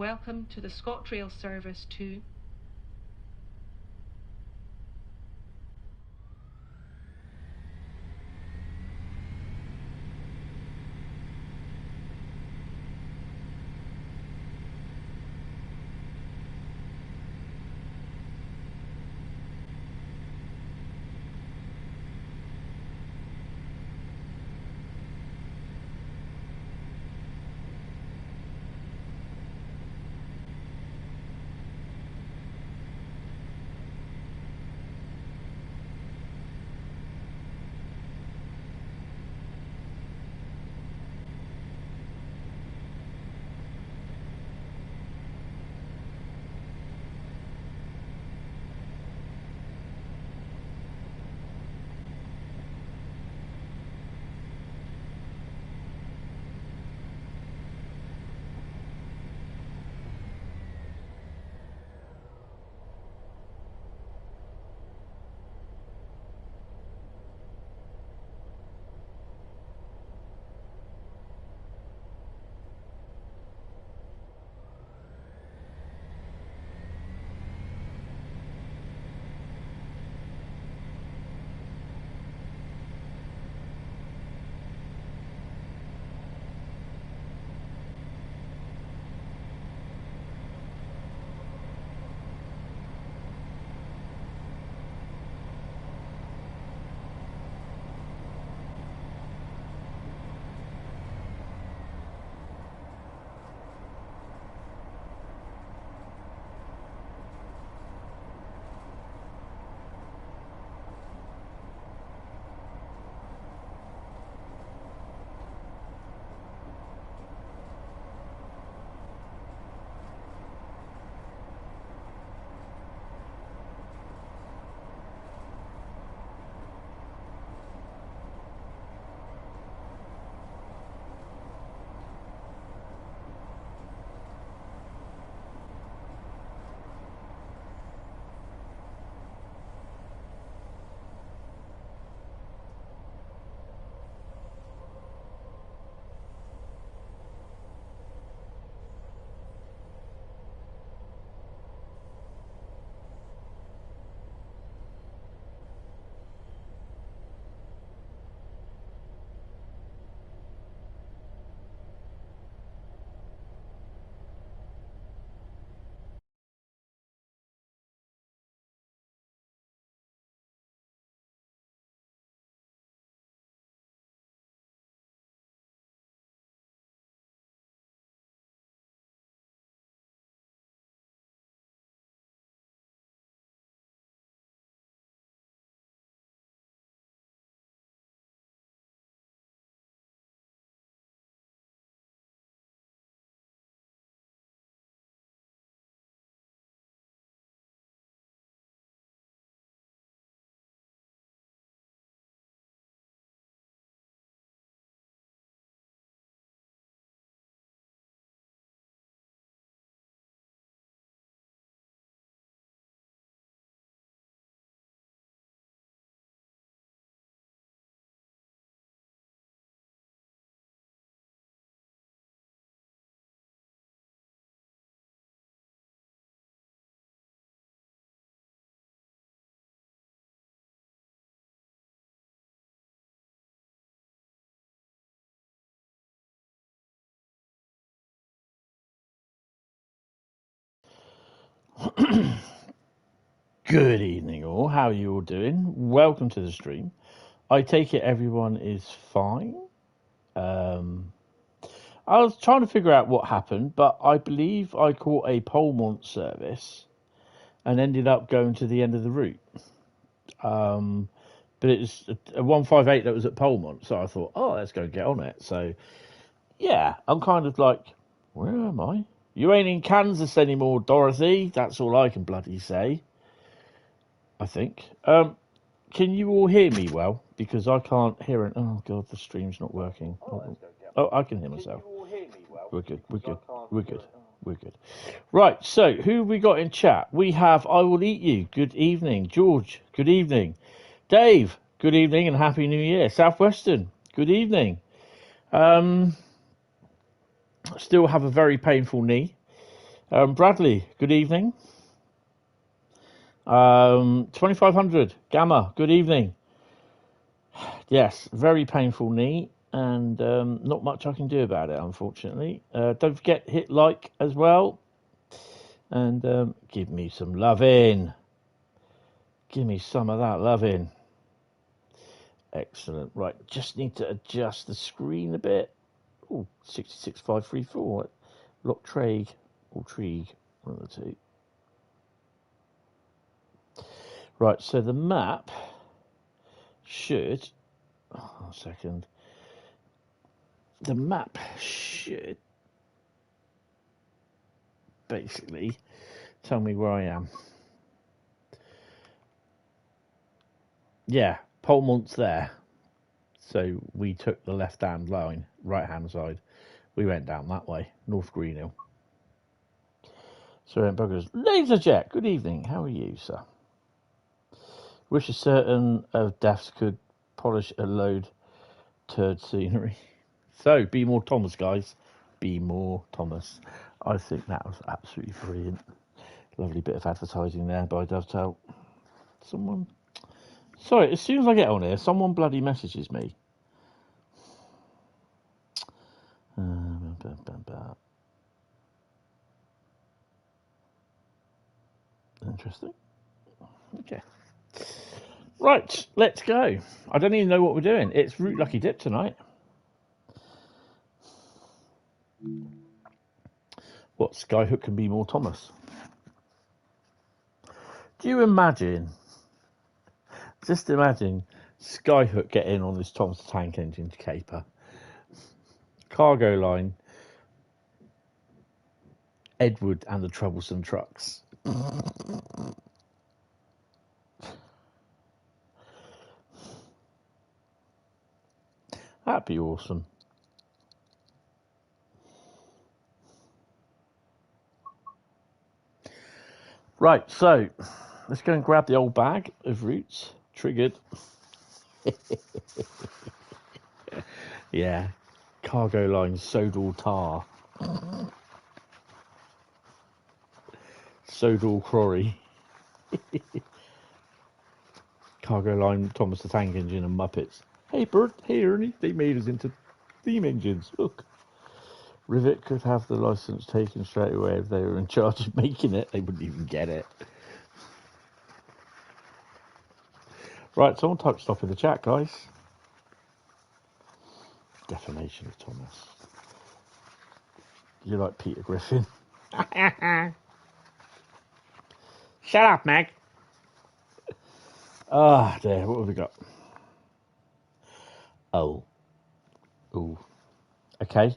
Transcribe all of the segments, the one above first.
Welcome to the ScotRail service to Good evening, all. How are you all doing? Welcome to the stream. I take it everyone is fine. Um, I was trying to figure out what happened, but I believe I caught a Polmont service and ended up going to the end of the route. But it's a 158 that was at Polmont, so I thought, oh, let's go get on it. So, yeah, I'm kind of like, where am I? You ain't in Kansas anymore, Dorothy. That's all I can bloody say, I think. Can you all hear me well? Because I can't hear it. Oh god, the stream's not working. Oh, I can hear myself. We're good. We're good. We're good. We're good. Right. So, who have we got in chat? We have I Will Eat You. Good evening, George. Good evening, Dave. Good evening and happy New Year. Southwestern. Good evening. Still have a very painful knee. Bradley, good evening. 2500, Gamma, good evening. Yes, very painful knee, and not much I can do about it, unfortunately. Don't forget, hit like as well, and give me some loving. Give me some of that loving. Excellent. Right, just need to adjust the screen a bit. Oh, 66534. Lock Traig or Trieg, one of the two. Right, so the map should. Oh, a second. The map should basically tell me where I am. Yeah, Polmont's there. So we took the left-hand line, right-hand side. We went down that way, North Greenhill. So buggers. Laserjet, good evening. How are you, sir? Wish a certain of deaths could polish a load turd scenery. So, be more Thomas, guys. Be more Thomas. I think that was absolutely brilliant. Lovely bit of advertising there by Dovetail. Someone... Sorry, as soon as I get on here, someone bloody messages me. Interesting. Okay. Right, let's go. I don't even know what we're doing. It's Route Lucky Dip tonight. What, Skyhook can be more Thomas? Do you imagine, just imagine Skyhook getting on this Thomas the Tank Engine caper, cargo line, Edward and the Troublesome Trucks. That'd be awesome. Right, so let's go and grab the old bag of roots. Triggered. Yeah, cargo line Sodal Tar. Sodal Quarry. Cargo line Thomas the Tank Engine and Muppets. Hey Bert, hey Ernie, they made us into theme engines. Look. Rivet could have the license taken straight away if they were in charge of making it. They wouldn't even get it. Right, someone type stop in the chat, guys. Defamation of Thomas. You're like Peter Griffin. Shut up, Meg. Ah, there. What have we got? Oh. Ooh. Okay.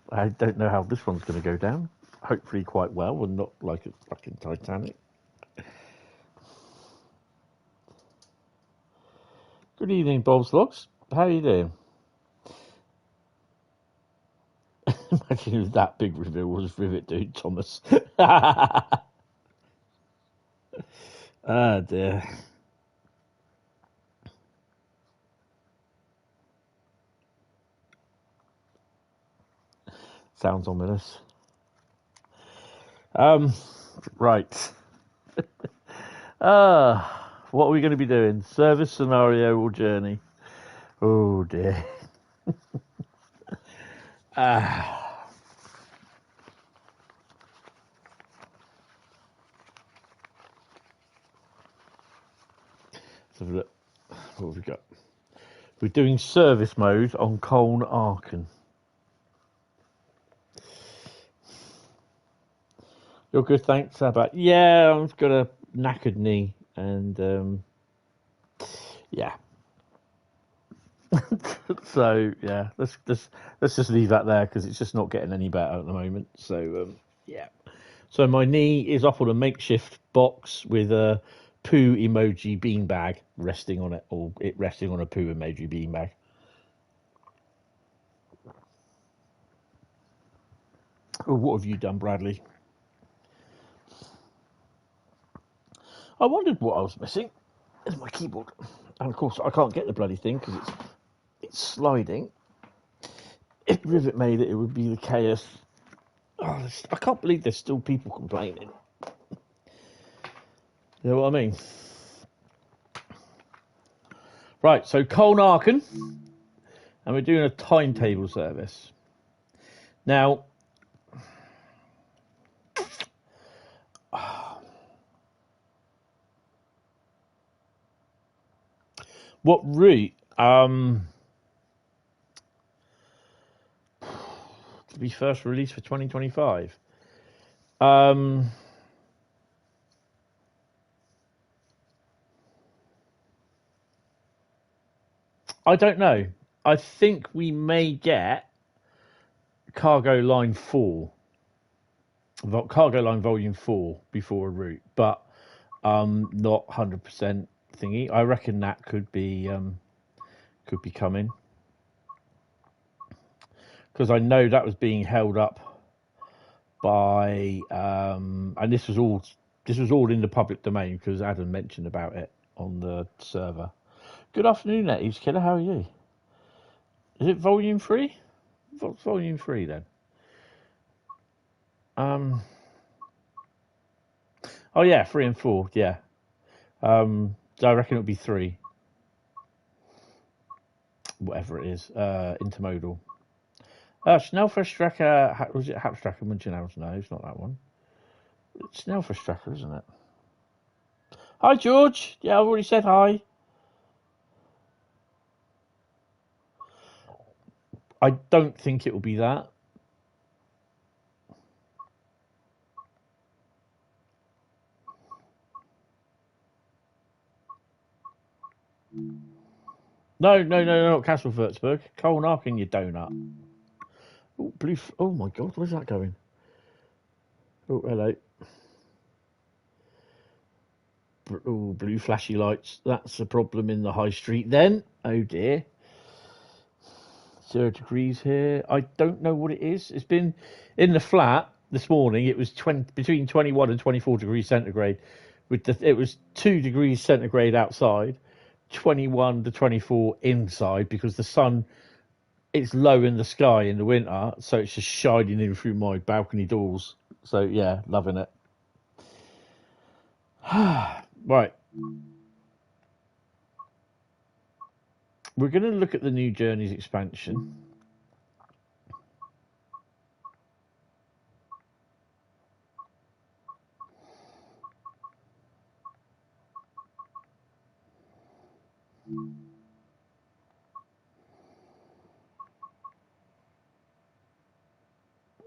I don't know how this one's going to go down. Hopefully quite well and not like a fucking Titanic. Good evening, Bob's Logs. How are you doing? Imagine if that big reveal was Rivet Dude Thomas. Ah, dear. Sounds ominous. Right. What are we going to be doing? Service, scenario, or journey? Oh, dear. Let's have a look. What have we got? We're doing service mode on Koln Aachen. You're good, thanks. How about? Yeah, I've got a knackered knee, and yeah. So yeah, let's just leave that there because it's just not getting any better at the moment. So yeah. So my knee is up on a makeshift box with a poo emoji beanbag resting on it, or it resting on a poo emoji beanbag. Oh, what have you done, Bradley? I wondered what I was missing. There's my keyboard, and of course I can't get the bloody thing because it's sliding. If Rivet made it, it would be the chaos Oh, I can't believe there's still people complaining. You know what I mean? Right, so Koln Aachen, and we're doing a timetable service. Now, what route? To be first released for 2025. I don't know. I think we may get Cargo Line 4, Cargo Line Volume 4 before a route, but not 100% thingy. I reckon that could be coming, because I know that was being held up by and this was all in the public domain because Adam mentioned about it on the server. Good afternoon, Natives Killer. How are you? Is it Volume 3? What's Volume 3 then? Oh yeah, 3 and 4. Yeah. So I reckon it'll be 3. Whatever it is, intermodal. Schnellverstrecker, was it Hauptstrecke Münchenhaus? No, it's not that one. It's Schnellverstrecker, isn't it? Hi, George. Yeah, I've already said hi. I don't think it will be that. No, not Castle Würzburg. Koln Aachen, you donut. Oh, blue. Oh my God, where's that going? Oh, hello. Oh, blue flashy lights. That's a problem in the high street then. Oh dear. 0 degrees here. I don't know what it is. It's been in the flat this morning. It was between 21 and 24 degrees centigrade. It was 2 degrees centigrade outside, 21 to 24 inside, because the sun, it's low in the sky in the winter, so it's just shining in through my balcony doors. So yeah, loving it. Right. We're going to look at the New Journeys expansion.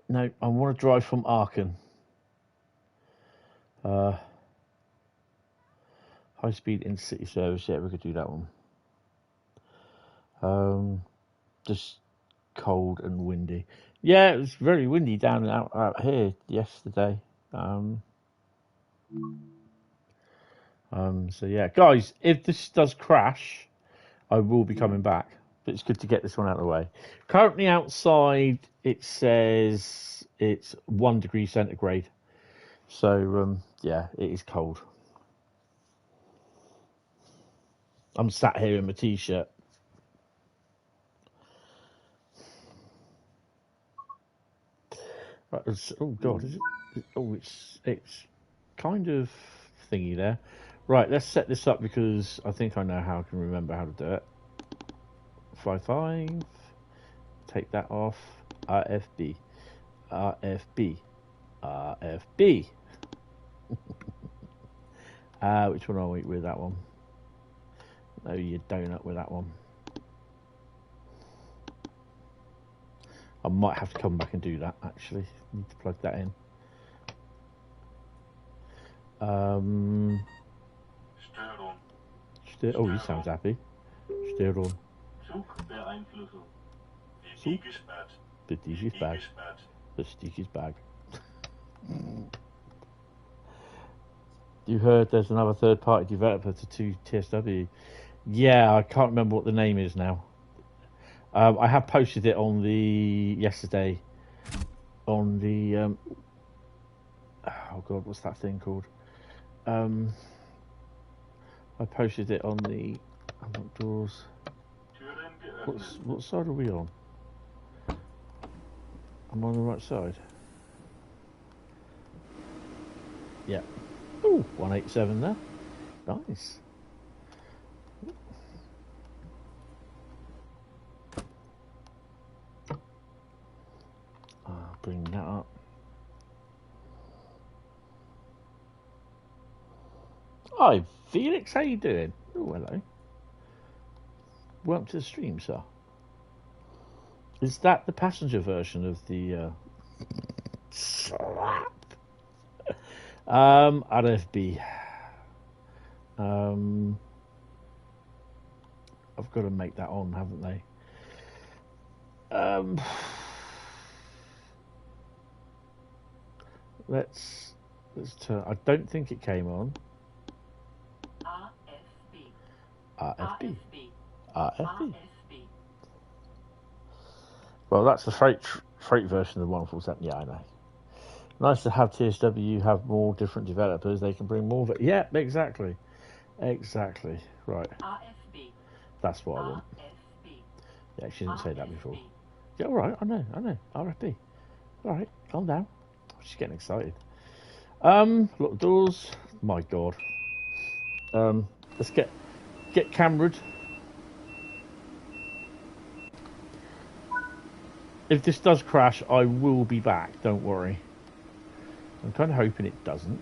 No, I want to drive from Aachen. High speed intercity service. Yeah, we could do that one. Just cold and windy. Yeah, it was very windy down out here yesterday. So yeah, guys, if this does crash, I will be coming back. But it's good to get this one out of the way. Currently outside, it says it's 1 degree centigrade. So yeah, it is cold. I'm sat here in my t-shirt. Right, oh God, is it? Oh, it's kind of thingy there. Right, let's set this up because I think I know how I can remember how to do it. 5.5. Take that off. RFB. RFB. RFB. Which one are we with that one? No, you donut with that one. I might have to come back and do that, actually. Need to plug that in. Oh, he sounds happy. Steuerung. The Stieg is back. The Stieg is back. You heard there's another third-party developer to TSW. Yeah, I can't remember what the name is now. I have posted it on the yesterday on the oh God, what's that thing called? I posted it on the doors. What side are we on? I'm on the right side. Yeah. Ooh, 187 there. Nice. Bring that up. Hi, Felix. How you doing? Oh, hello. Welcome to the stream, sir. Is that the passenger version of the slap? RFB. I've got to make that on, haven't they? Let's turn. I don't think it came on. RFB. Well, that's the freight version of the 147. Yeah, I know. Nice to have TSW have more different developers. They can bring more. Yeah, exactly. Right. That's what I want. Yeah, she didn't say that before. Yeah, all right. I know. RFB. All right, calm down. She's getting excited. Lock the doors. My God. Let's get cameraed. If this does crash, I will be back. Don't worry. I'm kind of hoping it doesn't.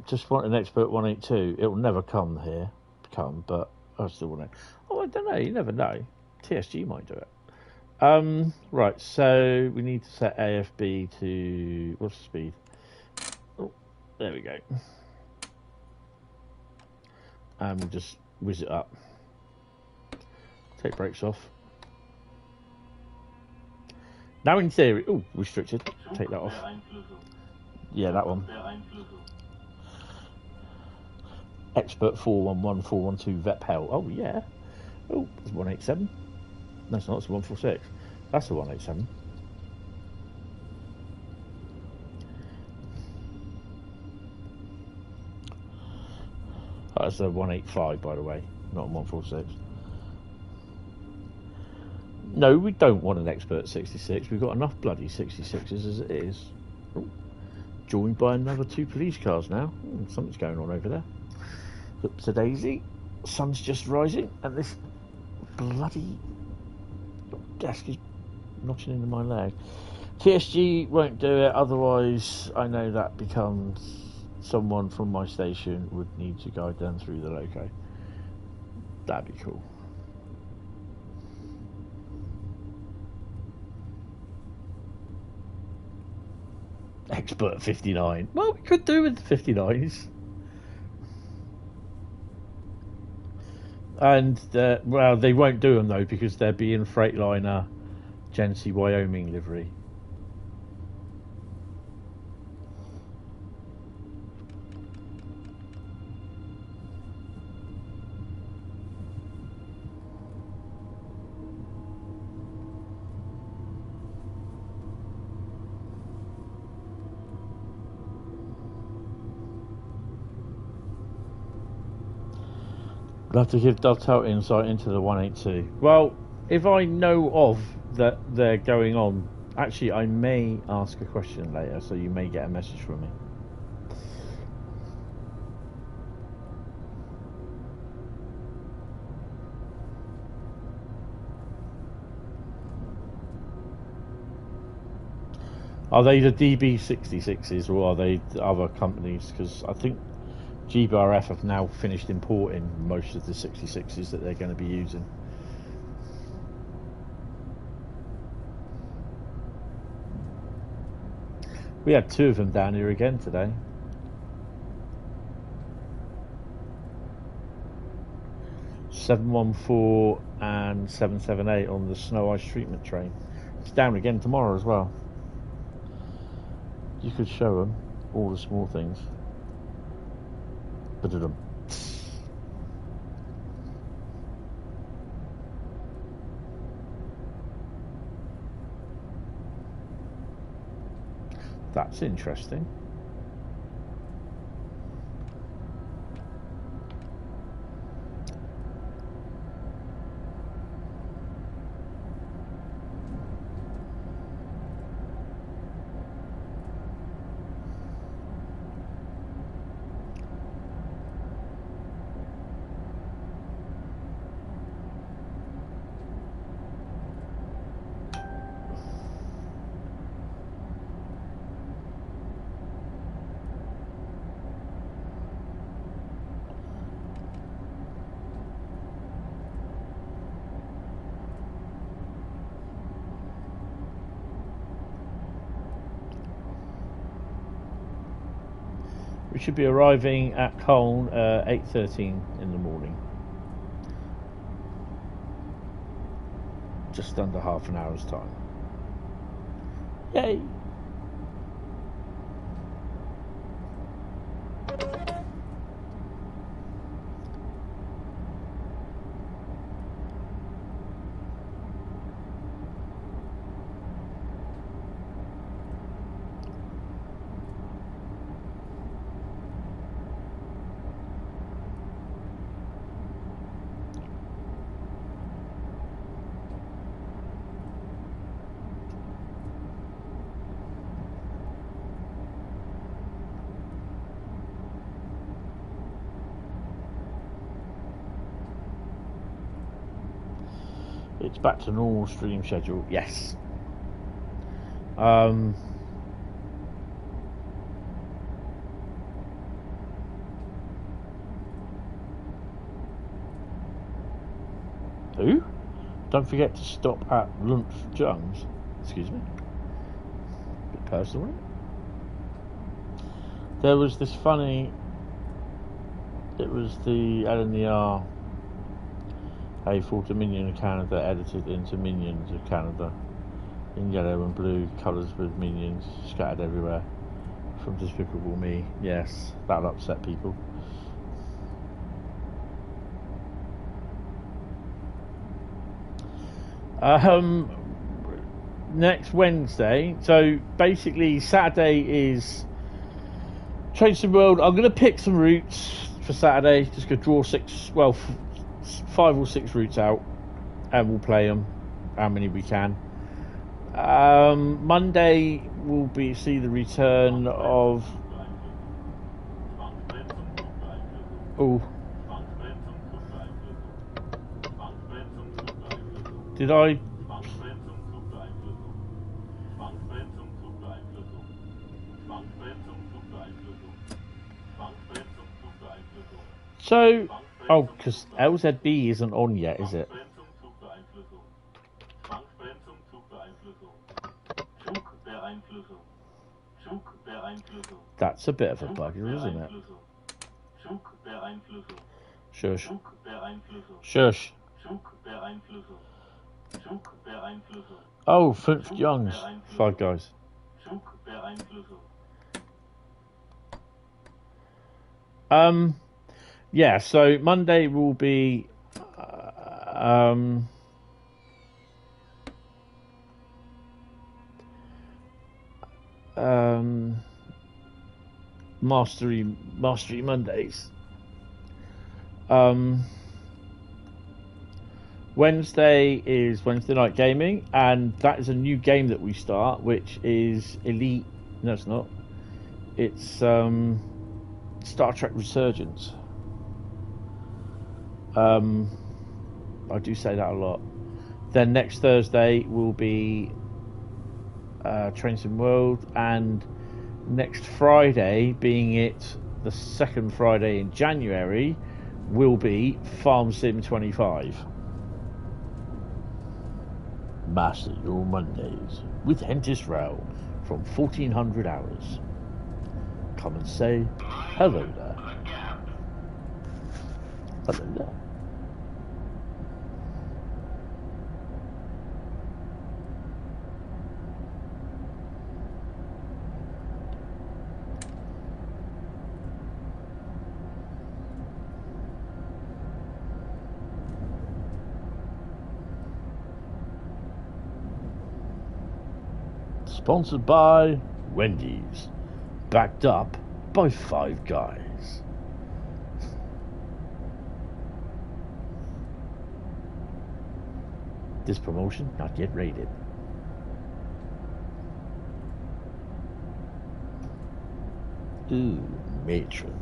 Just want an expert 182. It will never come here, but I still want it. Oh, I don't know. You never know. TSG might do it. Right. So we need to set AFB to what's the speed? Oh, there we go. And we'll just whiz it up. Take brakes off. Now in theory, oh, restricted. Take that off. Yeah, that one. Expert 411, 412, Dovetail. Oh, yeah. Oh, it's 187. No, it's not. It's 146. That's the 187. That's a 185, by the way, not a 146. No, we don't want an expert 66. We've got enough bloody 66s as it is. Ooh. Joined by another 2 police cars now. Something's going on over there. Oops, a daisy. Sun's just rising, and this bloody desk is notching into my leg. TSG won't do it, otherwise I know that becomes someone from my station would need to guide them through the loco. That'd be cool. Expert 59. Well, we could do with the 59s. And, well, they won't do them, though, because they'll be in Freightliner Genesee, Wyoming livery. I'll have to give Dovetail insight into the 182. Well, if I know of that they're going on, actually I may ask a question later, so you may get a message from me. Are they the DB66s or are they other companies? Because I think GBRF have now finished importing most of the 66s that they're going to be using. We had 2 of them down here again today. (714) and 778 on the snow ice treatment train. It's down again tomorrow as well. You could show them all the small things. That's interesting. We should be arriving at Koln 8:13 in the morning. Just under half an hour's time. Yay! It's back to normal stream schedule. Yes. Who? Don't forget to stop at lunch, Jones. Excuse me. Bit personal. There was this funny. It was the LNER. A4 Dominion of Canada edited into Minions of Canada in yellow and blue colours with minions scattered everywhere from Despicable Me. Yes, that'll upset people. Next Wednesday, so basically Saturday is Dresden World. I'm going to pick some routes for Saturday, just going to draw 5 or 6 routes out and we'll play them how many we can. Monday will see the return of did I so because LZB isn't on yet, is it? That's a bit of a bugger, isn't it? Shush. Shush. Oh, 5 Youngs. 5 guys. Yeah, so Monday will be Mastery Mondays. Wednesday is Wednesday Night Gaming, and that is a new game that we start, which is Elite. No, it's not. It's Star Trek Resurgence. I do say that a lot. Then next Thursday will be Dresden World, and next Friday, being it the second Friday in January, will be Farm Sim 25. Master your Mondays with Hentis Rail from 1400 hours. Come and say hello there. Hello there. Sponsored by Wendy's, backed up by 5 guys. This promotion not yet rated. Ooh, matron.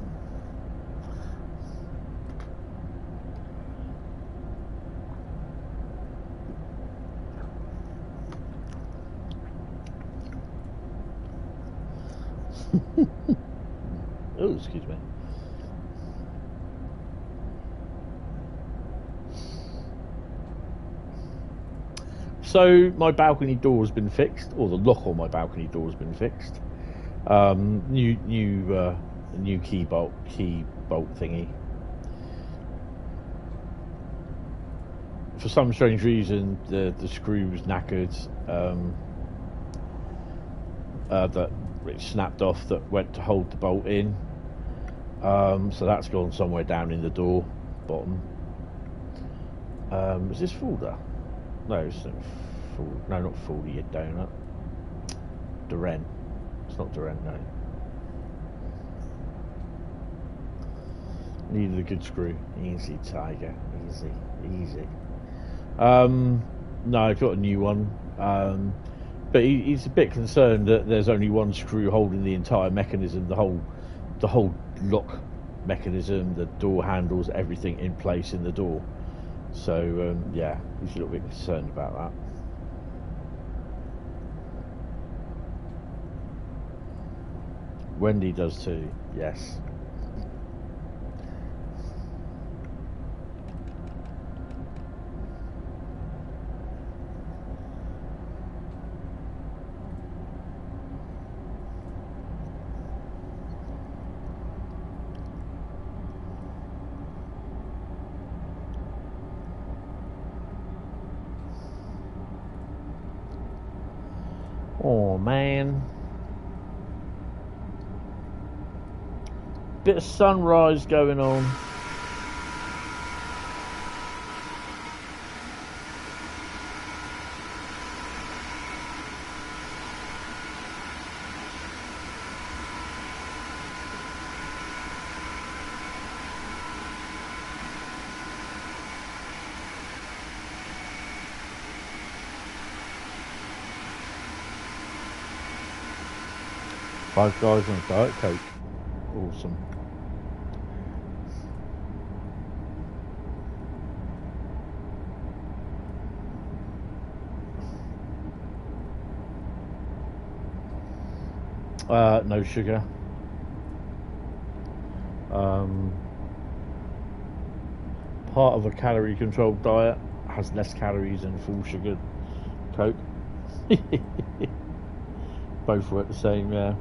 Oh, excuse me. So my balcony door has been fixed, or the lock on my balcony door has been fixed. New a new key bolt thingy. For some strange reason, the screw was knackered. That it snapped off that went to hold the bolt in. So that's gone somewhere down in the door bottom. Is this folder? No, it's not full. No, not folder. You donut. Duren. It's not Duren. No. Needed a good screw. Easy, Tiger. Easy. No, I got a new one. But he's a bit concerned that there's only one screw holding the entire mechanism, the whole lock mechanism, the door handles, everything in place in the door. So yeah, he's a little bit concerned about that. Wendy does too. Yes. Oh man, bit of sunrise going on. Five guys on a Diet Coke. Awesome. No sugar. Part of a calorie controlled diet has less calories than full sugar Coke. Both work the same, yeah.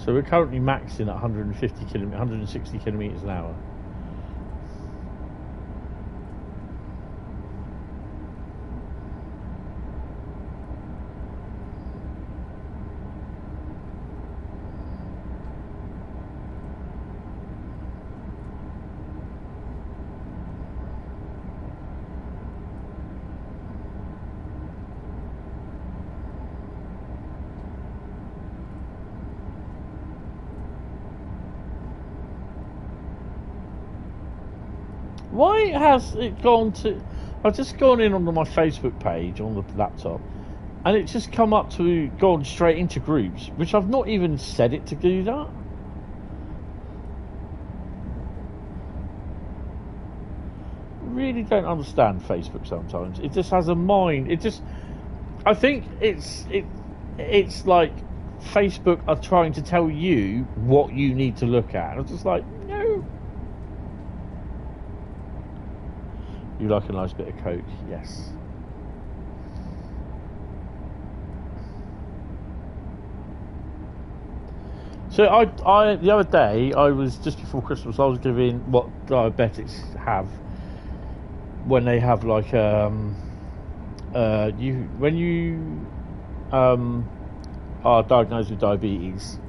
So we're currently maxing at 160 kilometers an hour. Why has it gone to... I've just gone in onto my Facebook page on the laptop and it's just come up to gone straight into groups, which I've not even set it to do that. Really don't understand Facebook sometimes. It just has a mind. It just... I think it's like Facebook are trying to tell you what you need to look at. I'm just like, no. You like a nice bit of Coke? Yes. So I the other day, I was just before Christmas, I was giving what diabetics have when they have like when you are diagnosed with diabetes,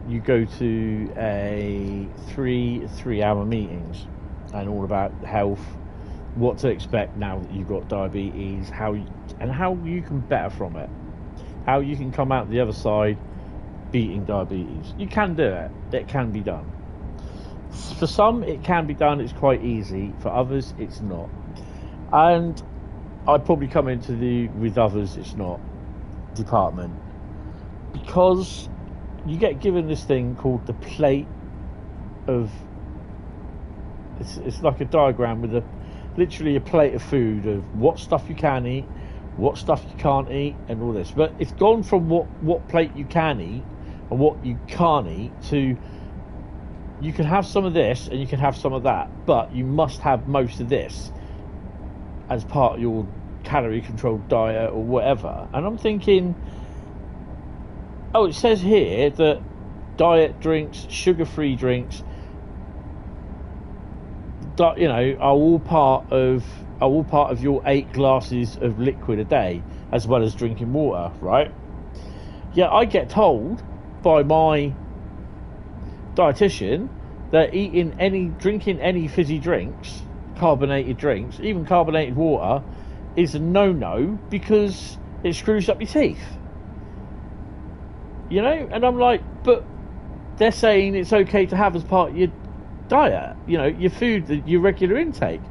you go to a three-hour meetings and all about health, what to expect now that you've got diabetes, how you can better from it, how you can come out the other side beating diabetes. You can do it. It can be done. For some, it can be done. It's quite easy. For others, it's not. And I'd probably come into with others, it's not department, because you get given this thing called the plate of. It's like a diagram with literally a plate of food of what stuff you can eat, what stuff you can't eat, and all this. But it's gone from what plate you can eat and what you can't eat, to you can have some of this and you can have some of that, but you must have most of this as part of your calorie controlled diet or whatever. And I'm thinking, oh, it says here that diet drinks, sugar-free drinks, you know, are all part of your 8 glasses of liquid a day, as well as drinking water, right? Yeah, I get told by my dietitian that drinking any fizzy drinks, carbonated drinks, even carbonated water, is a no-no because it screws up your teeth. You know, and I'm like, but they're saying it's okay to have as part of your diet, you know, your food, your regular intake.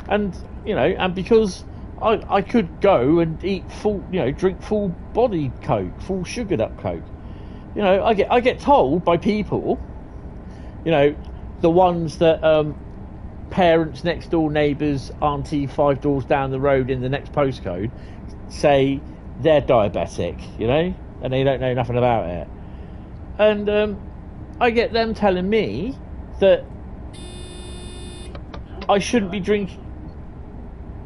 And, you know, and because I could go and eat full, you know, drink full body Coke, full sugared up Coke. You know, I get told by people, you know, the ones that parents, next door neighbours, auntie 5 doors down the road in the next postcode say they're diabetic, you know, and they don't know nothing about it. And I get them telling me that I shouldn't be drinking.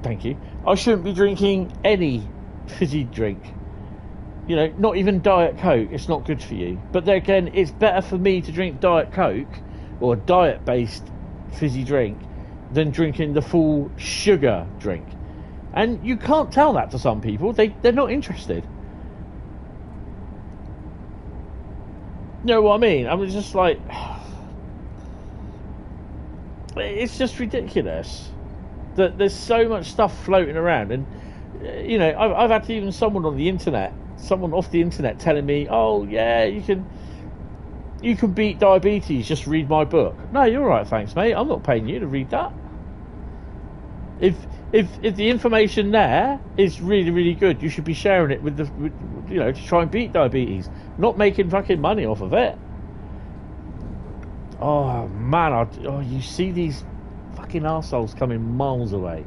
Thank you. I shouldn't be drinking any fizzy drink. You know, not even Diet Coke. It's not good for you. But then again, it's better for me to drink Diet Coke or a diet-based fizzy drink than drinking the full sugar drink. And you can't tell that to some people. They're not interested. You know what I mean? I was just like, it's just ridiculous that there's so much stuff floating around. And you know, I've had even someone off the internet telling me, oh yeah, you can beat diabetes, just read my book. No, you're right, thanks mate, I'm not paying you to read that. If the information there is really, really good, you should be sharing it with you know, to try and beat diabetes, not making fucking money off of it. Oh man, you see these fucking arseholes coming miles away.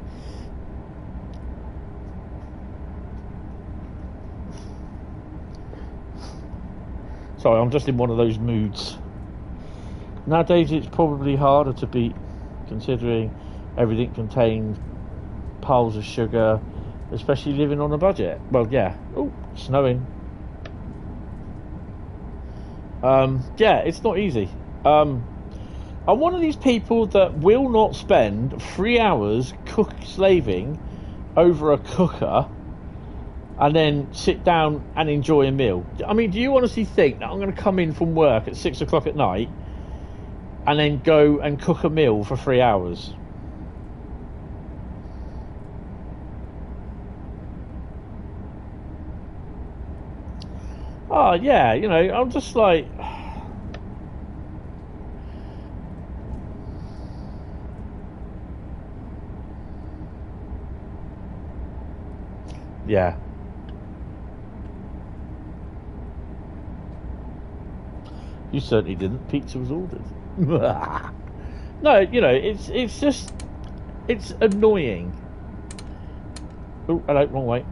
Sorry, I'm just in one of those moods. Nowadays it's probably harder to beat, considering everything contains piles of sugar, especially living on a budget. Well, yeah. Oh, snowing. Yeah, it's not easy. I'm one of these people that will not spend 3 hours slaving over a cooker and then sit down and enjoy a meal. I mean, do you honestly think that I'm going to come in from work at 6 o'clock at night and then go and cook a meal for 3 hours? Oh, yeah, you know, I'm just like... Yeah. You certainly didn't. Pizza was ordered. No, you know, it's just... It's annoying. Oh, hello, wrong way.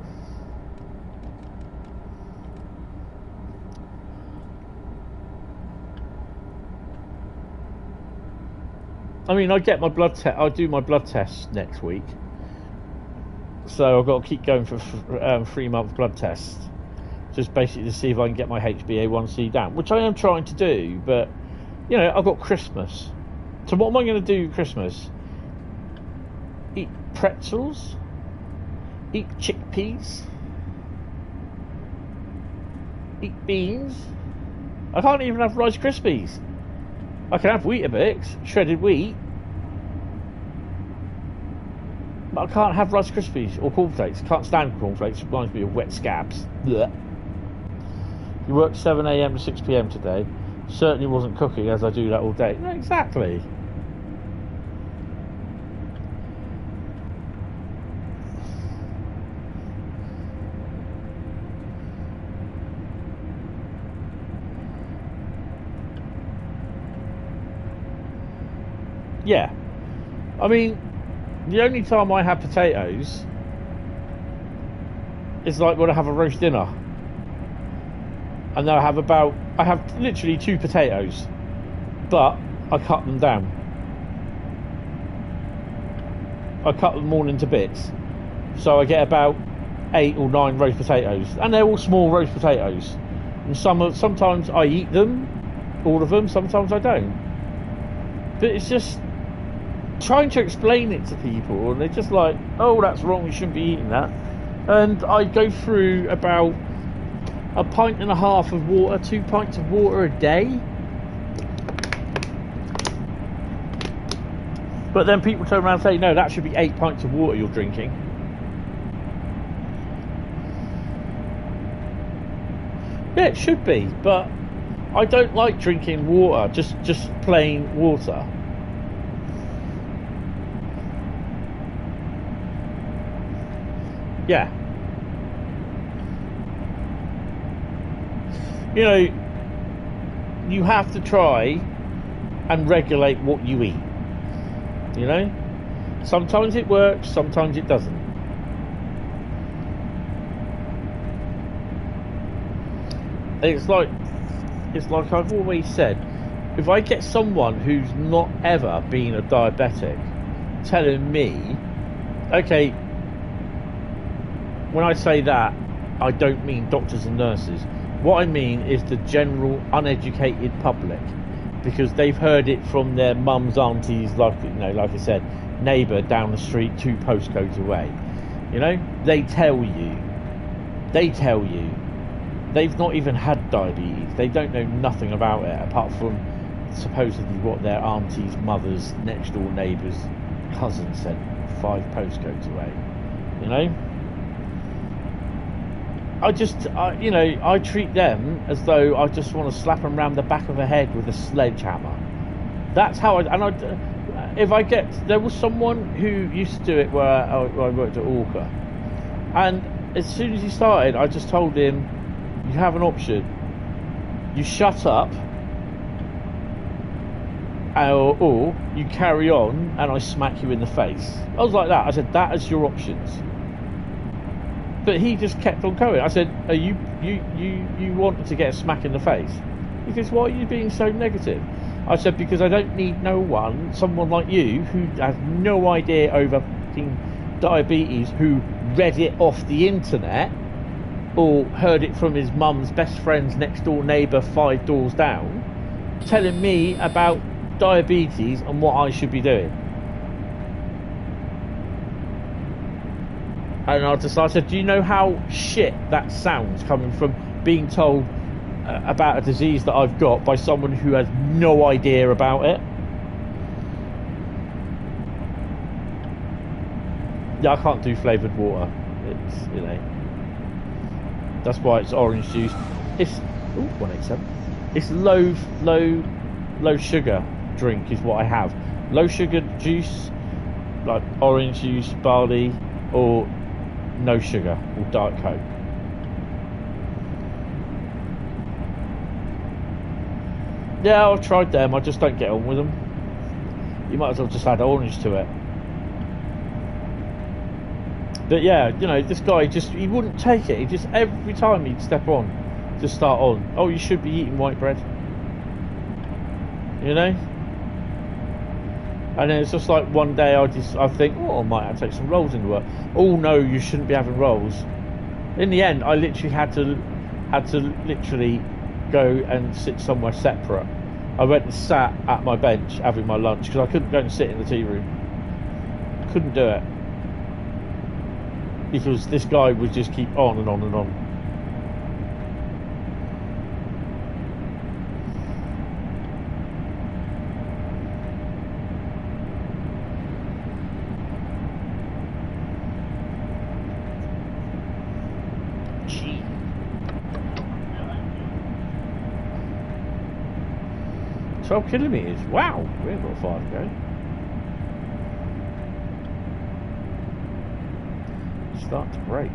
I mean, I get my blood test. I'll do my blood test next week, so I've got to keep going for 3-month blood tests, just basically to see if I can get my HbA1c down, which I am trying to do. But you know, I've got Christmas. So what am I going to do Christmas? Eat pretzels? Eat chickpeas? Eat beans? I can't even have Rice Krispies. I can have Weetabix, shredded wheat, but I can't have Rice Krispies or cornflakes. Can't stand cornflakes. It reminds me of wet scabs. Blech. You worked 7 AM to 6 PM today. Certainly wasn't cooking, as I do that all day. No, exactly. Yeah, I mean, the only time I have potatoes is like when I have a roast dinner, and then I have about I have literally 2 potatoes, but I cut them down. I cut them all into bits, so I get about 8 or 9 roast potatoes, and they're all small roast potatoes. And sometimes I eat them, all of them. Sometimes I don't. But it's just trying to explain it to people, and they're just like, "Oh, that's wrong. You shouldn't be eating that." And I go through about 1.5 pints of water, 2 pints of water a day. But then people turn around and say, "No, that should be 8 pints of water you're drinking." Yeah, it should be, but I don't like drinking water, just plain water. Yeah. You know, you have to try and regulate what you eat. You know? Sometimes it works, sometimes it doesn't. It's like I've always said, if I get someone who's not ever been a diabetic telling me, okay, when I say that, I don't mean doctors and nurses. What I mean is the general uneducated public, because they've heard it from their mums, aunties, like I said, neighbour down the street 2 postcodes away. You know, they tell you. They've not even had diabetes. They don't know nothing about it, apart from supposedly what their aunties, mothers, next door neighbours, cousins said 5 postcodes away. You know? I treat them as though I just want to slap them round the back of the head with a sledgehammer. That's how there was someone who used to do it where I worked at Orca, and as soon as he started, I just told him, you have an option. You shut up, or you carry on and I smack you in the face. I was like that. I said, that is your options. But he just kept on going. I said, you wanted to get a smack in the face? He goes, why are you being so negative? I said, because I don't need someone like you, who has no idea over diabetes, who read it off the internet, or heard it from his mum's best friend's next door neighbour 5 doors down, telling me about diabetes and what I should be doing. And I said, do you know how shit that sounds, coming from being told about a disease that I've got by someone who has no idea about it? Yeah, I can't do flavoured water. It's, that's why it's orange juice. It's 187. It's low sugar drink is what I have. Low sugar juice, like orange juice, barley, or no sugar, or Diet Coke. Yeah, I've tried them. I just don't get on with them. You might as well just add orange to it. But yeah, this guy he wouldn't take it. He just, every time he'd step on, just start on, oh, you should be eating white bread. And then it's just like one day I think, I might have to take some rolls into work. Oh no, you shouldn't be having rolls. In the end, I literally had to literally go and sit somewhere separate. I went and sat at my bench having my lunch, because I couldn't go and sit in the tea room. Couldn't do it. Because this guy would just keep on and on and on. Gee. 12 kilometres. Wow, we haven't got far to go. Start to break.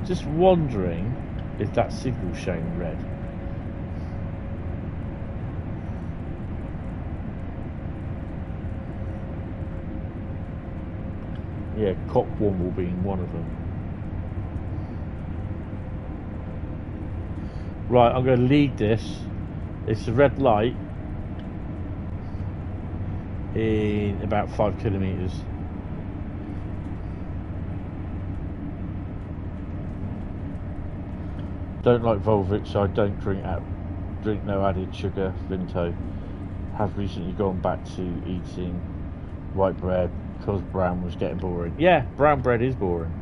Just wondering if that signal's showing red. Yeah, Cockwomble being one of them. Right, I'm going to lead this. It's a red light in about 5 kilometres. Don't like Volvic, so I don't drink no added sugar. Vinto. Have recently gone back to eating white bread because brown was getting boring. Yeah, brown bread is boring.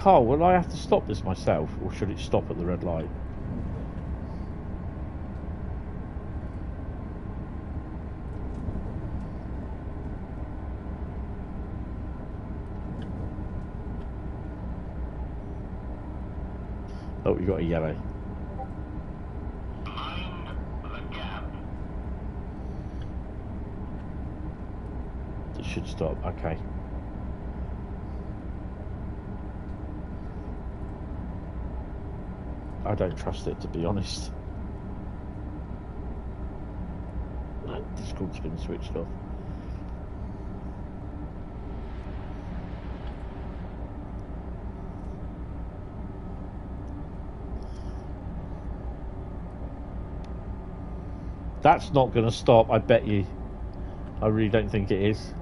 Carl, will I have to stop this myself, or should it stop at the red light? Oh, we got a yellow. It should stop, okay. I don't trust it, to be honest. Discord's been switched off. That's not going to stop, I bet you. I really don't think it is.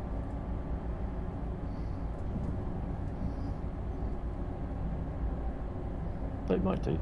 They might do.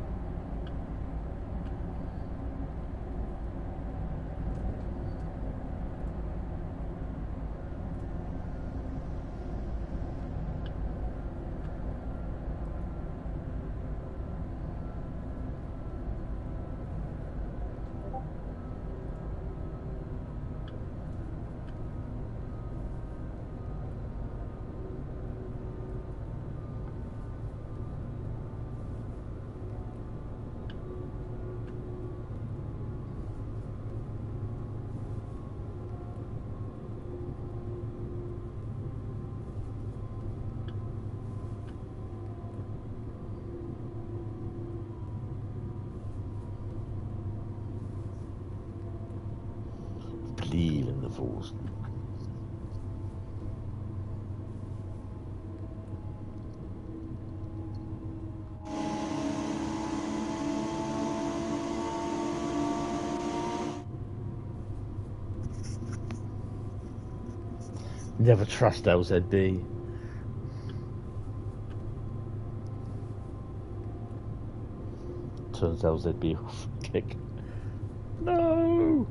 In the falls. Never trust LZB. Turns LZB off. Click. No.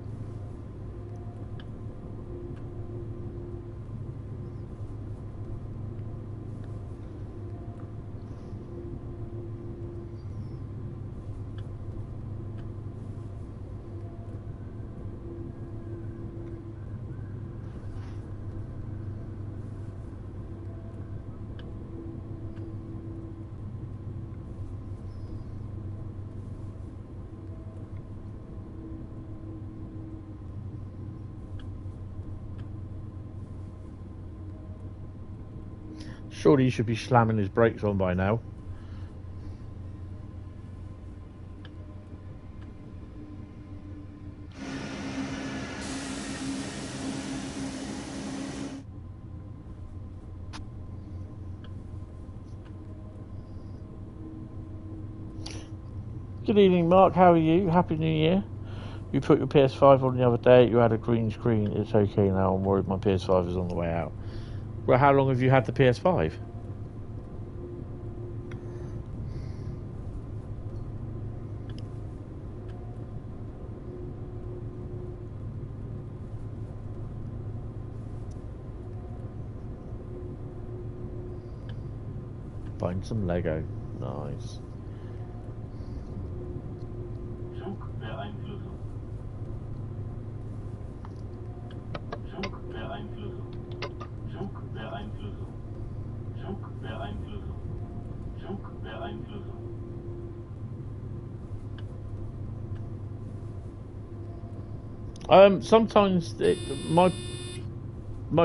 Surely he should be slamming his brakes on by now. Good evening, Mark. How are you? Happy New Year. You put your PS5 on the other day. You had a green screen. It's okay now. I'm worried my PS5 is on the way out. Well, how long have you had the PS5? Find some Lego. Nice. Sometimes my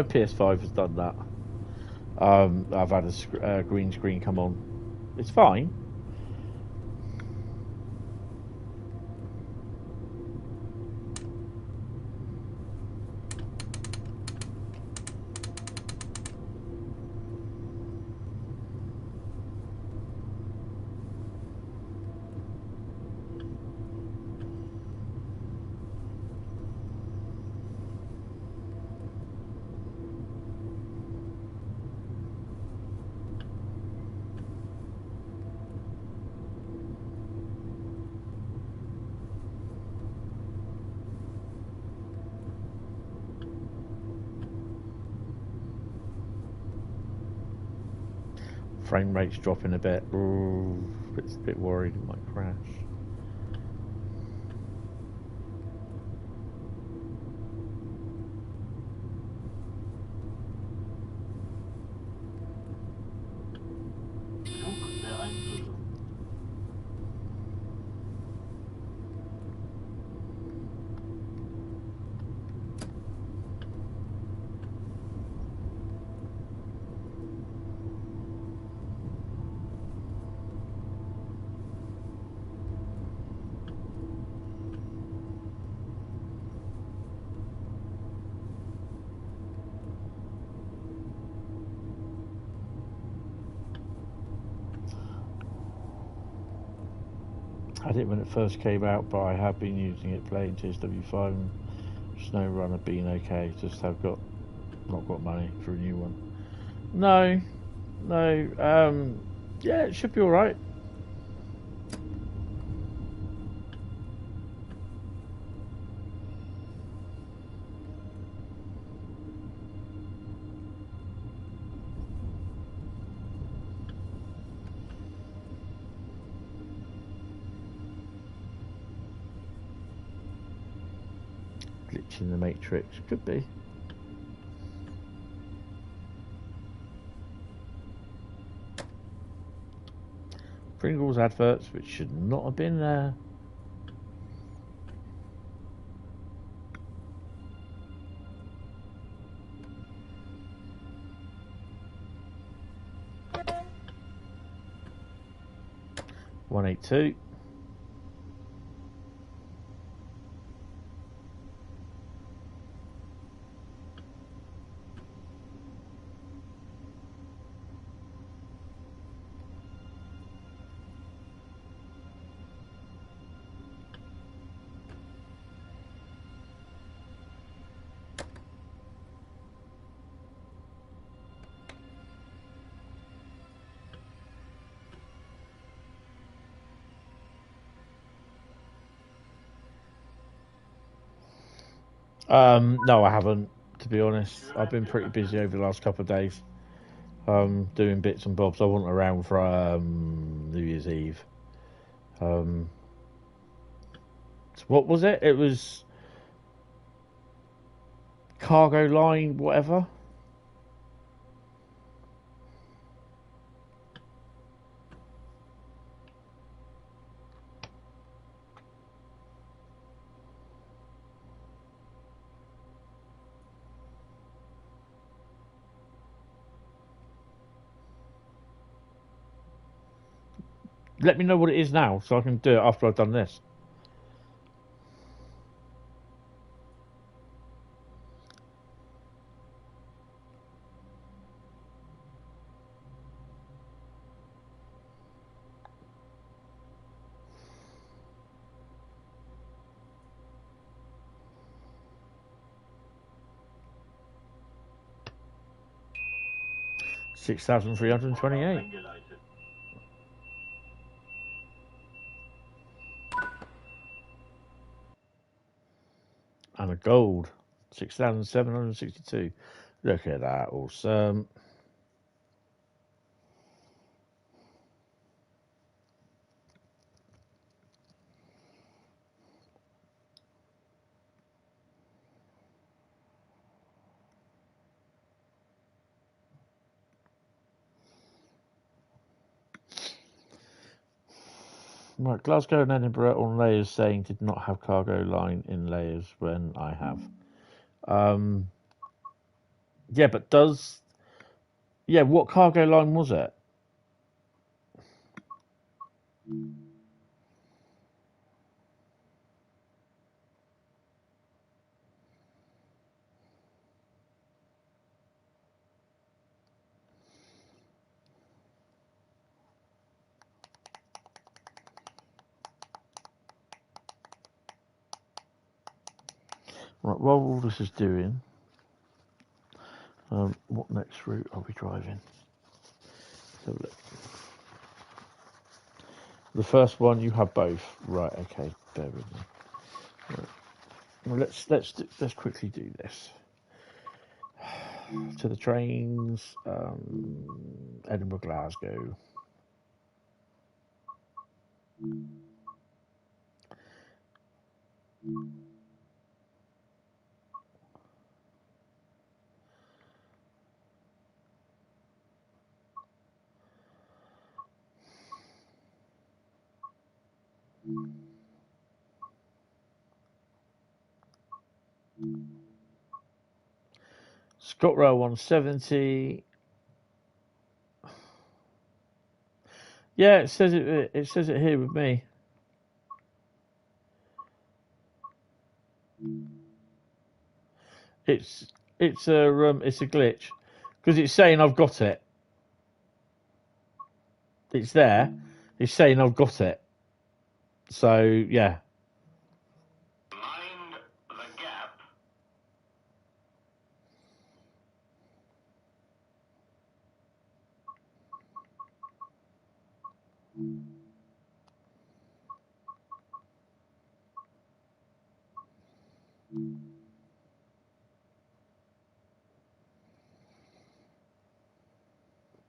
PS5 has done that. I've had a green screen come on. It's fine. Frame rate's dropping a bit. Ooh, it's a bit worried it might crash. I had it when it first came out, but I have been using it playing TSW5 and SnowRunner being okay. Just have not got money for a new one. No. Yeah, it should be all right. Glitch in the Matrix, could be. Pringles adverts, which should not have been there. $182. No, I haven't, to be honest. I've been pretty busy over the last couple of days, doing bits and bobs. I wasn't around for New Year's Eve. So what was it? It was cargo line, whatever. Let me know what it is now, so I can do it after I've done this. $6,328. And a gold, 6,762. Look at that, awesome. Right, Glasgow and Edinburgh on layers saying did not have cargo line in layers when I have. Yeah, but does... Yeah, what cargo line was it? Right, while all this is doing, what next route are we driving? Let's have a look. The first one, you have both. Right, okay, bear with me. Right. Well, let's quickly do this. to the trains. Edinburgh, Glasgow. ScotRail 170. Yeah, it says it. It says it here with me. It's a glitch because it's saying I've got it. It's there. It's saying I've got it. So yeah. Mind the gap.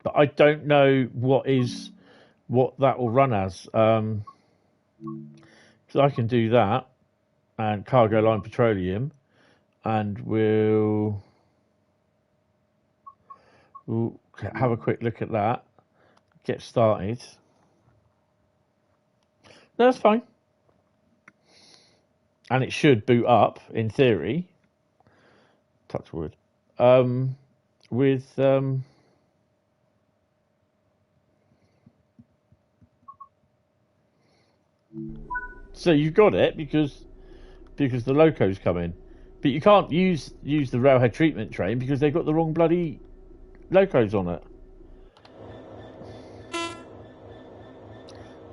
But I don't know what that will run as. So I can do that and cargo line petroleum, and we'll have a quick look at that. Get started. No, that's fine. And it should boot up in theory. Touch wood. With so you've got it because the locos come in, but you can't use the railhead treatment train because they've got the wrong bloody locos on it.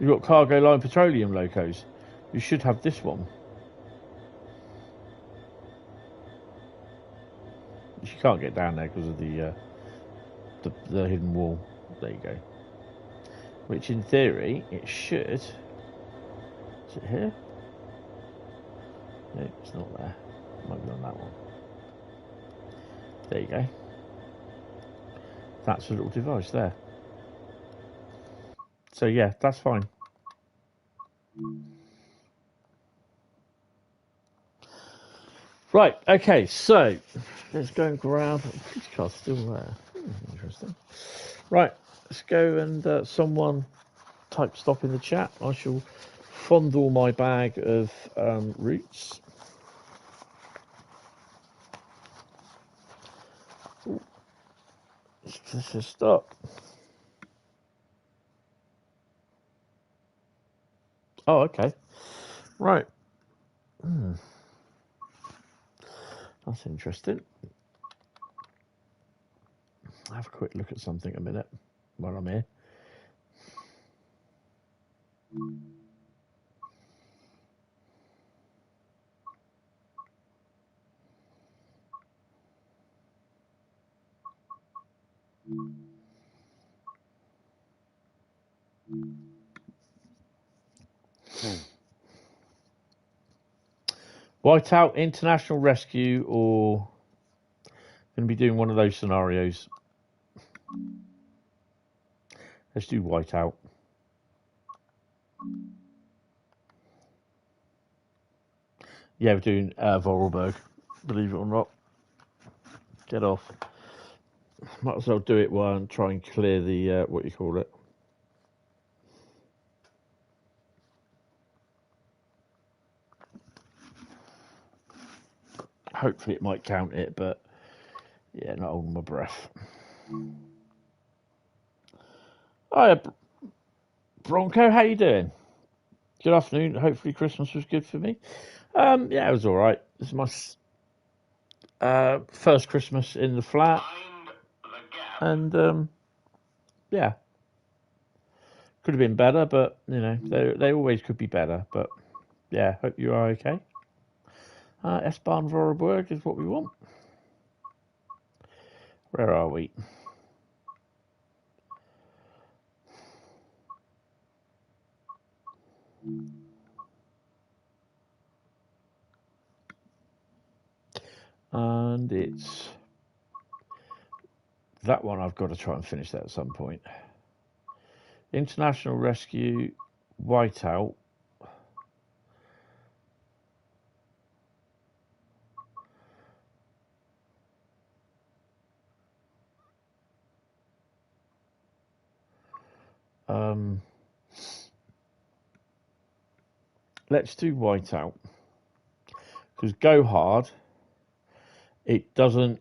You've got cargo line petroleum locos. You should have this one. You can't get down there because of the hidden wall. There you go. Which in theory it should. Is it here? No, it's not there. It might be on that one. There you go. That's a little device there. So yeah, that's fine. Right, okay, so let's go and grab. This car's still there. Interesting. Right, let's go and someone type stop in the chat. I shall fondle my bag of routes. This is stop. Oh, okay. Right. That's interesting. I'll have a quick look at something a minute while I'm here. Whiteout International Rescue, or going to be doing one of those scenarios. Let's do Whiteout. Yeah, we're doing Vorarlberg, believe it or not. Get off. Might as well do it while and try and clear the, what you call it. Hopefully it might count it, but yeah, not holding my breath. Hiya, Bronco, how you doing? Good afternoon. Hopefully Christmas was good for me. Yeah, it was all right. This is my first Christmas in the flat, and yeah, could have been better, but you know they always could be better. But yeah, hope you are okay. Bahn Voralberg is what we want. Where are we? And it's That one I've got to try and finish that at some point. International Rescue, Whiteout. Let's do Whiteout. Because Go Hard, it doesn't,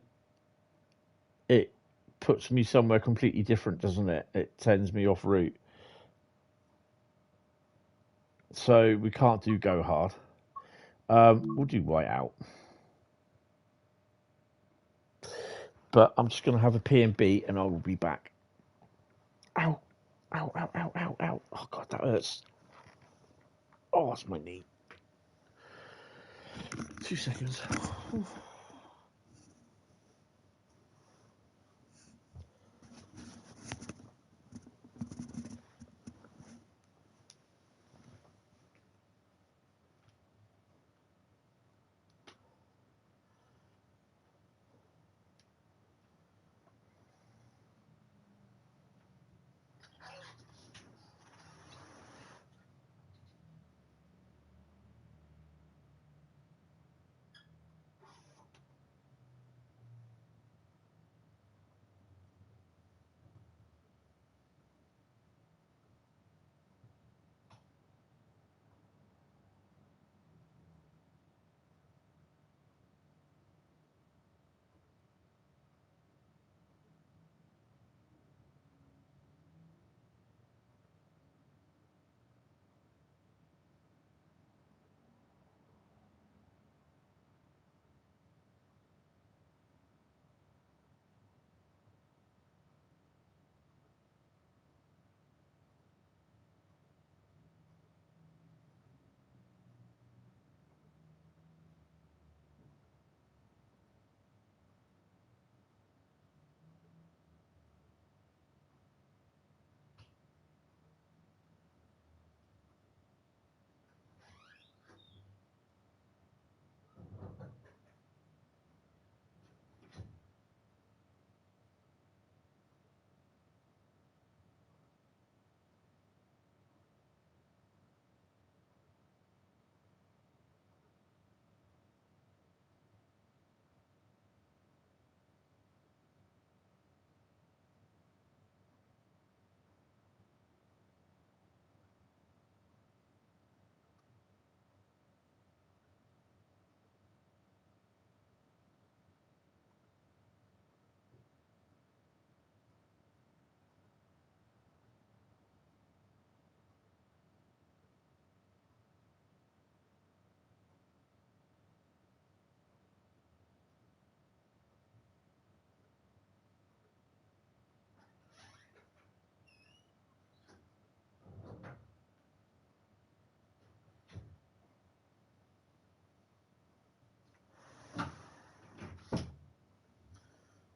it puts me somewhere completely different, doesn't it? It sends me off route. So we can't do Go Hard. We'll do Whiteout. But I'm just going to have a P&B and I will be back. Ow. Ow, ow, ow, ow, ow. Oh, God, that hurts. Oh, that's my knee. 2 seconds.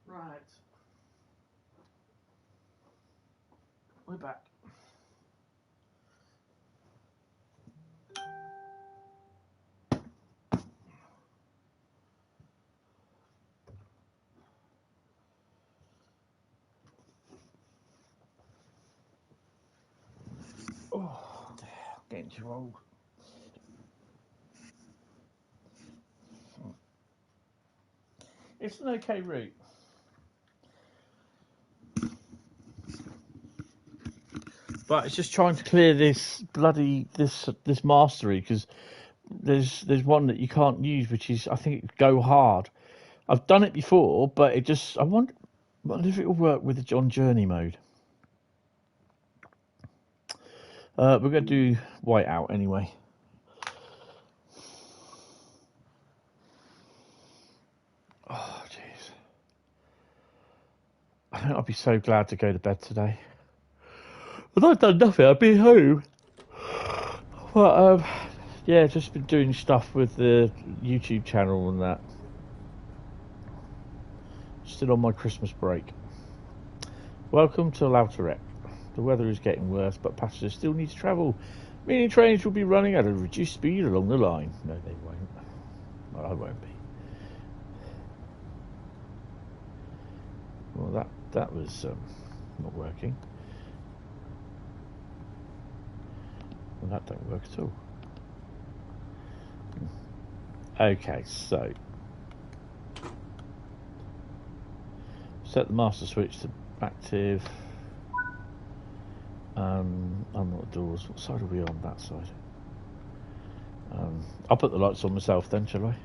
Right. We're back. Oh, getting too old. It's an okay route. But it's just trying to clear this bloody this mastery, because there's one that you can't use, which is, I think, Go Hard. I've done it before, but it just, I wonder if it will work with the John Journey mode. We're going to do Whiteout anyway. Oh, jeez. I think I'd be so glad to go to bed today. If I'd done nothing, I'd be home. But, yeah, just been doing stuff with the YouTube channel and that. Still on my Christmas break. Welcome to Lauterec. The weather is getting worse, but passengers still need to travel, meaning trains will be running at a reduced speed along the line. No, they won't. Well, I won't be. Well, that was not working. Well, that don't work at all. Okay, so set the master switch to active. Unlock the doors. What side are we on? That side. I'll put the lights on myself then, shall I?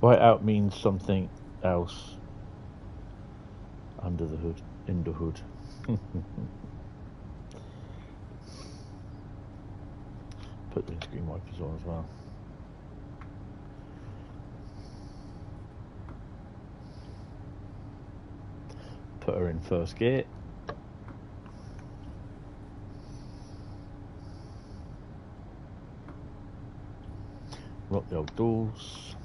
White out means something else. Under the hood. In the hood. Put the windscreen wipers on as well. Put her in first gear. Lock the old doors.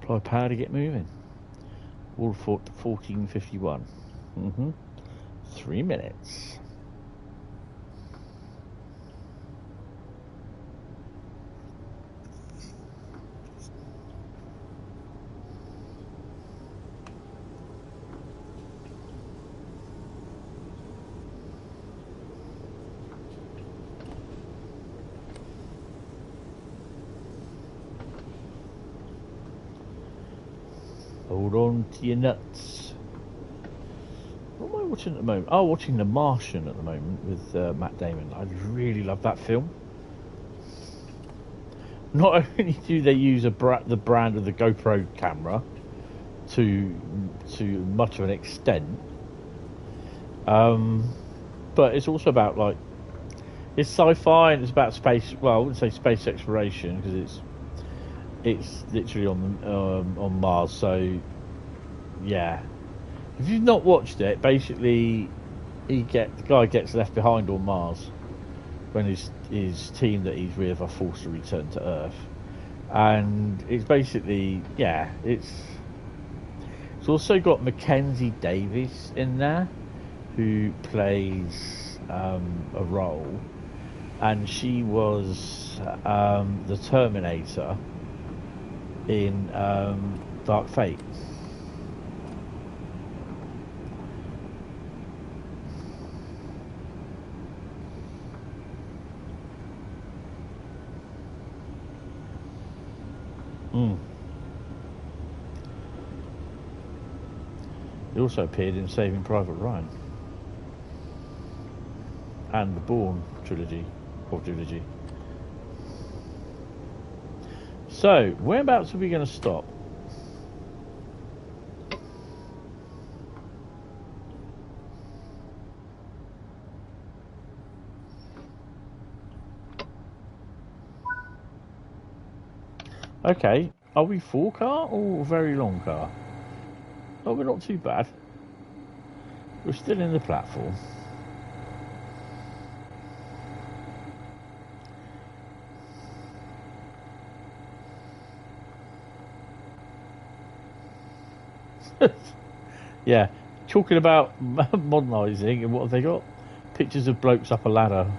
Apply power to get moving. All for 1451. 3 minutes. Hold on to your nuts. What am I watching at the moment? Oh, watching The Martian at the moment with Matt Damon. I really love that film. Not only do they use the brand of the GoPro camera to much of an extent, but it's also about, like, it's sci-fi and it's about space. Well, I wouldn't say space exploration because it's literally on Mars. So yeah, if you've not watched it, basically the guy gets left behind on Mars when his team that he's with are forced to return to Earth, and it's basically, yeah, it's also got Mackenzie Davis in there who plays a role, and she was the Terminator in Dark Fate. He also appeared in Saving Private Ryan and the Bourne trilogy, or trilogy. So, whereabouts are we going to stop? Okay, are we full car or very long car? Oh, we're not too bad. We're still in the platform. Yeah, talking about modernising, and what have they got? Pictures of blokes up a ladder.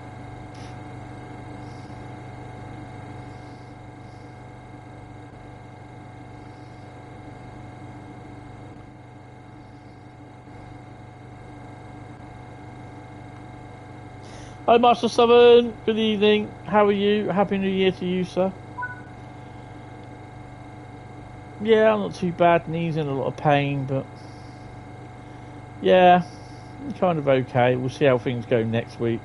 Hi, Master Southern. Good evening. How are you? Happy New Year to you, sir. Yeah, I'm not too bad. Knees in a lot of pain, but yeah, I'm kind of okay. We'll see how things go next week.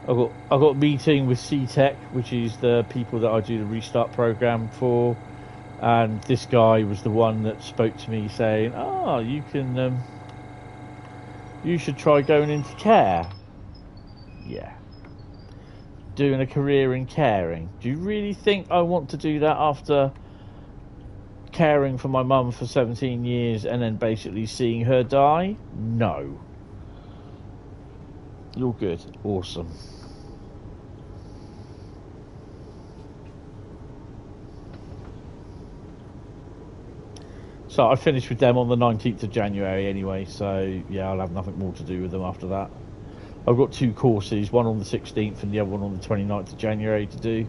I've got a meeting with CTEC, which is the people that I do the restart program for, and this guy was the one that spoke to me saying, "Oh, you can, you should try going into care." Yeah, doing a career in caring. Do you really think I want to do that after caring for my mum for 17 years and then basically seeing her die? No. You're good. Awesome. So I finished with them on the 19th of January anyway, so yeah, I'll have nothing more to do with them after that. I've got 2 courses, one on the 16th and the other one on the 29th of January to do.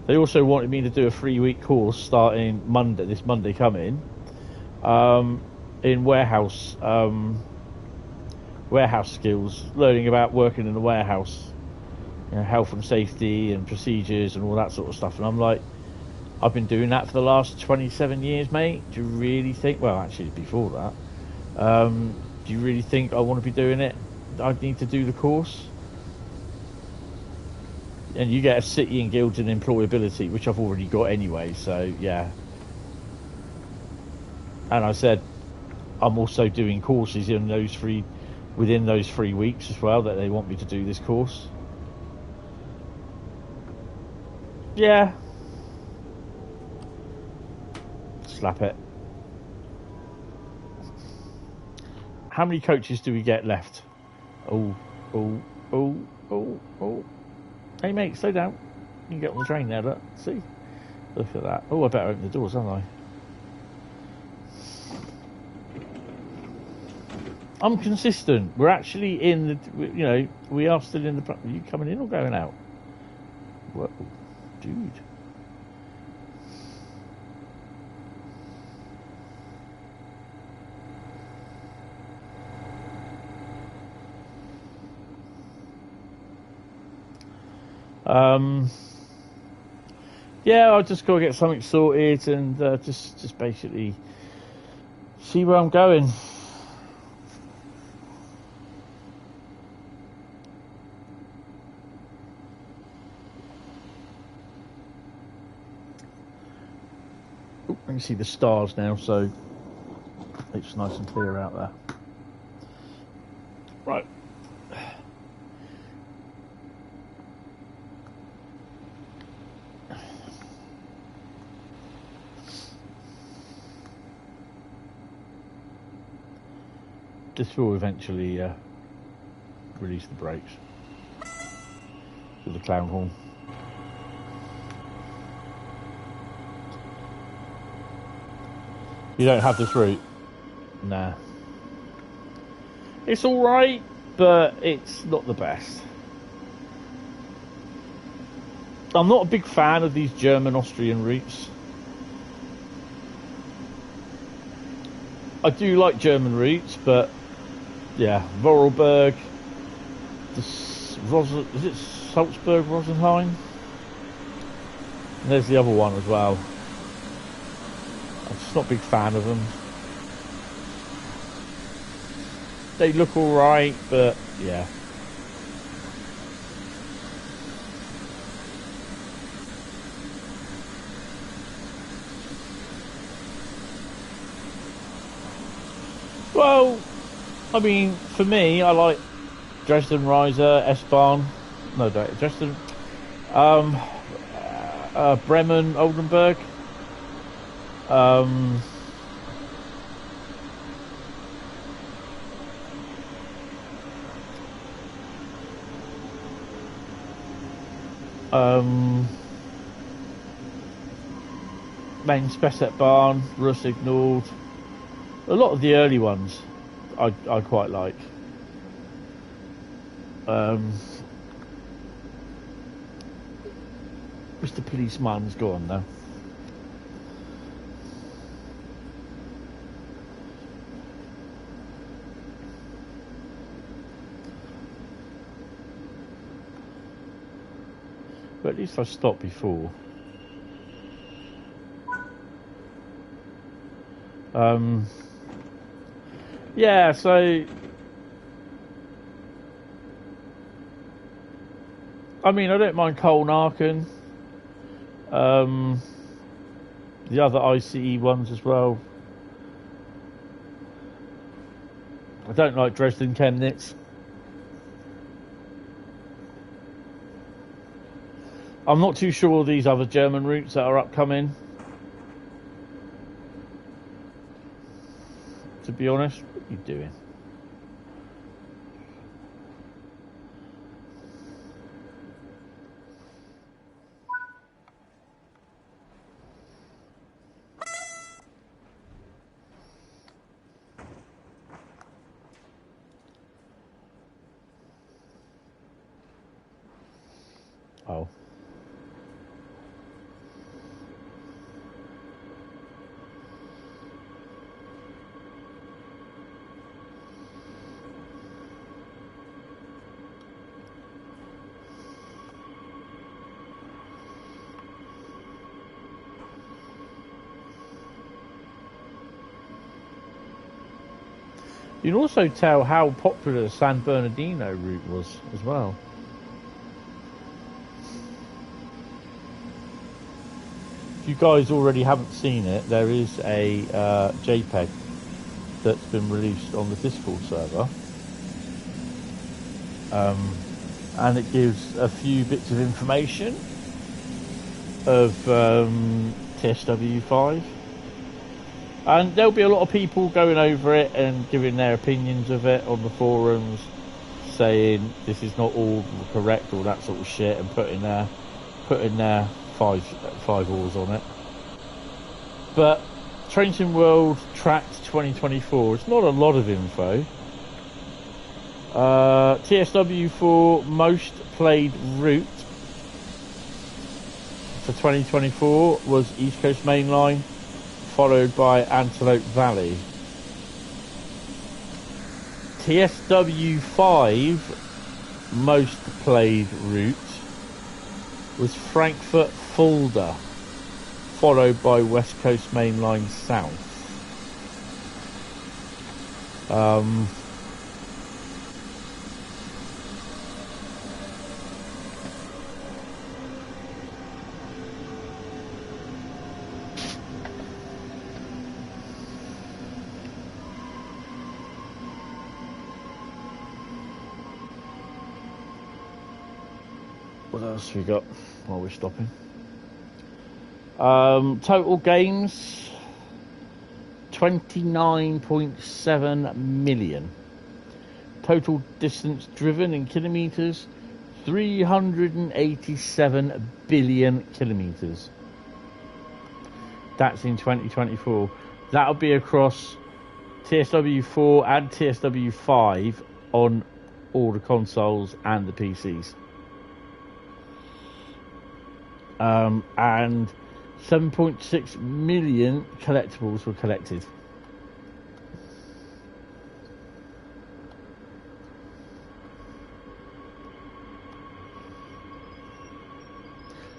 They also wanted me to do a 3-week course starting this Monday coming, in warehouse skills, learning about working in the warehouse, you know, health and safety and procedures and all that sort of stuff. And I'm like, I've been doing that for the last 27 years, mate. Do you really think, well, actually before that, do you really think I want to be doing it? I need to do the course? And you get a city and guilds and employability, which I've already got anyway, so yeah. And I said I'm also doing courses within those 3 weeks as well, that they want me to do this course. Yeah. Slap it. How many coaches do we get left? Oh. Hey mate, slow down. You can get on the train now, look. See? Look at that. Oh, I better open the doors, don't I? I'm consistent. We're actually in the, you know, we are still in the, are you coming in or going out? Whoa, dude. Yeah, I just got to get something sorted and just basically see where I'm going. Ooh, I can see the stars now, so it's nice and clear out there. Right. This will eventually release the brakes to the clown horn. You don't have this route? Nah. It's alright, but it's not the best. I'm not a big fan of these German-Austrian routes. I do like German routes, but yeah, Vorarlberg, is it Salzburg, Rosenheim? And there's the other one as well. I'm just not a big fan of them. They look alright, but yeah. Well, I mean, for me, I like Dresden Riesa, S-Bahn, no, Dresden, Bremen, Oldenburg, Main Spessartbahn, Russignold. A lot of the early ones I quite like. Mr. Policeman's gone now. But at least I stopped before. Yeah, so I mean, I don't mind Koln Aachen, the other ICE ones as well. I don't like Dresden Chemnitz. I'm not too sure of these other German routes that are upcoming, to be honest. What are you doing? Oh. You can also tell how popular the San Bernardino route was as well. If you guys already haven't seen it, there is a JPEG that's been released on the Discord server. And it gives a few bits of information of TSW5. And there'll be a lot of people going over it and giving their opinions of it on the forums, saying this is not all correct, all that sort of shit, and putting their five oars on it. But Trainsim World Tracked 2024, it's not a lot of info. TSW for most played route for 2024 was East Coast Main Line, followed by Antelope Valley. TSW5 most played route was Frankfurt Fulda, followed by West Coast Main Line South. What else we got while we're stopping? Total games 29.7 million. Total distance driven in kilometres 387 billion kilometres. That's in 2024. That'll be across TSW4 and TSW5 on all the consoles and the PCs. And 7.6 million collectibles were collected.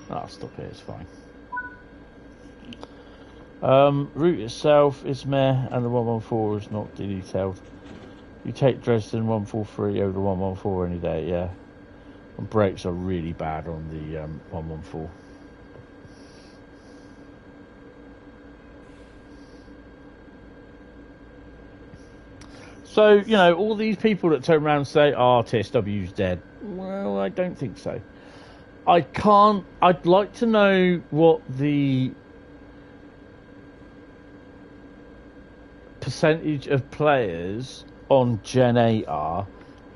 I'll stop here, it's fine. Route itself is meh, and the 114 is not detailed. You take Dresden 143 over the 114 any day, yeah. And brakes are really bad on the 114. So, you know, all these people that turn around and say, oh, TSW's dead. Well, I don't think so. I'd like to know what the percentage of players on Gen 8 are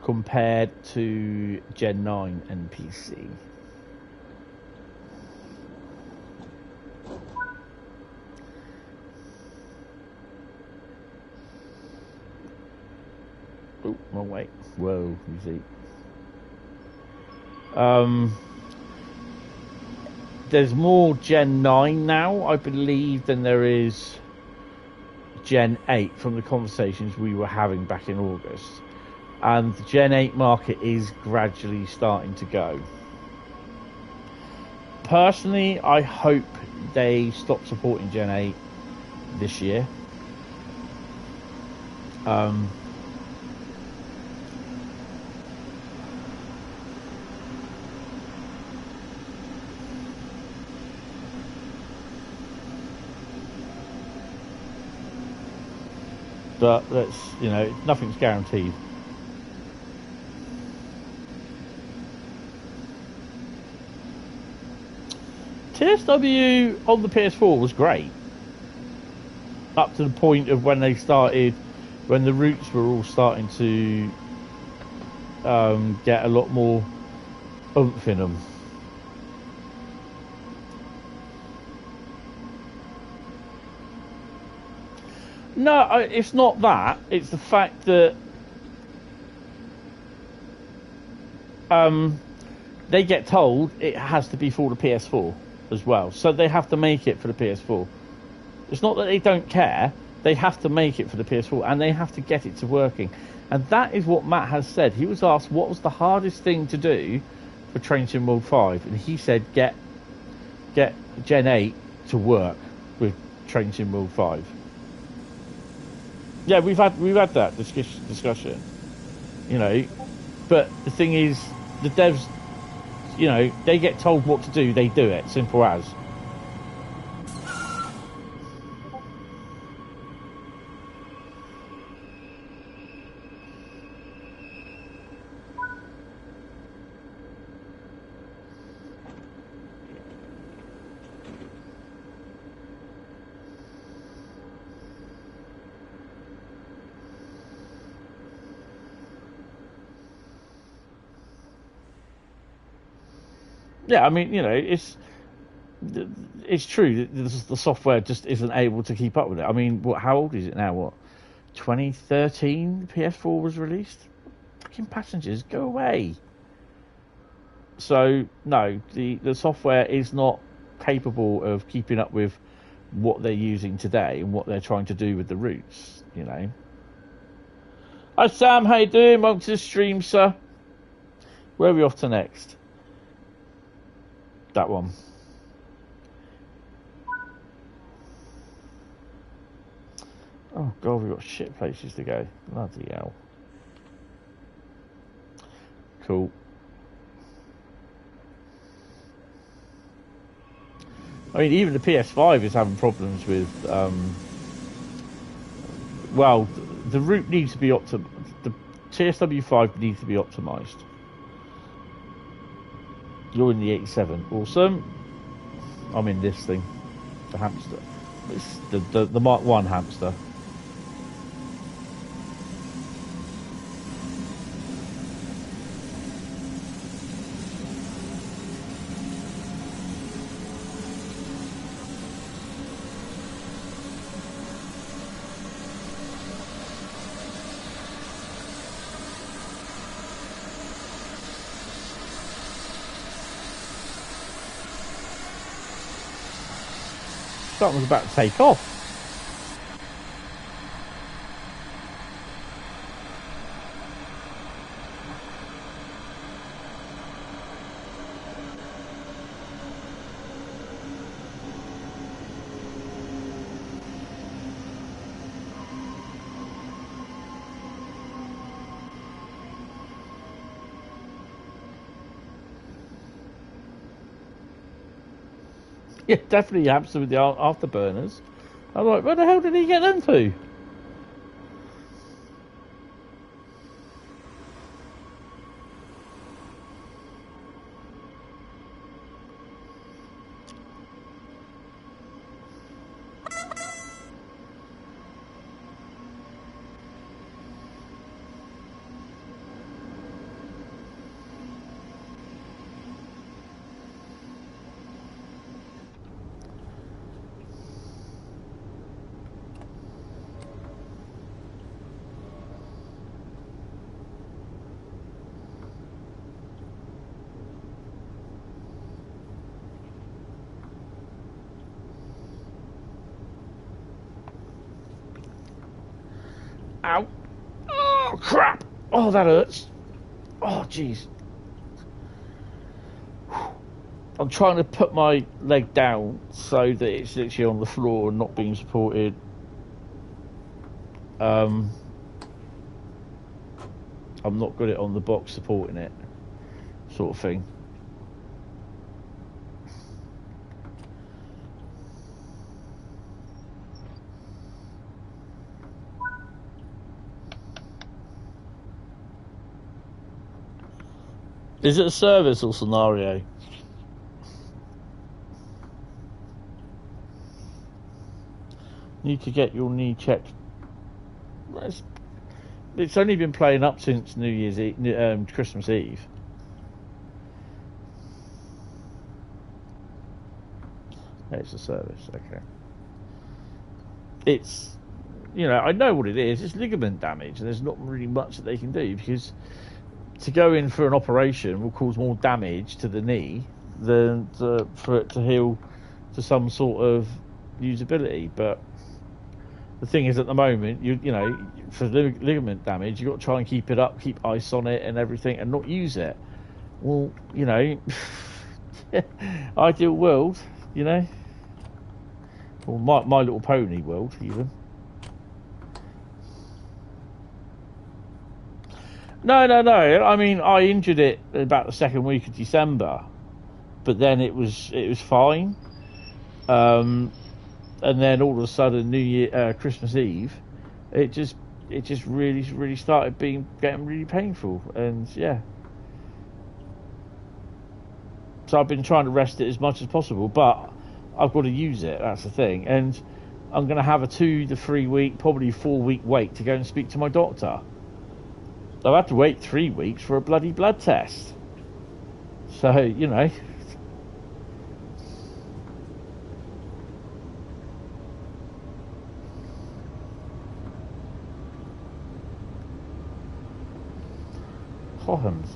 compared to Gen 9 and PC. Oh, wrong way. Whoa, you see. There's more Gen 9 now, I believe, than there is Gen 8 from the conversations we were having back in August. And the Gen 8 market is gradually starting to go. Personally, I hope they stop supporting Gen 8 this year. But let's, you know, nothing's guaranteed. TSW on the PS4 was great. Up to the point of when they started, when the routes were all starting to get a lot more oomph in them. No, it's not that. It's the fact that they get told it has to be for the PS4 as well. So they have to make it for the PS4. It's not that they don't care. They have to make it for the PS4, and they have to get it to working. And that is what Matt has said. He was asked what was the hardest thing to do for Train Sim World 5, and he said get Gen 8 to work with Train Sim World 5. Yeah, we've had that discussion, you know. But the thing is, the devs, you know, they get told what to do, they do it. Simple as. Yeah, I mean, you know, it's true that the software just isn't able to keep up with it. I mean, how old is it now? What, 2013 PS4 was released? Fucking passengers, go away. So, no, the software is not capable of keeping up with what they're using today and what they're trying to do with the routes, you know. Hi, Sam, how you doing? Welcome to the stream, sir. Where are we off to next? That one. Oh god, we've got shit places to go. Bloody hell. Cool. I mean, even the PS5 is having problems with well, the route needs to be the TSW 5 needs to be optimized. You're in the 87. Awesome. I'm in this thing. The hamster. It's the Mark 1 hamster. That was about to take off. Yeah, definitely hamster with the afterburners. I'm like, where the hell did he get them to? Ow. Oh, crap. Oh, that hurts. Oh, jeez. I'm trying to put my leg down so that it's literally on the floor and not being supported. I'm not good at on the box supporting it, sort of thing. Is it a service or scenario? Need to get your knee checked. It's only been playing up since New Year's Eve, Christmas Eve. It's a service, okay. It's, you know, I know what it is. It's ligament damage, and there's not really much that they can do because to go in for an operation will cause more damage to the knee than for it to heal to some sort of usability. But the thing is, at the moment, you know, for ligament damage, you've got to try and keep it up, keep ice on it and everything, and not use it. Well, you know, ideal world, you know, or my Little Pony world, even. No. I mean, I injured it about the second week of December, but then it was fine. And then all of a sudden, New Year, Christmas Eve, it just really started getting really painful, and yeah. So I've been trying to rest it as much as possible, but I've got to use it. That's the thing, and I'm going to have a 2 to 3 week, probably 4 week wait to go and speak to my doctor. I've had to wait 3 weeks for a bloody blood test. So, you know. Hohems.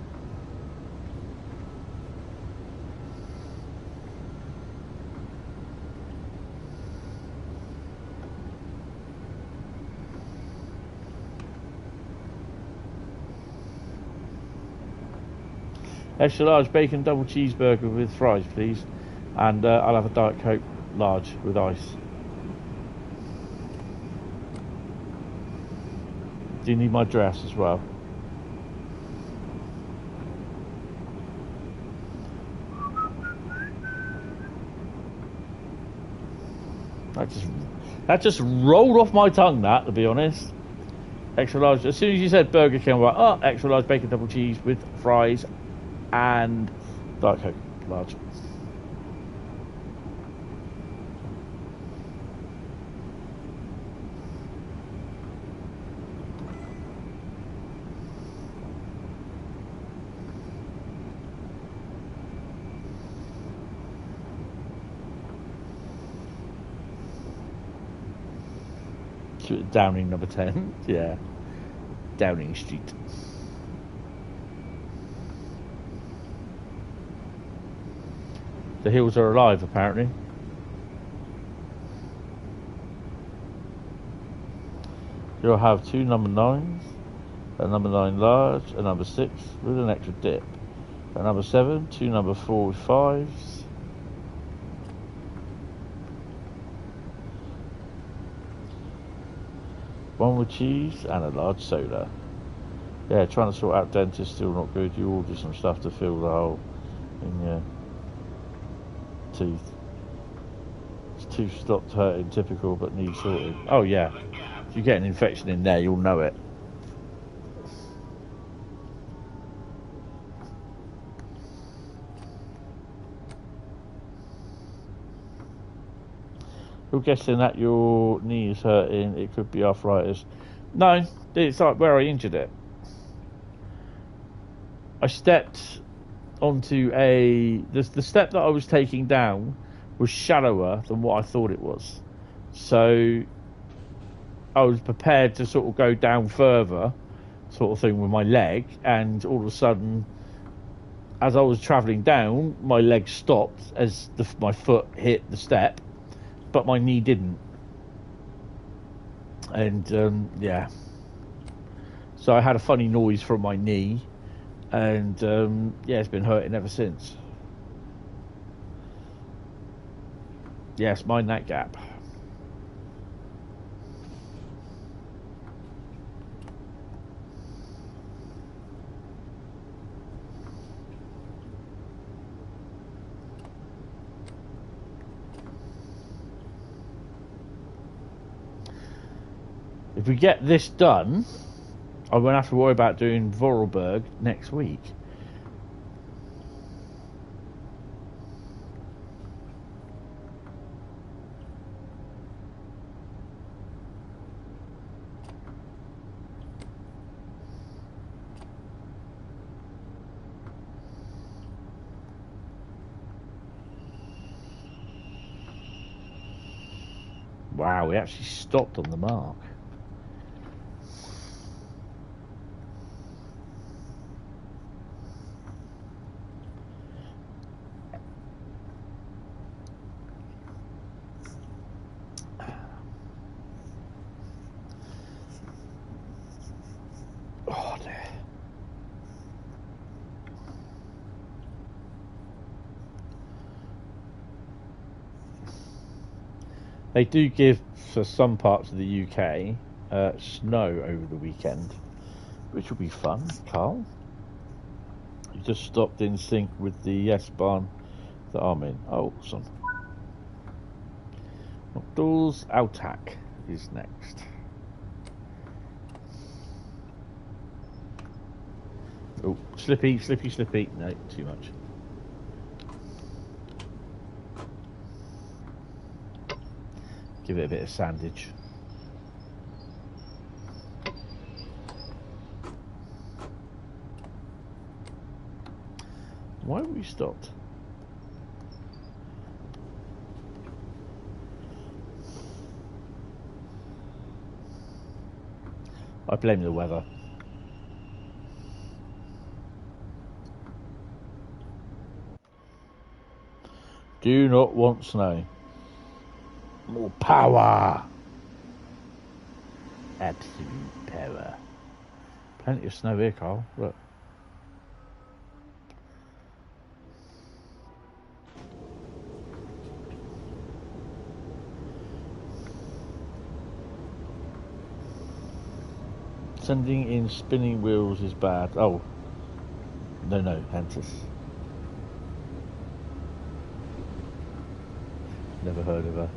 Extra large bacon double cheeseburger with fries, please. And I'll have a Diet Coke large with ice. Do you need my dress as well? That just rolled off my tongue, that, to be honest. Extra large. As soon as you said Burger King, I'm like, oh, extra large bacon double cheese with fries and Diet Coke large. Downing number 10, yeah. Downing Street. The hills are alive, apparently. You'll have 2 number 9s, a number 9 large, a number 6 with an extra dip, a number 7, 2 number 4 with 5s. One with cheese and a large soda. Yeah, trying to sort out dentist, still not good. You order some stuff to fill the hole in your teeth. It's tooth stopped hurting, typical, but needs sorting. Oh yeah, if you get an infection in there, you'll know it. You're guessing that your knee is hurting, it could be arthritis. No, it's like where I injured it. I stepped onto the step that I was taking down was shallower than what I thought it was. So I was prepared to sort of go down further, sort of thing, with my leg, and all of a sudden, as I was travelling down, my leg stopped as my foot hit the step, but my knee didn't. And yeah, so I had a funny noise from my knee, and yeah, it's been hurting ever since. Yes, mind that gap. If we get this done, I won't have to worry about doing Vorarlberg next week. Wow, we actually stopped on the mark. They do give, for some parts of the UK, snow over the weekend, which will be fun, Carl. You just stopped in sync with the S-Bahn that I'm in. Oh, awesome. Doors Autak is next. Oh, slippy. No, too much. Give it a bit of sandage. Why have we stopped? I blame the weather. Do not want snow. More power. Absolute power. Plenty of snow here, Carl. Look. Sending in spinning wheels is bad. Oh. No, Hentis. Never heard of her.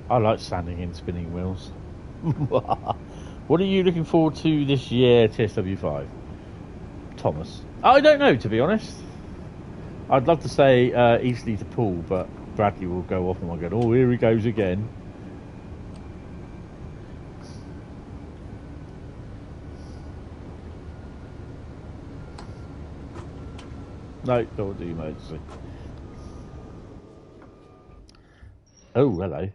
I like standing in spinning wheels. What are you looking forward to this year, TSW5? Thomas? I don't know, to be honest. I'd love to say Eastleigh to Poole, but Bradley will go off and I'll go, oh, here he goes again. No, don't do emergency. Oh, hello.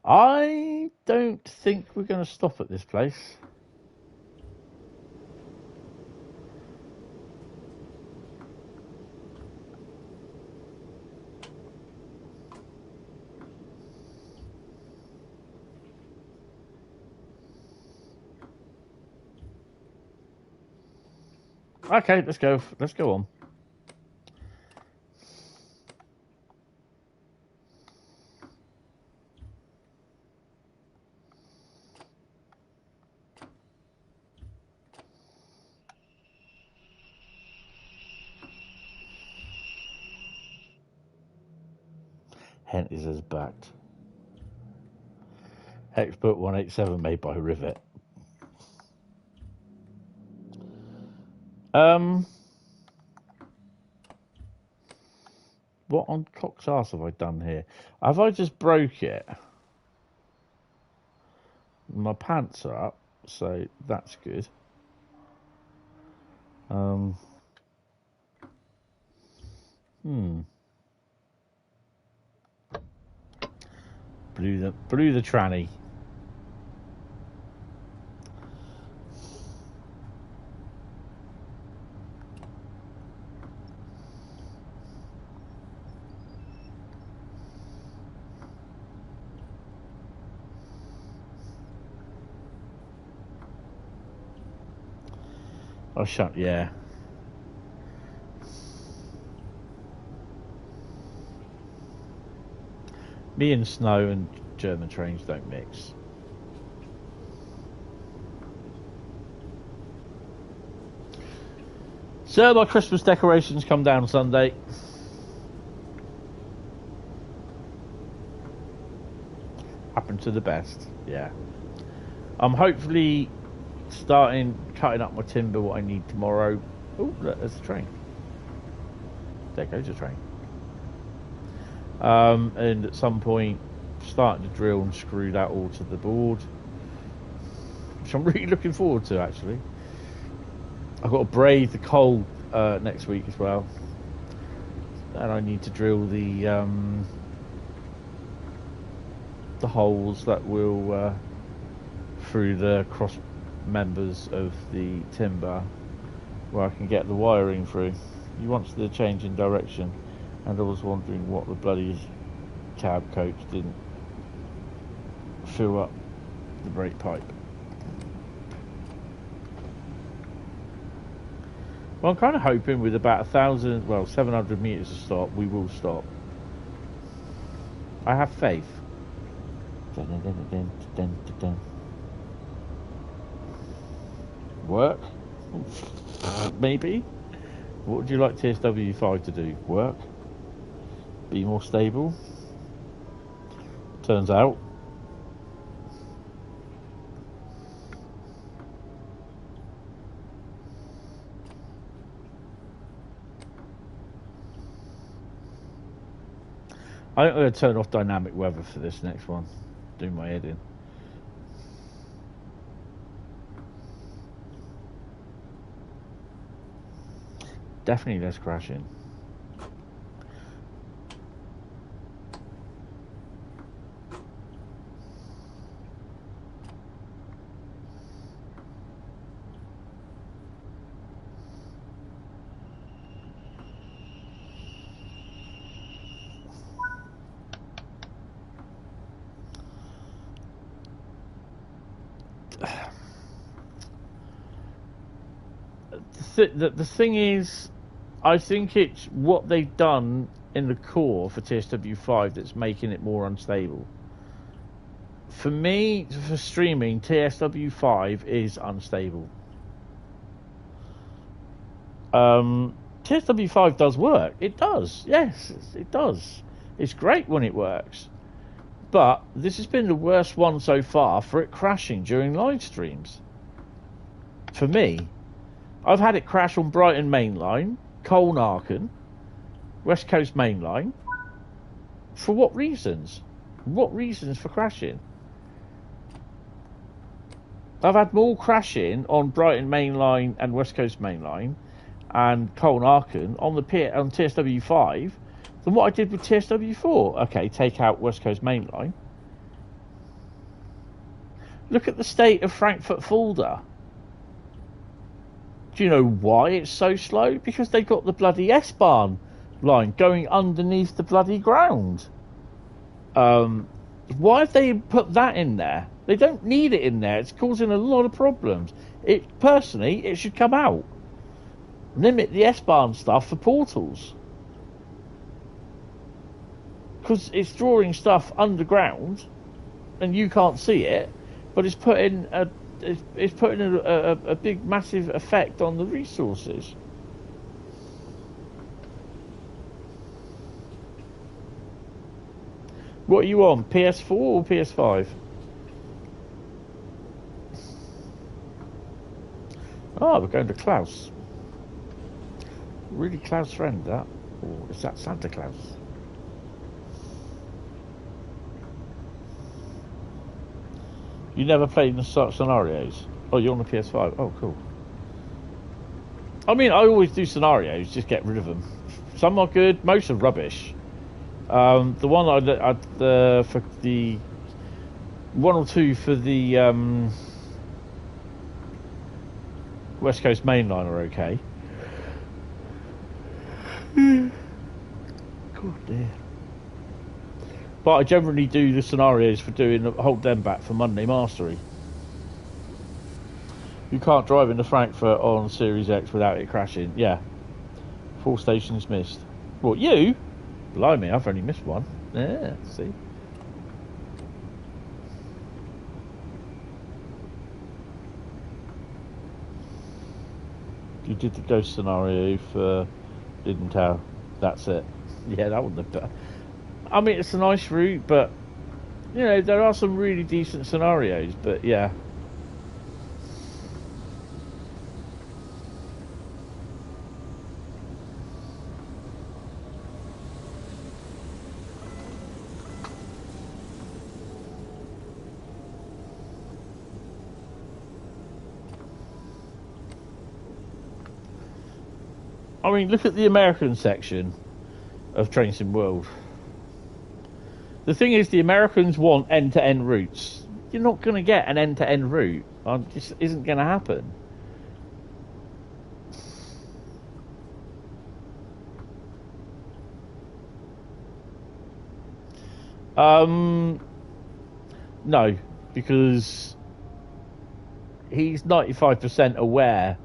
I don't think we're going to stop at this place. Okay, let's go. Let's go on. Hentis is backed. Expert 187 made by Rivet. What on cock's arse have I done here? Have I just broke it? My pants are up, so that's good. Blew the tranny. Oh, shut, yeah. Me and snow and German trains don't mix. So my Christmas decorations come down Sunday. Happen to the best, yeah. I'm hopefully starting cutting up my timber what I need tomorrow. Oh, look, there's a train. There goes a train. And at some point starting to drill and screw that all to the board, which I'm really looking forward to, actually. I've got to braid the coal next week as well, and I need to drill the holes that will through the cross members of the timber where I can get the wiring through. He wants the change in direction, and I was wondering what the bloody cab coach didn't fill up the brake pipe. Well, I'm kind of hoping with about 700 meters to stop, we will stop. I have faith. Work? Maybe? What would you like TSW5 to do? Work? Be more stable? Turns out. I think I'm going to turn off dynamic weather for this next one. Do my head in. Definitely less crashing. The thing is, I think it's what they've done in the core for TSW5 that's making it more unstable. For me, for streaming, TSW5 is unstable. TSW5 does work. It does. Yes, it does. It's great when it works. But this has been the worst one so far for it crashing during live streams. For me. I've had it crash on Brighton Main Line, Koln Aachen, West Coast Main Line. For what reasons? What reasons for crashing? I've had more crashing on Brighton Main Line and West Coast Main Line and Koln Aachen on TSW5 than what I did with TSW4. Okay, take out West Coast Main Line. Look at the state of Frankfurt Fulda. Do you know why it's so slow? Because they got the bloody S-Bahn line going underneath the bloody ground. Why have they put that in there? They don't need it in there. It's causing a lot of problems. Personally, it should come out. Limit the S-Bahn stuff for portals. Because it's drawing stuff underground and you can't see it, but it's putting a big, massive effect on the resources. What are you on, PS4 or PS5? Oh, we're going to Klaus. Really Klaus friend, that? Or is that Santa Claus? You never played the scenarios? Oh, you're on the PS5. Oh, cool. I mean, I always do scenarios, just get rid of them. Some are good, most are rubbish. The one for the one or two for the West Coast Main Line are okay. God dear. But I generally do the scenarios for hold them back for Monday Mastery. You can't drive into Frankfurt on Series X without it crashing. Yeah. 4 stations missed. What, you? Blimey, I've only missed one. Yeah, see. You did the ghost scenario for Didn't. That's it. Yeah, that wouldn't have done. I mean, it's a nice route, but, you know, there are some really decent scenarios, but yeah. I mean, look at the American section of Train Sim World. The thing is, the Americans want end-to-end routes. You're not going to get an end-to-end route. It just isn't going to happen. No, because he's 95% aware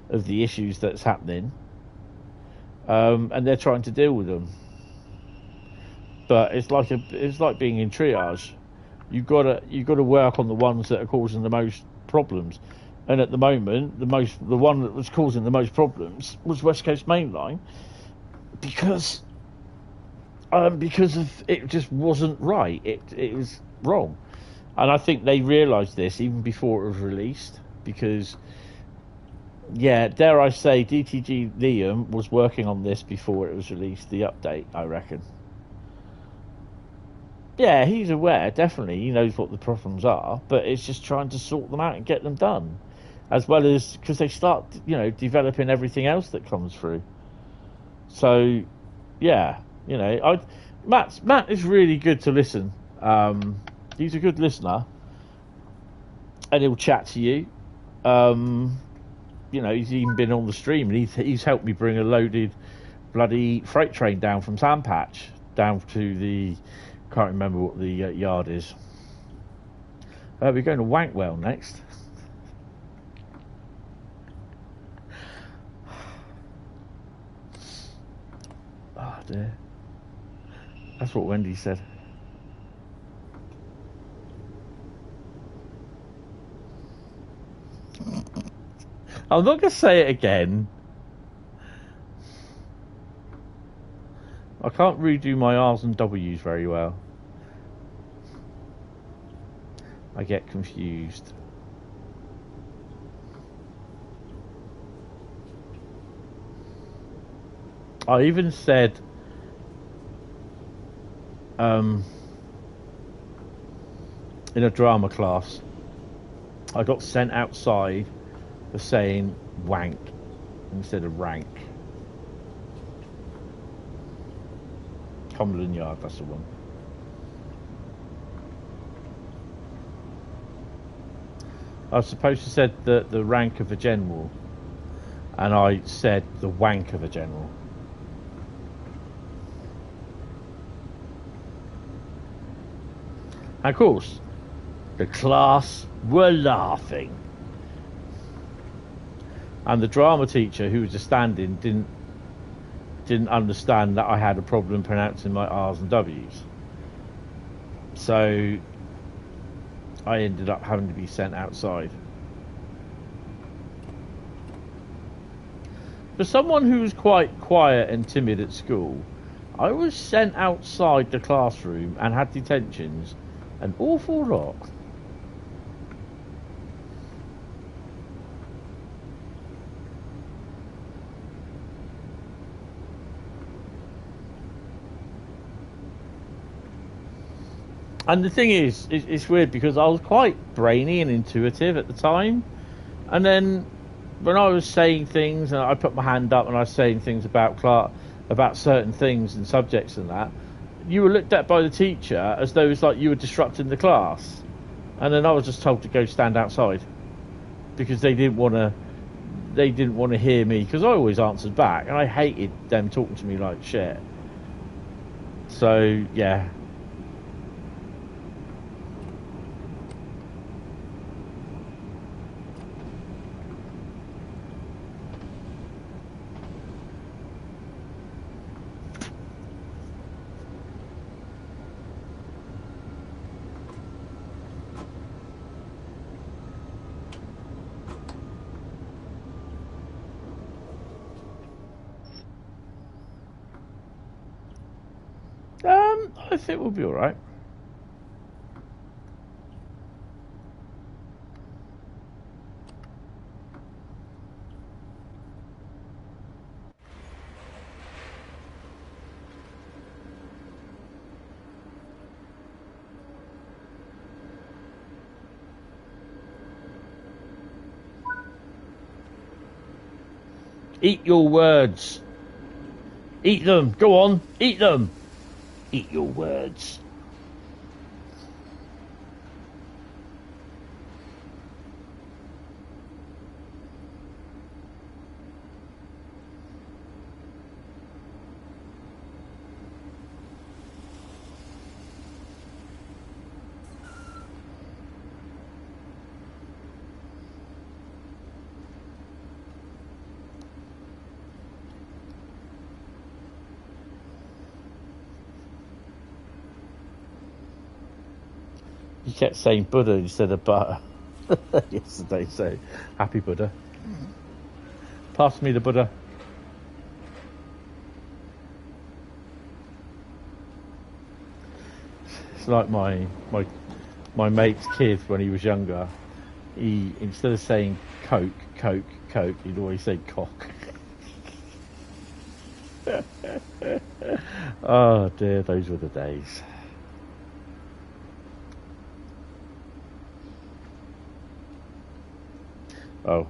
of the issues that's happening, and they're trying to deal with them. But it's like being in triage. You've got to work on the ones that are causing the most problems. And at the moment, the one that was causing the most problems was West Coast Main Line, because of it just wasn't right. It was wrong, and I think they realised this even before it was released. Because, yeah, dare I say, DTG Liam was working on this before it was released. The update, I reckon. Yeah, he's aware, definitely. He knows what the problems are, but it's just trying to sort them out and get them done. As well as, because they start, developing everything else that comes through. So, yeah, Matt is really good to listen. He's a good listener. And he'll chat to you. He's even been on the stream, and he's helped me bring a loaded bloody freight train down from Sandpatch down to the... Can't remember what the yard is. We're going to Wankwell next. Oh dear. That's what Wendy said. I'm not going to say it again. I can't redo my R's and W's very well. I get confused. I even said in a drama class, I got sent outside for saying wank instead of rank. Cumberland Yard, that's the one. I was supposed to said the rank of a general, and I said the wank of a general. And of course, the class were laughing. And the drama teacher, who was just standing, didn't understand that I had a problem pronouncing my R's and W's. So I ended up having to be sent outside. For someone who was quite quiet and timid at school, I was sent outside the classroom and had detentions an awful lot. And the thing is, it's weird because I was quite brainy and intuitive at the time. And then when I was saying things, and I put my hand up and I was saying things about certain things and subjects and that, you were looked at by the teacher as though it's like you were disrupting the class. And then I was just told to go stand outside because they didn't want to hear me, because I always answered back, and I hated them talking to me like shit. So, yeah. I think we'll be all right. Eat your words. Eat them. Go on. Eat them. Eat your words. kept saying Buddha instead of butter yesterday, so happy Buddha. Pass me the Buddha. It's like my mate's kid when he was younger. He, instead of saying Coke, he'd always say cock. Oh dear, those were the days. Oh.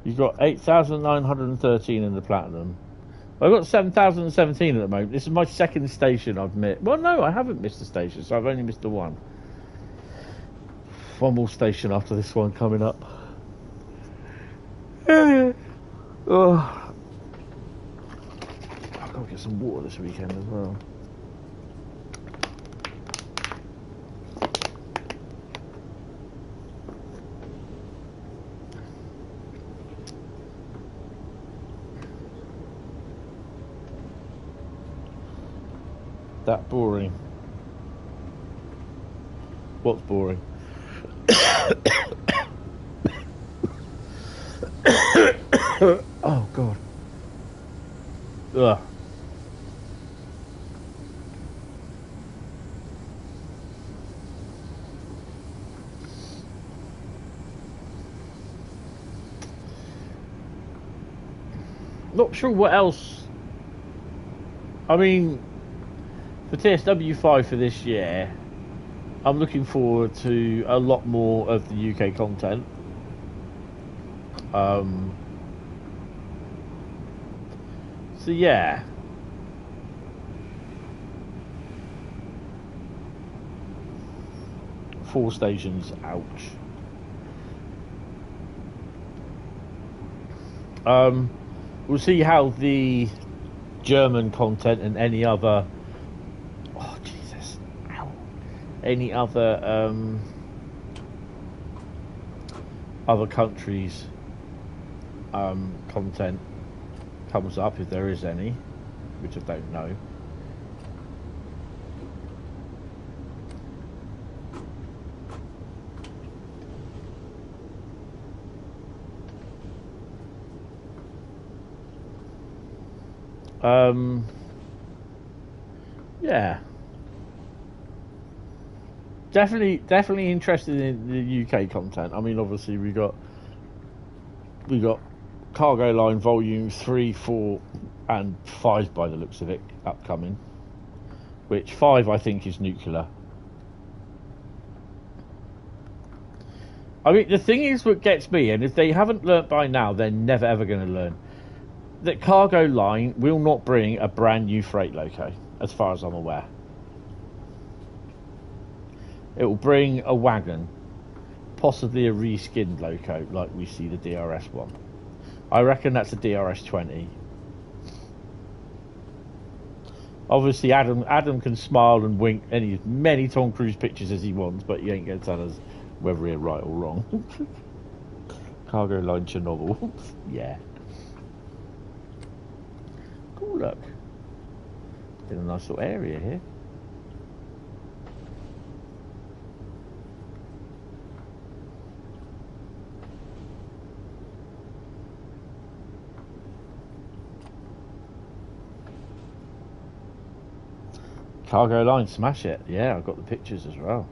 You've got 8,913 in the platinum. I've got 7,017 at the moment. This is my second station I've missed. Well, no, I haven't missed a station, so I've only missed the one. One more station after this one coming up. Oh. I've got to get some water this weekend as well. That boring. What's boring? Oh God. Ugh. Not sure what else. I mean, for TSW 5 for this year, I'm looking forward to a lot more of the UK content. So yeah. Four stations, ouch. We'll see how the German content and any other any other countries content comes up, if there is any, which I don't know. Yeah. Definitely interested in the UK content. I mean, obviously we got Cargo Line Volume 3, 4 and 5 by the looks of it upcoming, which 5 I think is nuclear. I mean, the thing is, what gets me, and if they haven't learnt by now, they're never ever going to learn, that Cargo Line will not bring a brand new freight loco, as far as I'm aware. It will bring a wagon, possibly a reskinned loco, like we see the DRS one. I reckon that's a DRS 20. Obviously, Adam can smile and wink any many Tom Cruise pictures as he wants, but he ain't going to tell us whether we're right or wrong. Cargo Line Chernobyl. Yeah. Oh, look. In a nice little area here. Cargo Line, smash it. Yeah, I've got the pictures as well.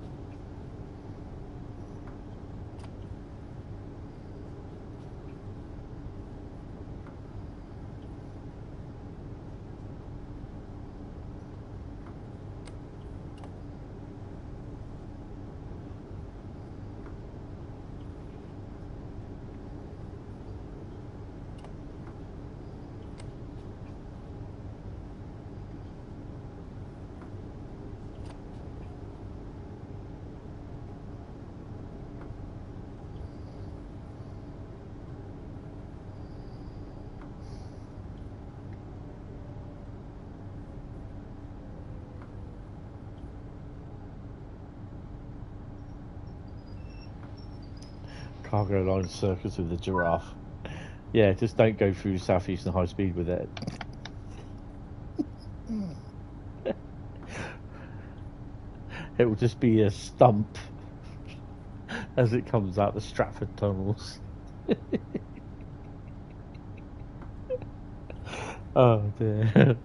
Cargo line circus with the giraffe. Yeah, just don't go through Southeastern High Speed with it. It will just be a stump as it comes out the Stratford tunnels. Oh dear.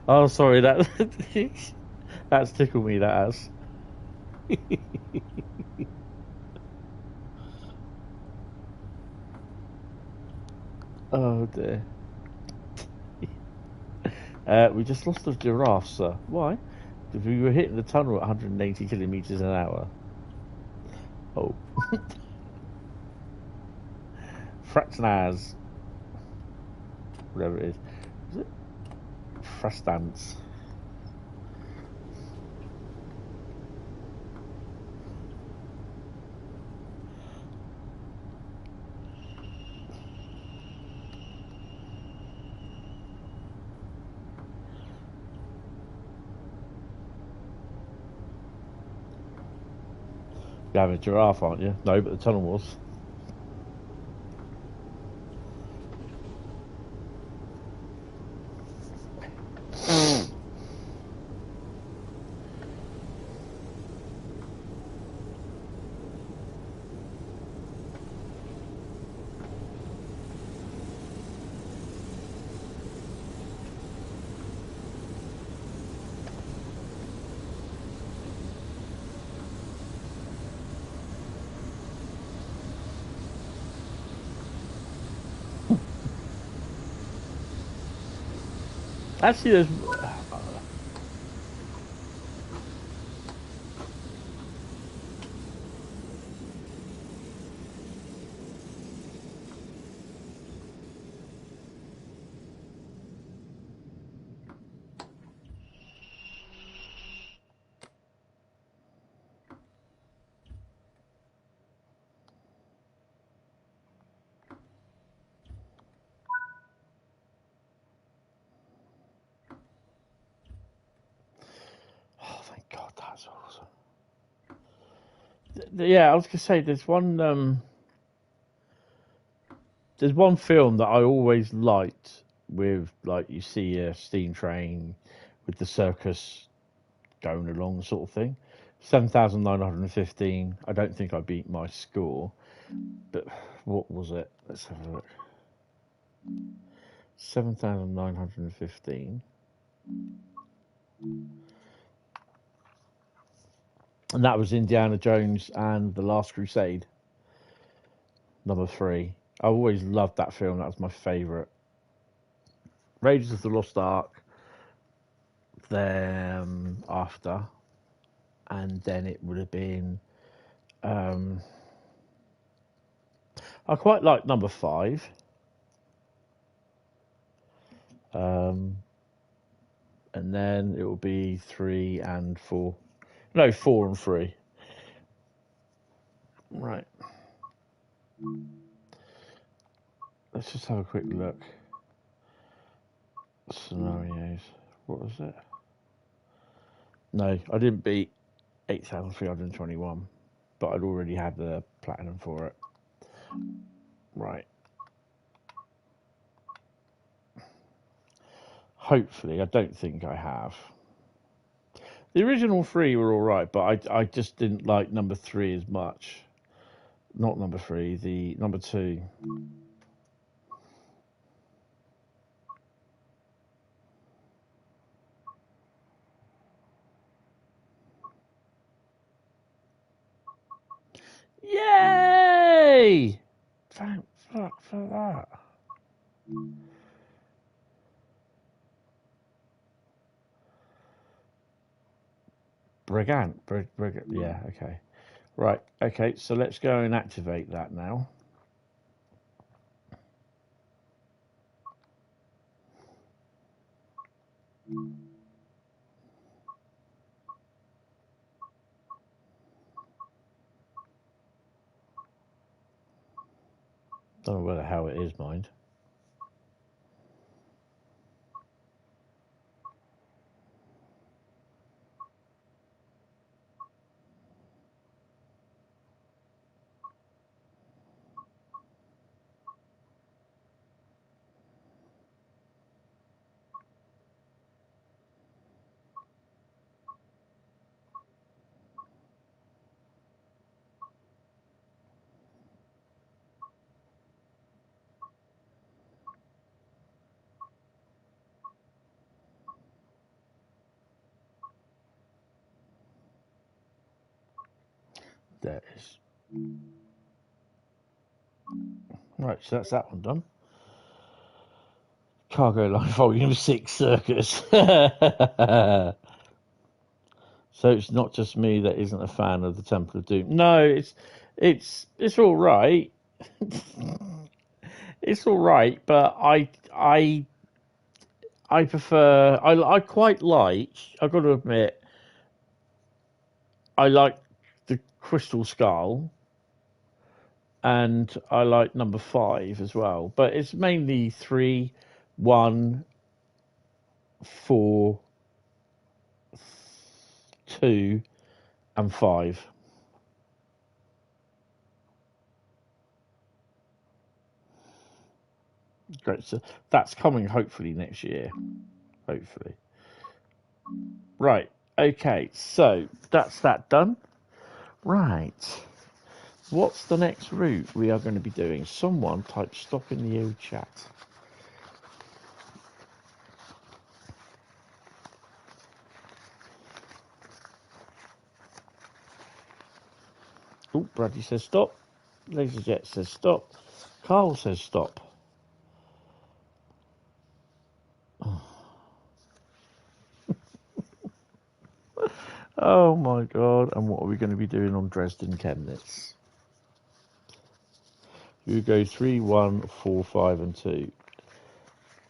Oh, sorry, that's tickled me, that has. Oh dear. We just lost the giraffe, sir. Why? Because we were hitting the tunnel at 180 kilometres an hour. Oh. Fraxnaz. Whatever it is. Is it? Frastance. You're having a giraffe, aren't you? No, but the tunnel was. Actually, there's. Oh, thank God, that's awesome. Yeah, I was gonna say there's one film that I always liked with, like, you see a steam train with the circus going along, sort of thing. 7,915. I don't think I beat my score, but what was it? Let's have a look. 7,915. And that was Indiana Jones and the Last Crusade, number 3. I always loved that film. That was my favourite. Raiders of the Lost Ark, then after, and then it would have been. I quite like number 5. And then it will be 3 and 4. No, 4 and 3. Right. Let's just have a quick look. Scenarios. What was it? No, I didn't beat 8,321, but I'd already had the platinum for it. Right. Hopefully, I don't think I have. The original 3 were all right, but I just didn't like number 3 as much. Not number 3, the number 2. Yay! Thank fuck for that. Brigand. Yeah, okay. Right, okay, so let's go and activate that now. Don't know where the hell it is, mind. There it is. Right, so that's that one done. Cargo Line Volume 6 Circus. So it's not just me that isn't a fan of the Temple of Doom. No, it's all right. It's all right, but I prefer. I quite like. I've got to admit, I like the Crystal Skull, and I like number 5 as well. But it's mainly 3, 1, 4, 2, and 5. Great. So that's coming hopefully next year. Hopefully. Right. Okay. So that's that done. Right. What's the next route we are going to be doing? Someone type stop in the old chat. Oh, Bradley says stop. LaserJet says stop. Carl says stop. Oh my god. And what are we going to be doing on Dresden Chemnitz? You go 3, 1, 4, 5, and 2.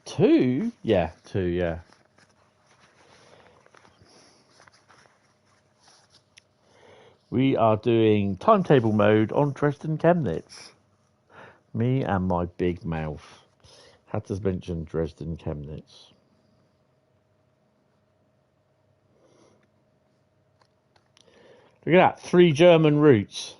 2? Yeah, 2, yeah. We are doing timetable mode on Dresden Chemnitz. Me and my big mouth. Had to mention Dresden Chemnitz. Look at that, 3 German routes.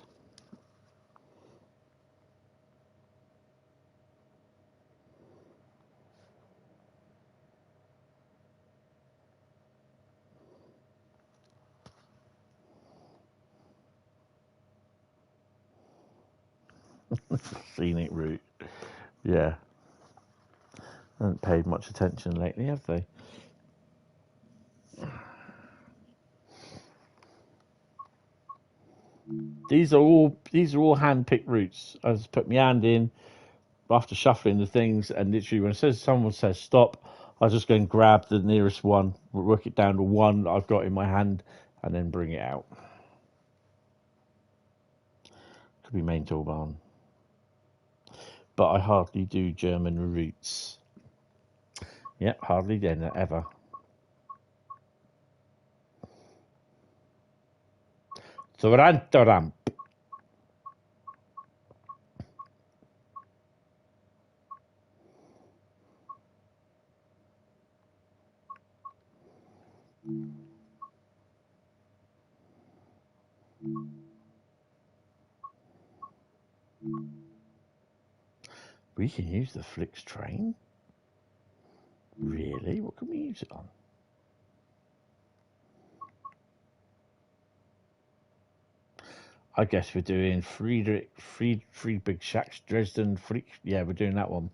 Scenic route. Yeah. Haven't paid much attention lately, have they? These are all hand-picked routes. I just put my hand in after shuffling the things, and literally when someone says stop, I just go and grab the nearest one, work it down to one I've got in my hand, and then bring it out. Could be Maintalbahn. But I hardly do German routes. Yep, hardly then, ever. So Rantaramp. We can use the Flix train? Really? What can we use it on? I guess we're doing Friedrich Schacks, Dresden, yeah, we're doing that one.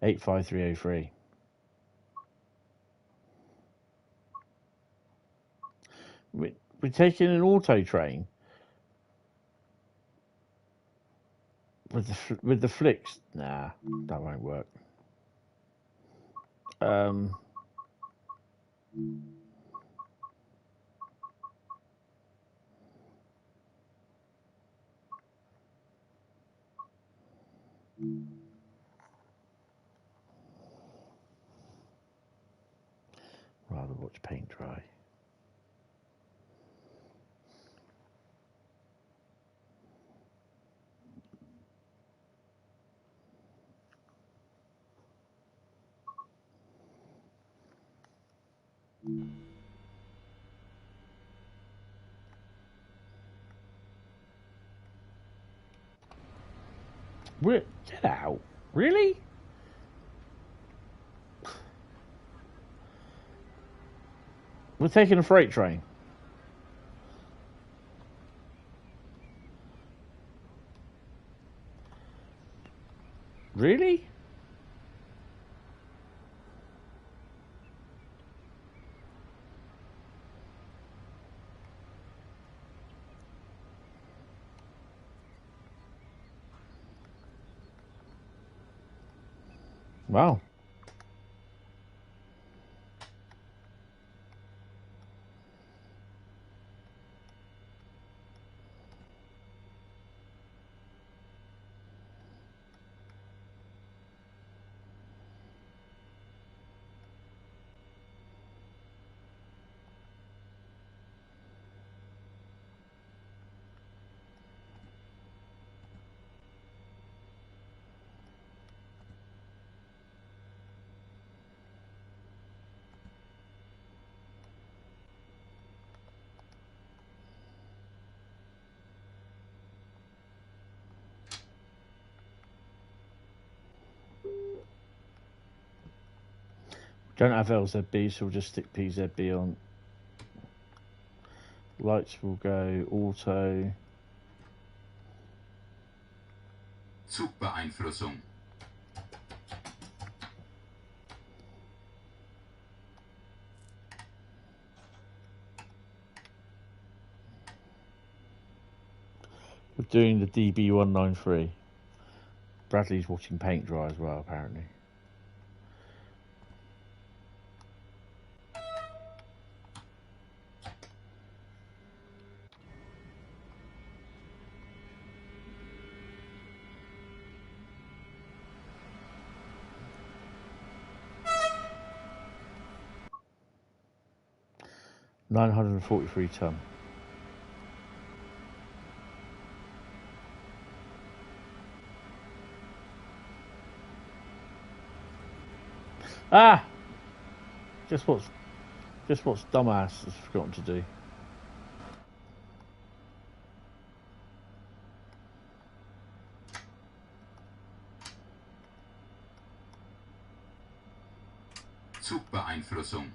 85303. We're taking an auto train with the Flix. Nah, that won't work. Rather watch paint dry. Get out. Really? We're taking a freight train. Really? Wow. Don't have LZB, so we'll just stick PZB on. Lights will go auto. Zugbeeinflussung. We're doing the DB193. Bradley's watching paint dry as well, apparently. $943 ton. Ah! Just what's dumbass has forgotten to do. Zugbeeinflussung.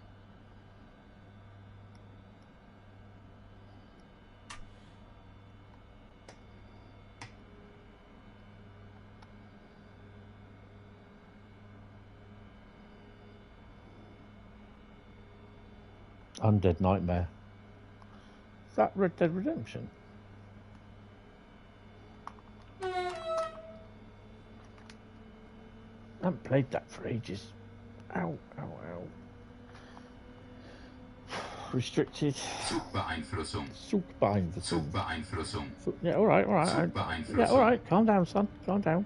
Undead Nightmare. Is that Red Dead Redemption? I haven't played that for ages. Ow, ow, ow. Restricted. Zugbeeinflussung. Zugbeeinflussung. Zugbeeinflussung. Yeah, alright. Zugbeeinflussung. Yeah, alright. Calm down, son. Calm down.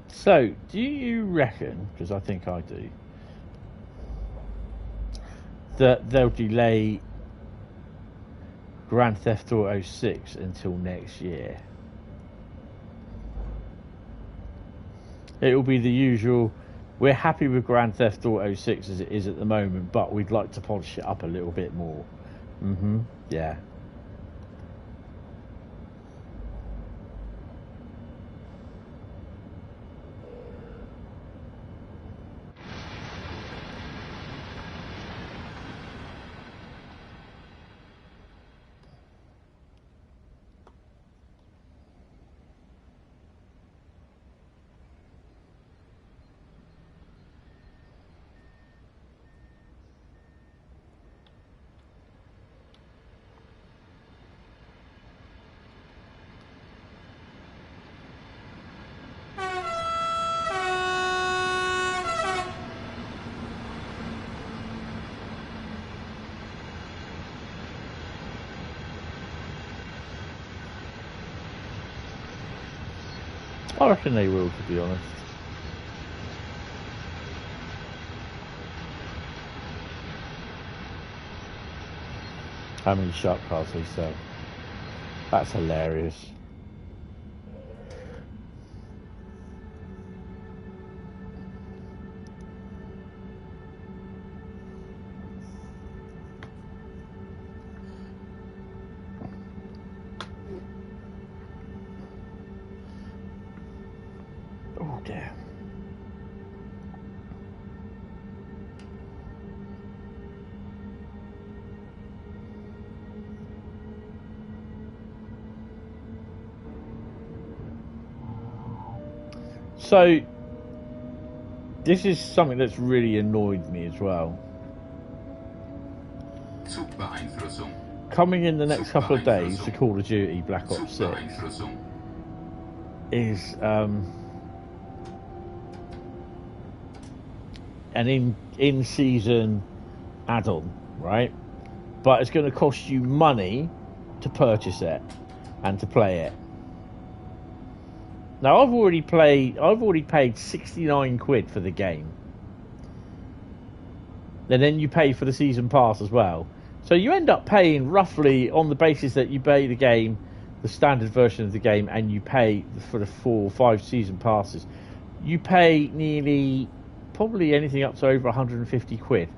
So, do you reckon, because I think I do, that they'll delay Grand Theft Auto 6 until next year? It will be the usual, we're happy with Grand Theft Auto 6 as it is at the moment, but we'd like to polish it up a little bit more. Yeah. I reckon they will, to be honest. How many shark cars they sell? That's hilarious. So this is something that's really annoyed me as well. Zugbeeinflussung. Coming in the next couple of days to Call of Duty Black Ops 6 Zugbeeinflussung. is an in-season add-on, right? But it's going to cost you money to purchase it and to play it. Now, I've already paid 69 quid for the game. And then you pay for the season pass as well. So you end up paying roughly on the basis that you pay the game, the standard version of the game, and you pay for the 4 or 5 season passes. You pay nearly, probably anything up to over 150 quid.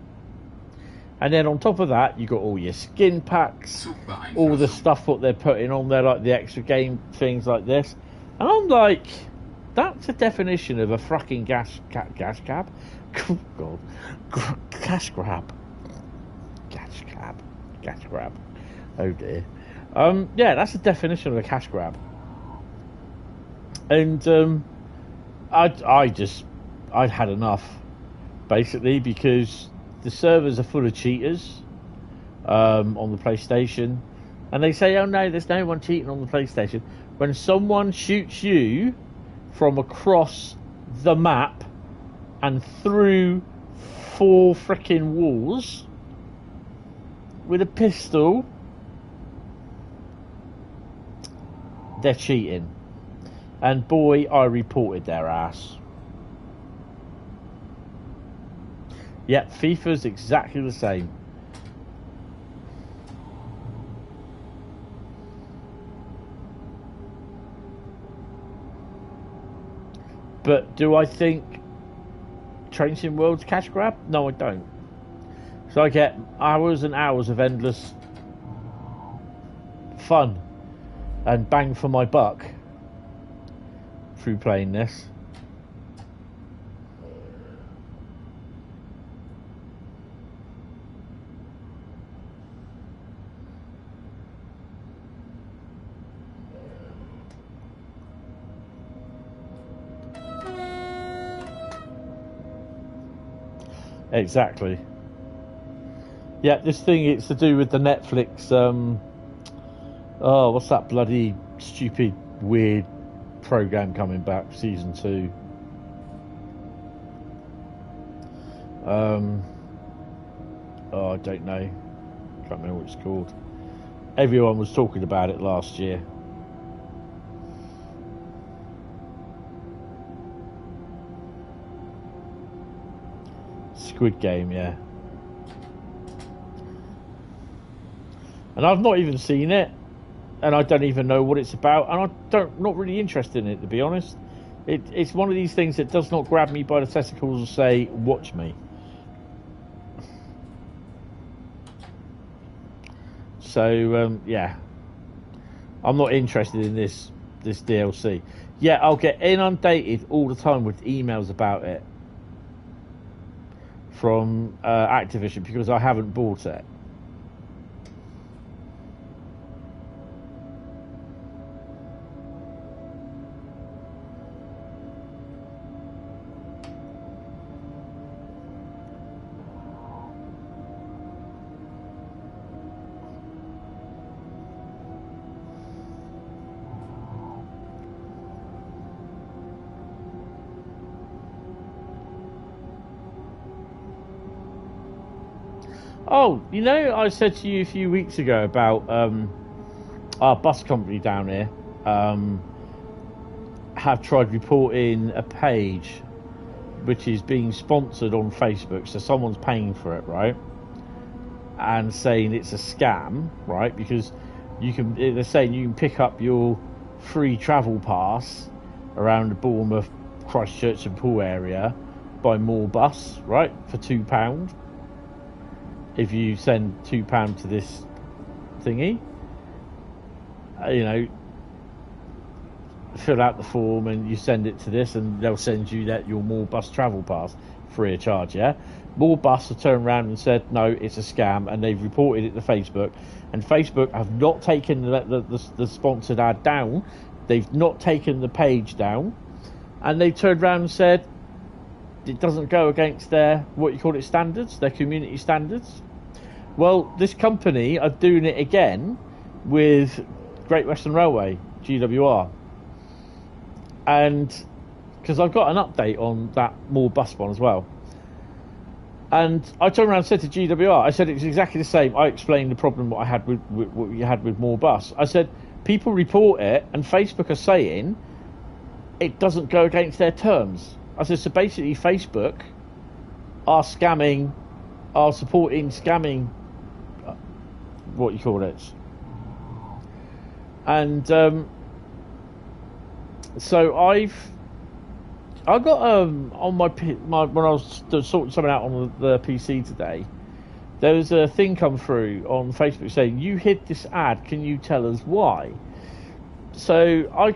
And then on top of that, you got all your skin packs, all the stuff what they're putting on there, like the extra game things like this. And I'm like, that's a definition of a fucking gas cab. God, cash grab. Cash grab. Oh dear. Yeah, that's the definition of a cash grab. And I'd had enough, basically, because the servers are full of cheaters on the PlayStation, and they say, oh no, there's no one cheating on the PlayStation. When someone shoots you from across the map and through 4 frickin' walls with a pistol, they're cheating. And boy, I reported their ass. Yep, FIFA's exactly the same. But do I think Train Sim World's cash grab? No, I don't. So I get hours and hours of endless fun and bang for my buck through playing this. Exactly. Yeah, this thing, it's to do with the Netflix, oh, what's that bloody stupid, weird program coming back, season 2? Oh, I don't know. Can't remember what it's called. Everyone was talking about it last year. Squid Game, yeah. And I've not even seen it, and I don't even know what it's about, and not really interested in it, to be honest. It's one of these things that does not grab me by the testicles and say, watch me. So yeah, I'm not interested in this DLC. Yeah, I'll get inundated all the time with emails about it from Activision because I haven't bought it. Oh, you know, I said to you a few weeks ago about our bus company down here have tried reporting a page which is being sponsored on Facebook, so someone's paying for it, right? And saying it's a scam, right? Because they're saying you can pick up your free travel pass around the Bournemouth, Christchurch and Poole area by more bus, right, for £2. If you send £2 to this thingy, you know, fill out the form and you send it to this, and they'll send you your more bus travel pass free of charge. Yeah, more bus have turned around and said no, it's a scam, and they've reported it to Facebook, and Facebook have not taken the sponsored ad down. They've not taken the page down. and they turned around and said it doesn't go against their, what you call it, standards, their community standards. Well, this company are doing it again with Great Western Railway, GWR. And because I've got an update on that more bus one as well. And I turned around and said to GWR, I said it's exactly the same. I explained the problem what I had with what you had with more bus. I said people report it, and Facebook are saying it doesn't go against their terms. I said, so basically Facebook are scamming, are supporting scamming, what you call it. And so I got on my when I was sorting something out on the PC today, there was a thing come through on Facebook saying you hid this ad. Can you tell us why? So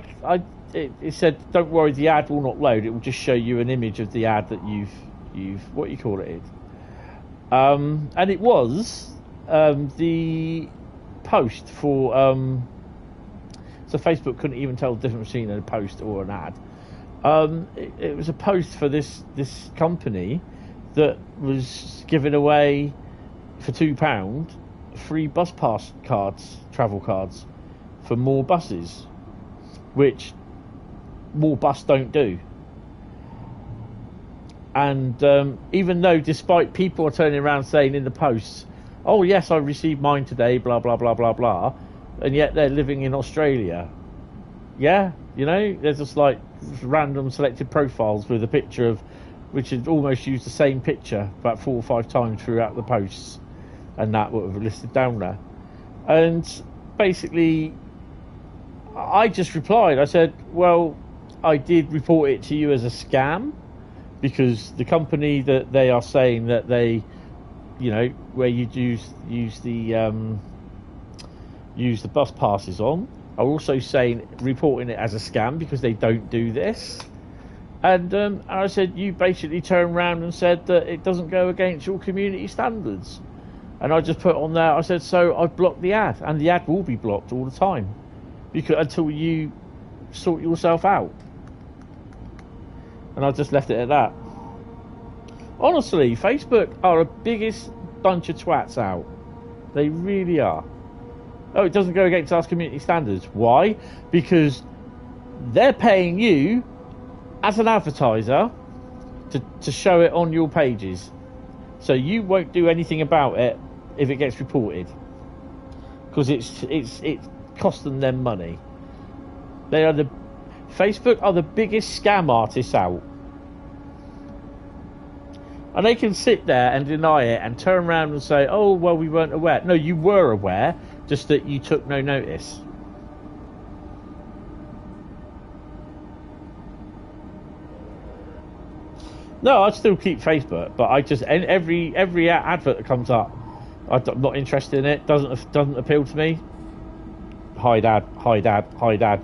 it said, don't worry, the ad will not load. It will just show you an image of the ad that you've what you call it. And it was the post for so Facebook couldn't even tell the difference between a post or an ad. It was a post for this company that was giving away for £2 free bus pass cards, travel cards for more buses, which more bus don't do. And even though, despite people are turning around saying in the posts, oh yes, I received mine today, blah blah blah blah blah, and yet they're living in Australia. Yeah, you know, there's just like random selected profiles with a picture of, which had almost used the same picture about 4 or 5 times throughout the posts, and that would have listed down there. And basically, I just replied. I said, well, I did report it to you as a scam, because the company that they are saying that they, you know, where you use the bus passes on, are also saying reporting it as a scam because they don't do this. And I said, you basically turned around and said that it doesn't go against your community standards. And I just put on there, I said, so I've blocked the ad, and the ad will be blocked all the time, because until you sort yourself out. And I just left it at that. Honestly, Facebook are the biggest bunch of twats out. They really are. Oh, it doesn't go against our community standards. Why? Because they're paying you as an advertiser to show it on your pages. So you won't do anything about it if it gets reported, because it's costing them money. Facebook are the biggest scam artists out. And they can sit there and deny it and turn around and say, oh, well, we weren't aware. No, you were aware, just that you took no notice. No, I still keep Facebook, but I just, every advert that comes up, I'm not interested in it. Doesn't appeal to me. Hide ad, hide ad, hide ad.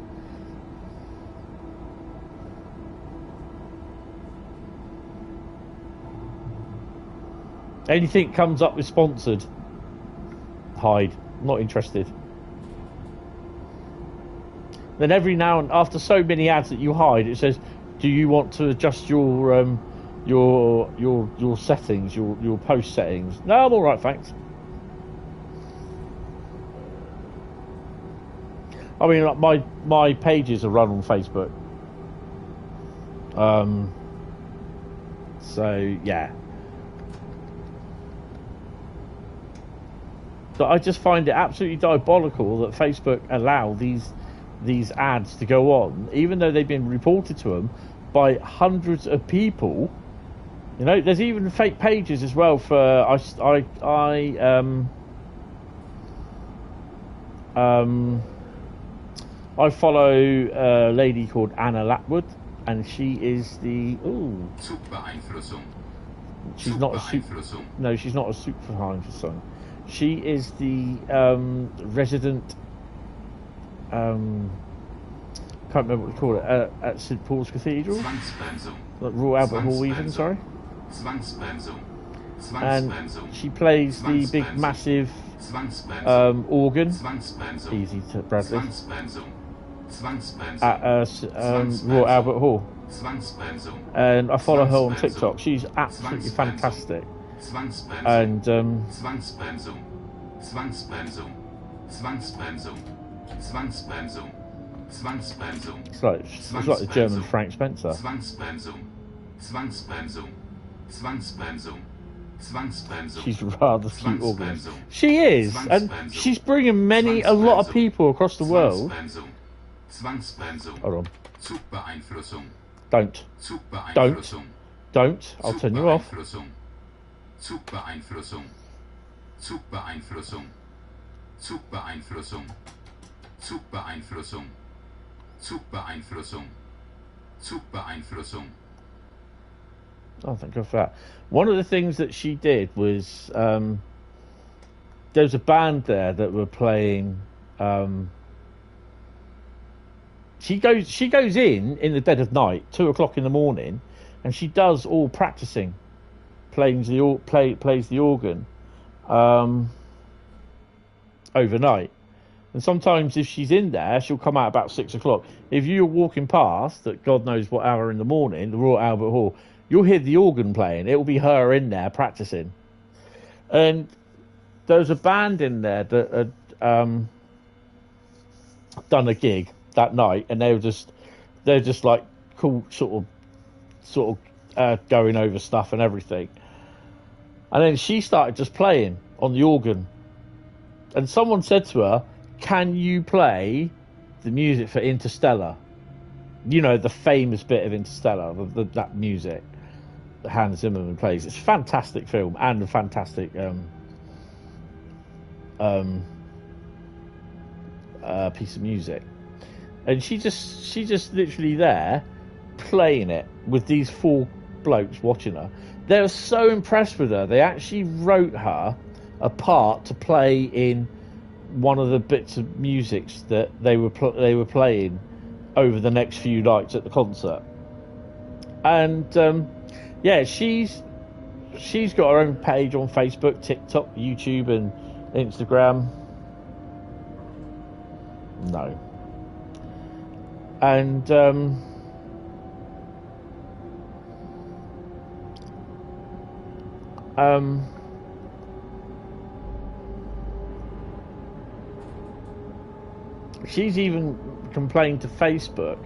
Anything comes up with sponsored, hide. Not interested. Then every now and after so many ads that you hide, it says, do you want to adjust your settings, your post settings? No, I'm all right, thanks. I mean, like my pages are run on Facebook. So yeah. But I just find it absolutely diabolical that Facebook allow these ads to go on, even though they've been reported to them by hundreds of people. You know, there's even fake pages as well for I follow a lady called Anna Lapwood, and she is the she's not a Superbeeinflussung. She is the resident, can't remember what to call it, at St Paul's Cathedral, like Royal Albert Hall even, sorry. And she plays the big massive organ, easy to Bradley, at Royal Albert Hall. Zwangsbremsung. And I follow her on TikTok. She's absolutely fantastic. Zwangsbremsung. And Zwangsbremsung. Zwangsbremsung. Zwangsbremsung. Zwangsbremsung. Zwangsbremsung. it's like the German Frank Spencer. Zwangsbremsung. Zwangsbremsung. Zwangsbremsung. Zwangsbremsung. She's rather cute organist. She is, and she's bringing a lot of people across the world. Zwangsbremsung. Hold on. Zugbeeinflussung. Don't. Zugbeeinflussung. Don't. I'll turn you off. Zugbeeinflussung. Zugbeeinflussung. Zugbeeinflussung. Zugbeeinflussung. Zugbeeinflussung. Zugbeeinflussung. Oh, thank God for that. One of the things that she did was there's a band there that were playing. She goes in the dead of night, 2 o'clock in the morning, and she does all practicing, plays the organ overnight. And sometimes if she's in there, she'll come out about 6 o'clock. If you're walking past at God knows what hour in the morning, the Royal Albert Hall, you'll hear the organ playing. It will be her in there practicing. And there was a band in there that had done a gig that night, and they're just like cool, sort of going over stuff and everything. And then she started just playing on the organ, and someone said to her, "Can you play the music for Interstellar? You know, the famous bit of Interstellar, that music that Hans Zimmerman plays. It's a fantastic film and a fantastic piece of music." And she just literally there playing it with these 4 blokes watching her. They were so impressed with her. They actually wrote her a part to play in one of the bits of music that they were playing over the next few nights at the concert. And yeah, she's got her own page on Facebook, TikTok, YouTube, and Instagram. No. And she's even complained to Facebook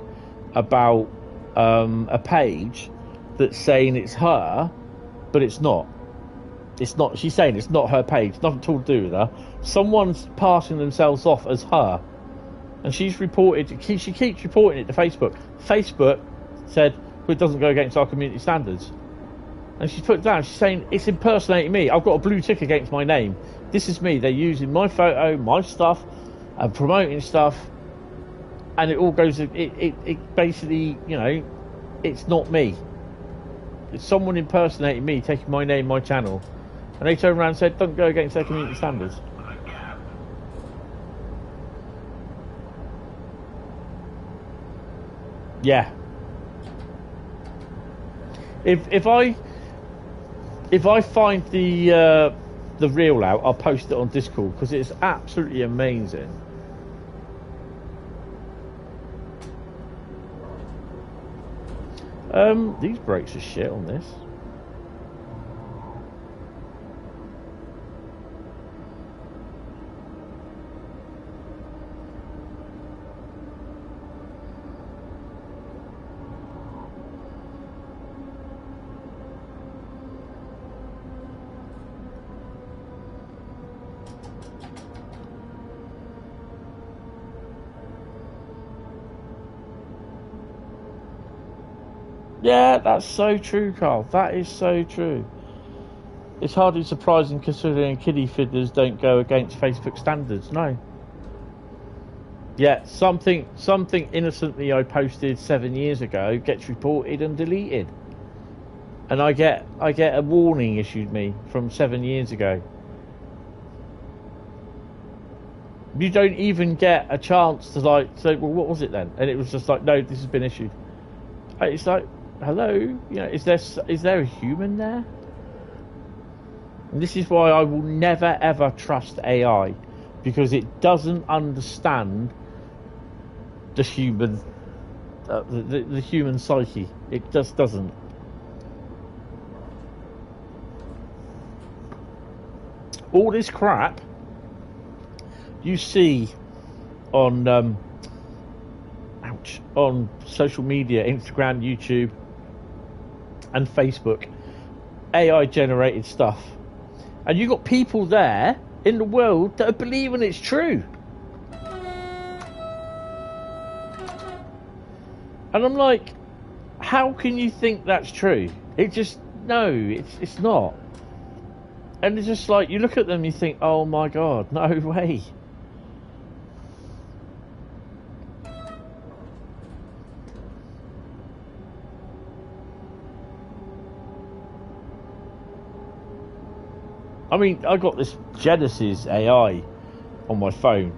about a page that's saying it's her, but it's not. It's not. She's saying it's not her page. Nothing at all to do with her. Someone's passing themselves off as her. And she's reported, she keeps reporting it to Facebook. Facebook said, well, it doesn't go against our community standards. And she's put it down, she's saying, it's impersonating me. I've got a blue tick against my name. This is me. They're using my photo, my stuff, and promoting stuff. And it all goes, it basically, you know, it's not me. It's someone impersonating me, taking my name, my channel. And they turned around and said, don't go against their community standards. Yeah. If I find the reel out, I'll post it on Discord because it's absolutely amazing. These brakes are shit on this. Yeah, that's so true, Carl. That is so true. It's hardly surprising considering kiddie fiddlers don't go against Facebook standards. No. Yeah, something innocently I posted 7 years ago gets reported and deleted, and I get a warning issued me from 7 years ago. You don't even get a chance to like say, well, what was it then? And it was just like, no, this has been issued. It's like, hello, you know, is there a human there? And this is why I will never ever trust AI, because it doesn't understand the human the human psyche. It just doesn't. All this crap you see on on social media, Instagram, YouTube, and Facebook, AI generated stuff, and you got people there in the world that are believing it's true. And I'm like, how can you think that's true? It just, no, it's not. And it's just like, you look at them, you think, oh my God, no way. I mean, I got this Genesis AI on my phone.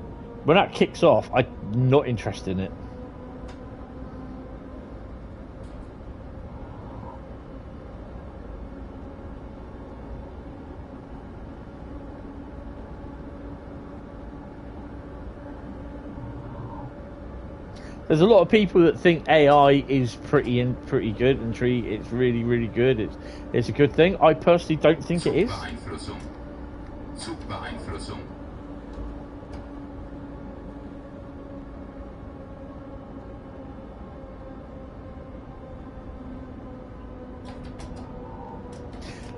When that kicks off, I'm not interested in it. There's a lot of people that think AI is pretty good and treat it's really, really good. It's a good thing. I personally don't think it is.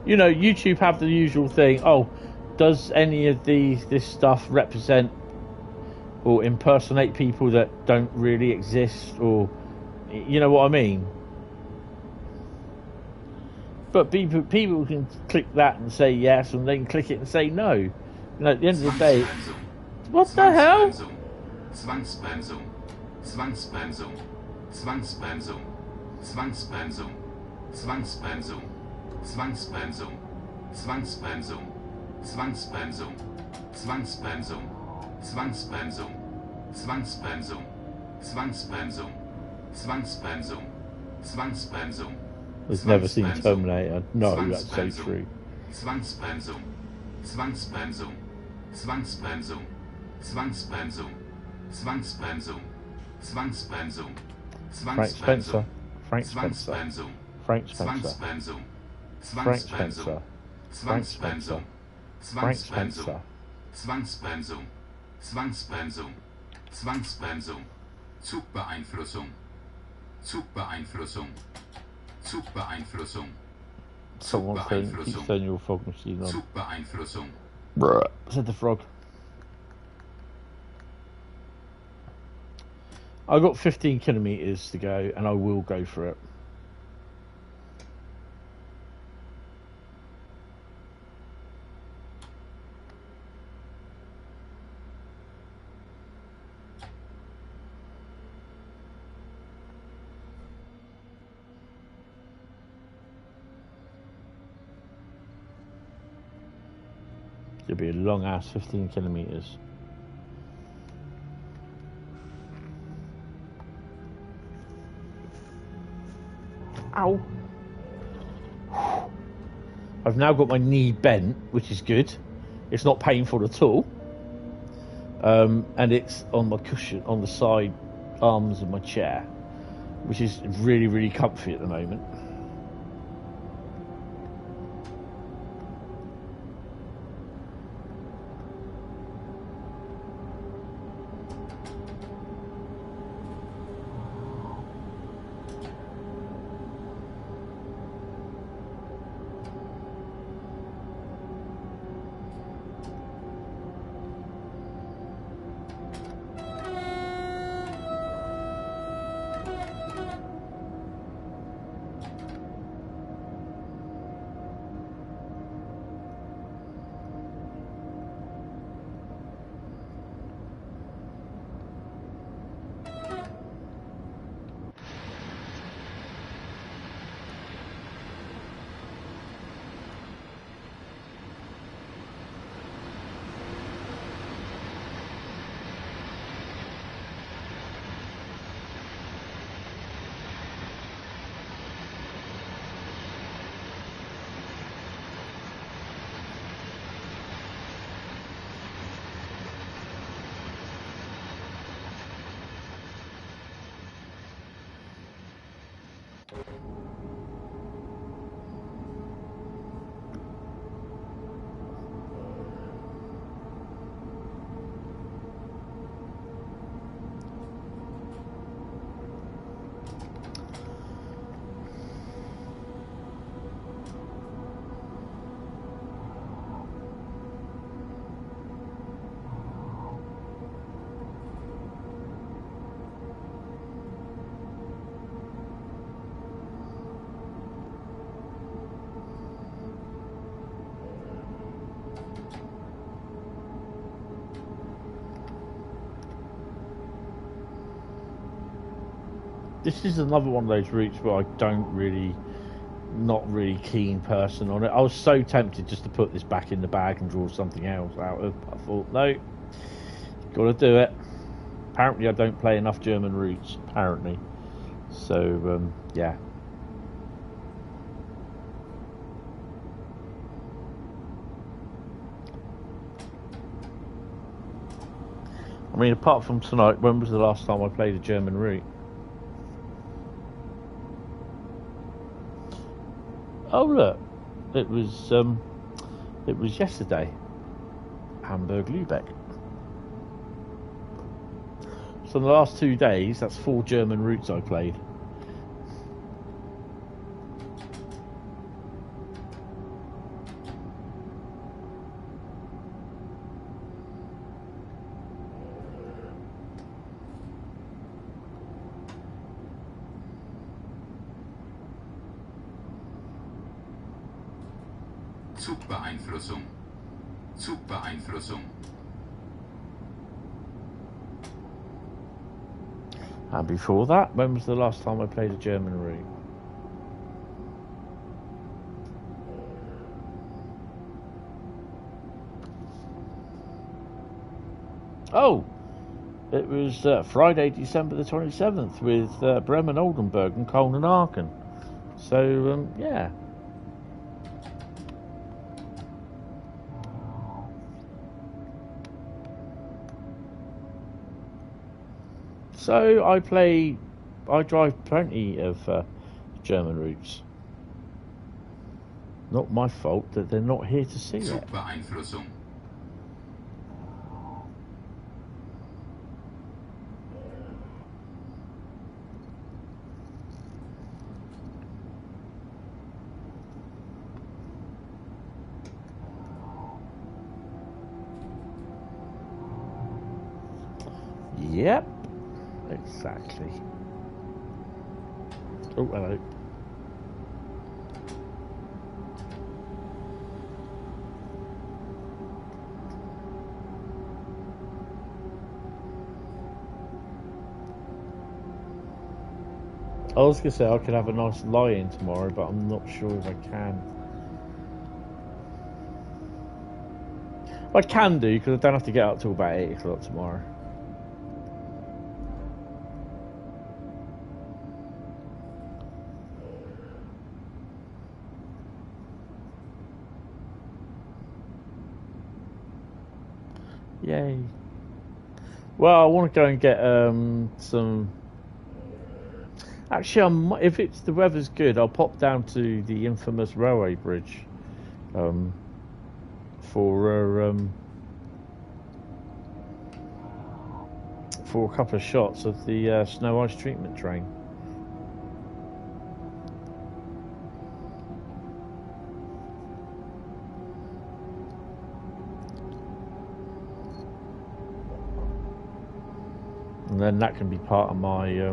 You know, YouTube have the usual thing. Oh, does any of this stuff represent or impersonate people that don't really exist, or you know what I mean? But people can click that and say yes, and then click it and say no. You know, at the end of the day, what the hell? Zwangspensum, Zwangspensum, Zwangspensum, Zwangspensum, Zwangspensum, Zwangspensum, Zwangspensum, Zwangspensum, Zwangspensum, Zwangspensum, Zwangspensum, Zwangspensum, Zwangspensum, Zwangspensum. I've never seen Terminator. No, that's so true. Zwangspensum, Zwangspensum, Zwangspensum, Zwangspensum, Zwangspensum, Zwangspensum, Frank Spencer. Frank Spencer. Zwangspensum, Frank Spencer. Frank Spencer. Frank Spencer. Frank Spencer. Zwangspensum, Zwangspensum, Zwangspensum, Zugbeeinflussung, Zugbeeinflussung, Zugbeeinflussung, Someone's saying, keep turning your fog machine on. Zugbeeinflussung. Bruh, said the frog. I've got 15 kilometres to go, and I will go for it. It'll be a long ass 15 kilometres. Ow. I've now got my knee bent, which is good. It's not painful at all. And it's on my cushion, on the side arms of my chair, which is really, really comfy at the moment. This is another one of those routes where I not really keen person on it. I was so tempted just to put this back in the bag and draw something else out of. I thought, no, got to do it. Apparently, I don't play enough German routes. Apparently, so yeah. I mean, apart from tonight, when was the last time I played a German route? Oh look, it was yesterday. Hamburg Lübeck. So in the last 2 days, that's 4 German routes I played. Zugbeeinflussung. Zugbeeinflussung. And before that, when was the last time I played a German route? Oh, it was Friday, December the 27th with Bremen, Oldenburg and Koln Aachen. So, yeah. So I drive plenty of German routes. Not my fault that they're not here to see it. Zugbeeinflussung. Yep, exactly. Oh, hello. I was going to say I could have a nice lie-in tomorrow, but I'm not sure if I can. I can do, because I don't have to get up till about 8 o'clock tomorrow. Yay. Well, I want to go and get some... Actually, if the weather's good, I'll pop down to the infamous railway bridge for a couple of shots of the snow ice treatment train. And then that can be part of my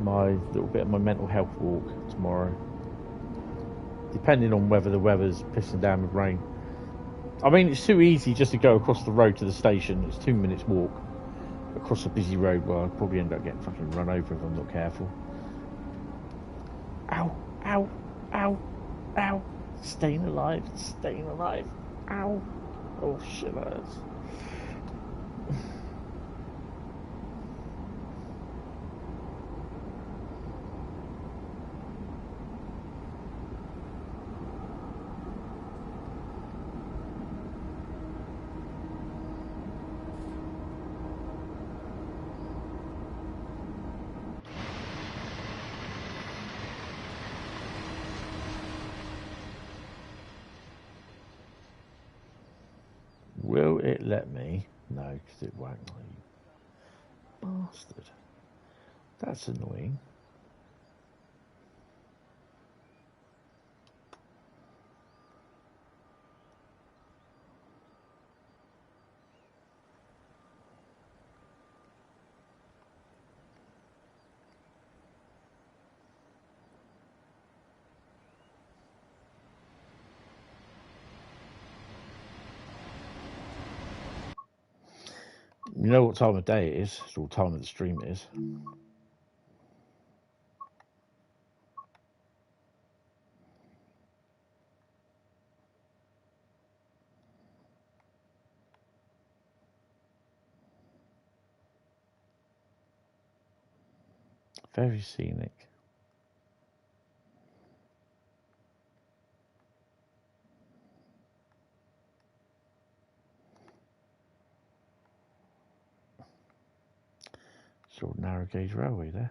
my little bit of my mental health walk tomorrow, depending on whether the weather's pissing down with rain. I mean, it's too easy just to go across the road to the station. It's 2 minutes walk across a busy road where I'll probably end up getting fucking run over if I'm not careful. Ow, ow, ow, ow. Staying alive, staying alive. Ow. Oh shit, that hurts. Will it let me? No, because it won't. You bastard. That's annoying. You know what time of day it is? It's what time of the stream it is. Very scenic. Sort of narrow gauge railway there.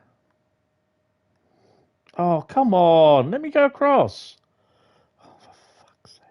Oh, come on. Let me go across. Oh, for fuck's sake.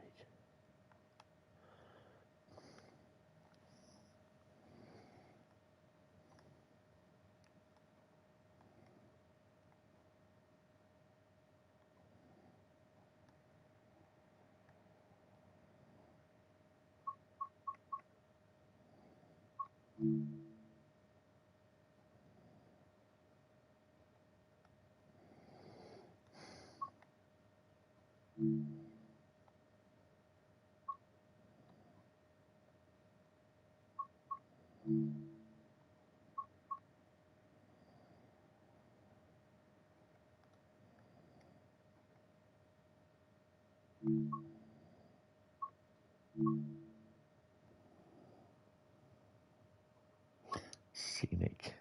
Scenic.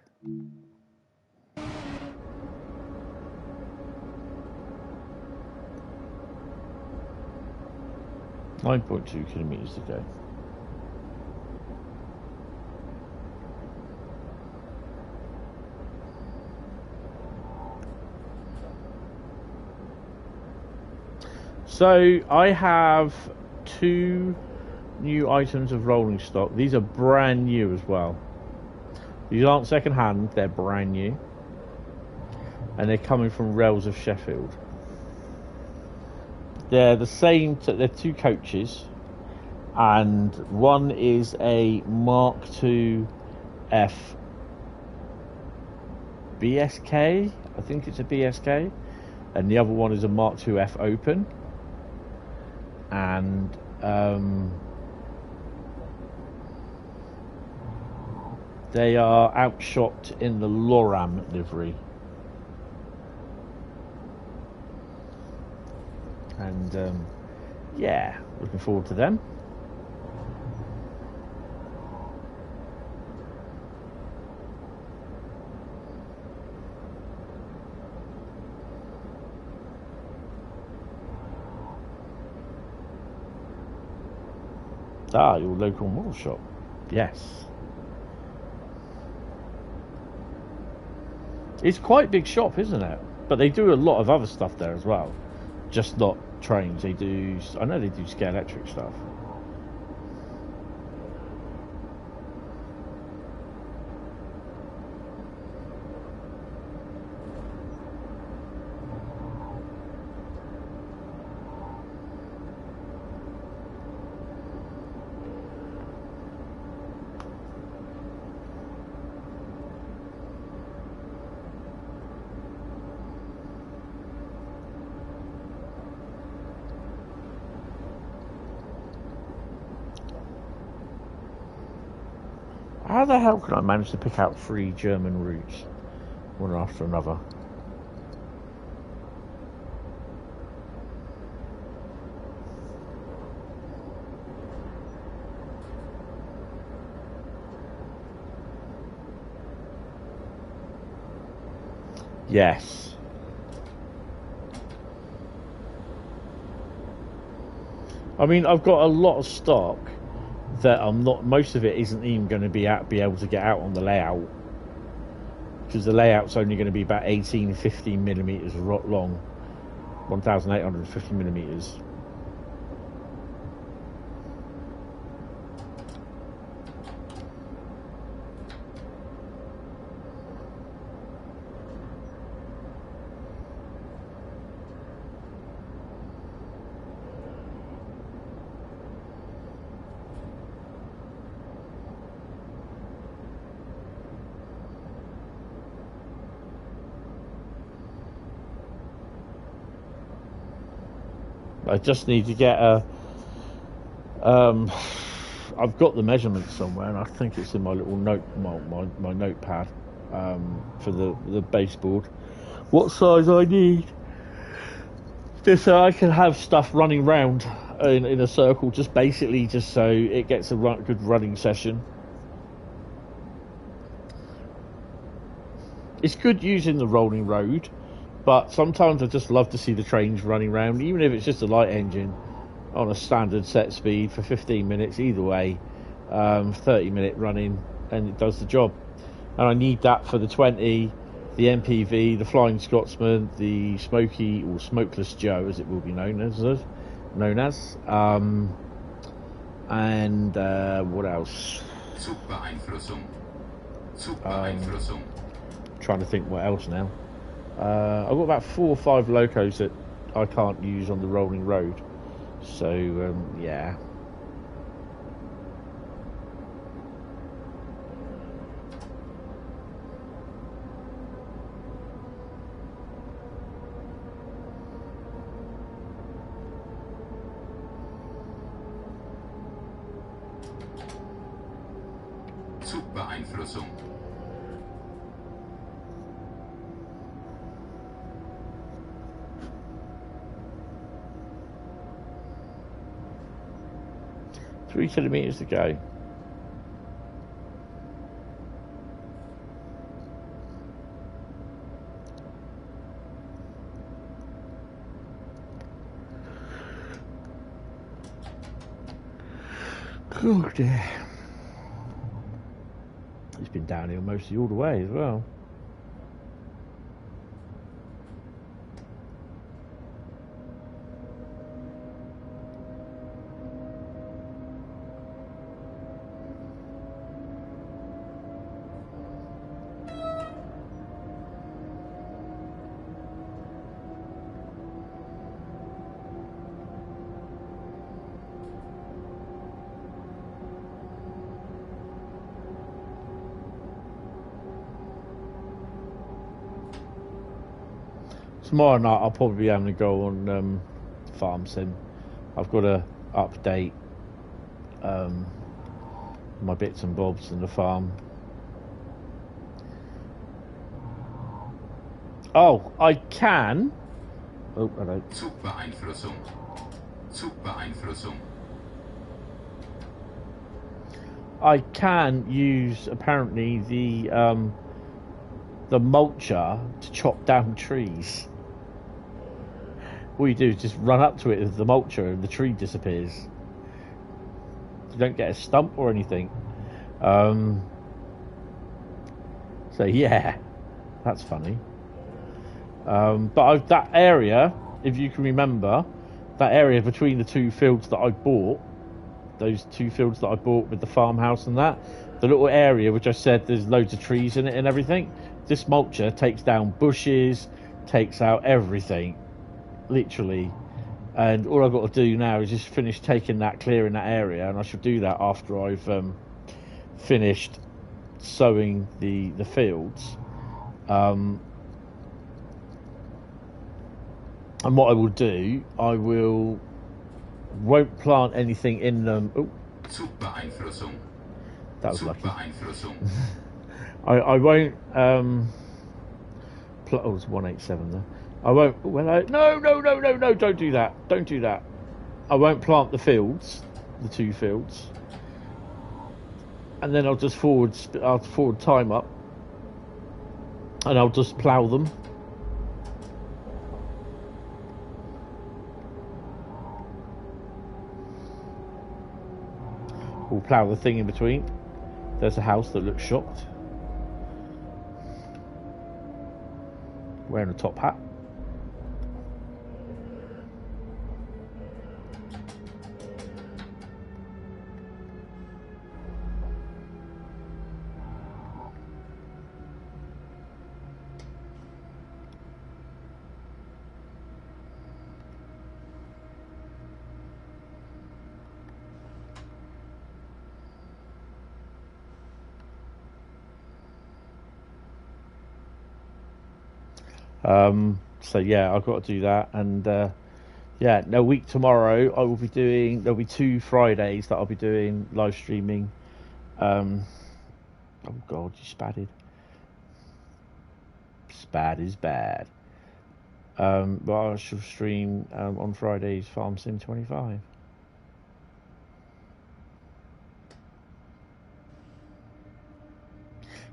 9.2 kilometers to go. So I have 2 new items of rolling stock. These are brand new as well. These aren't second hand, they're brand new. And they're coming from Rails of Sheffield. They're the same, they're 2 coaches. And one is a Mark II F BSK. I think it's a BSK. And the other one is a Mark II F Open. And they are outshot in the Loram livery. And yeah, looking forward to them. Ah, your local model shop. Yes. It's quite a big shop, isn't it? But they do a lot of other stuff there as well. Just not trains. They do, I know they do scale electric stuff. How the hell can I manage to pick out 3 German routes, one after another? Yes. I mean, I've got a lot of stock that I'm not, most of it isn't even going to be able to get out on the layout, because the layout's only going to be about 15 millimeters long, 1850 millimeters. I just need to get a I've got the measurements somewhere, and I think it's in my little note, my notepad for the baseboard. What size I need, just so I can have stuff running round in a circle, just basically just so it gets a good running session. it's good using the rolling road, but sometimes I just love to see the trains running around, even if it's just a light engine on a standard set speed for 15 minutes either way, 30-minute running, and it does the job. And I need that for the 20, the MPV, the Flying Scotsman, the Smoky or Smokeless Joe, as it will be known as, and what else? Zugbeeinflussung. Zugbeeinflussung. Trying to think what else now. I've got about 4 or 5 locos that I can't use on the rolling road. So, yeah. Zugbeeinflussung. 3 kilometres to go. Oh dear. It's been downhill mostly all the way as well. Tomorrow night I'll probably be having to go on Farm Sim. I've got to update my bits and bobs in the farm. Oh, I can. Oh, hello. Zugbeeinflussung. Zugbeeinflussung. I can use apparently the mulcher to chop down trees. All you do is just run up to it with the mulcher and the tree disappears. You don't get a stump or anything. So yeah, that's funny. But that area, if you can remember, that area between the 2 fields that I bought, those 2 fields that I bought with the farmhouse and that, the little area which I said there's loads of trees in it and everything, this mulcher takes down bushes, takes out everything, literally. And all I've got to do now is just finish clearing that area, and I should do that after I've finished sowing the fields. And what I will do, I won't plant anything in them. Oh, that was lucky. I won't. Oh, it's 187 there. I won't. Well, no! Don't do that. Don't do that. I won't plant the fields, the 2 fields, and then I'll just forward time up, and I'll just plough them. We'll plough the thing in between. There's a house that looks shocked, wearing a top hat. So yeah, I've got to do that, and yeah, no, week tomorrow I will be doing. There'll be 2 Fridays that I'll be doing live streaming. Oh God, you spadded. Spad is bad. But I shall stream on Fridays Farm Sim 25.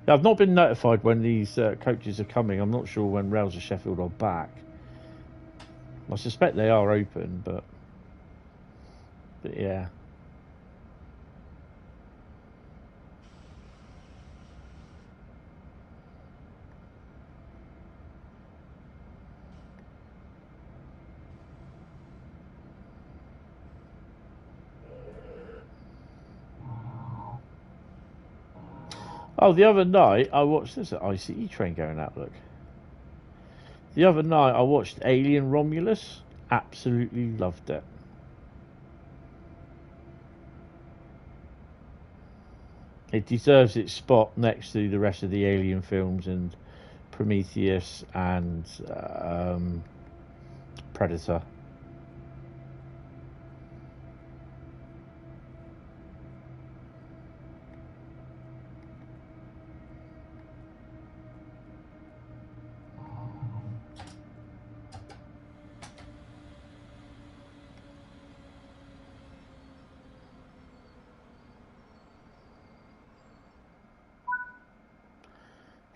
I've not been notified when these coaches are coming. I'm not sure when Rails of Sheffield are back. I suspect they are open, but yeah. Oh, the other night I watched this ICE train going out. Look. The other night I watched Alien Romulus. Absolutely loved it. It deserves its spot next to the rest of the Alien films and Prometheus and Predator.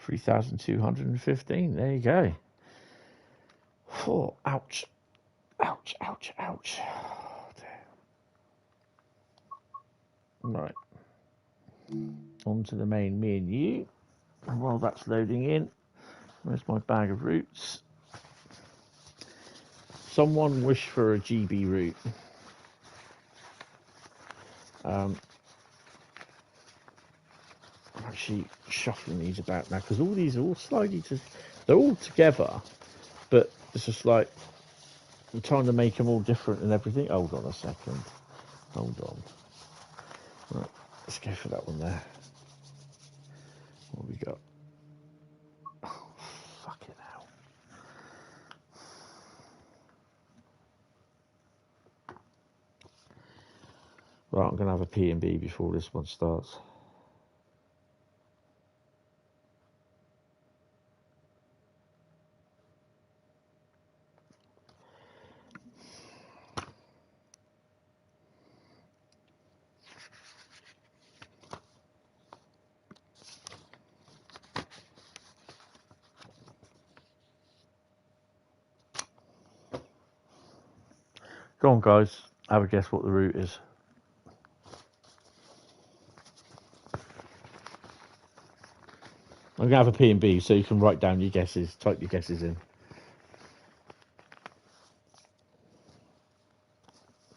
$3,215. There you go. Oh, ouch. Ouch, ouch, ouch. Right. On to the main menu. And while that's loading in, where's my bag of roots? Someone wished for a GB root. I'm actually shuffling these about now because all these are all slightly they're all together, but it's just like I'm trying to make them all different and everything. Hold on a second. Hold on. Right, let's go for that one there. What have we got? Oh, fucking hell. Right, I'm going to have a P&B before this one starts. Go on, guys. Have a guess what the route is. I'm going to have a P&B so you can write down your guesses, type your guesses in.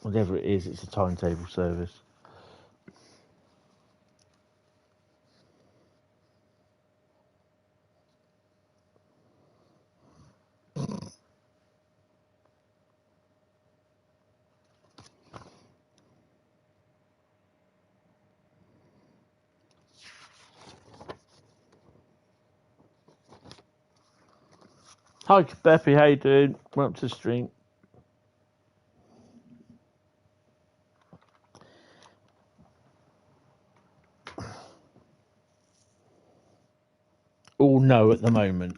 Whatever it is, it's a timetable service. Hi, Beppy, how you doing? Welcome to the stream. All no at the moment.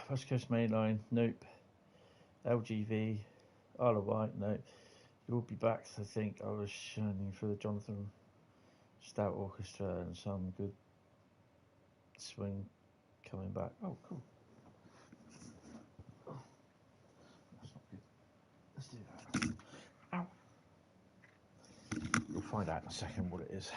West Coast Main Line, nope. LGV, Isle of Wight, no. You'll be back, I think. I was shining for the Jonathan Stout Orchestra and some good swing coming back. Oh, cool. Oh, that's not good. Let's do that. Ow. You'll find out in a second what it is.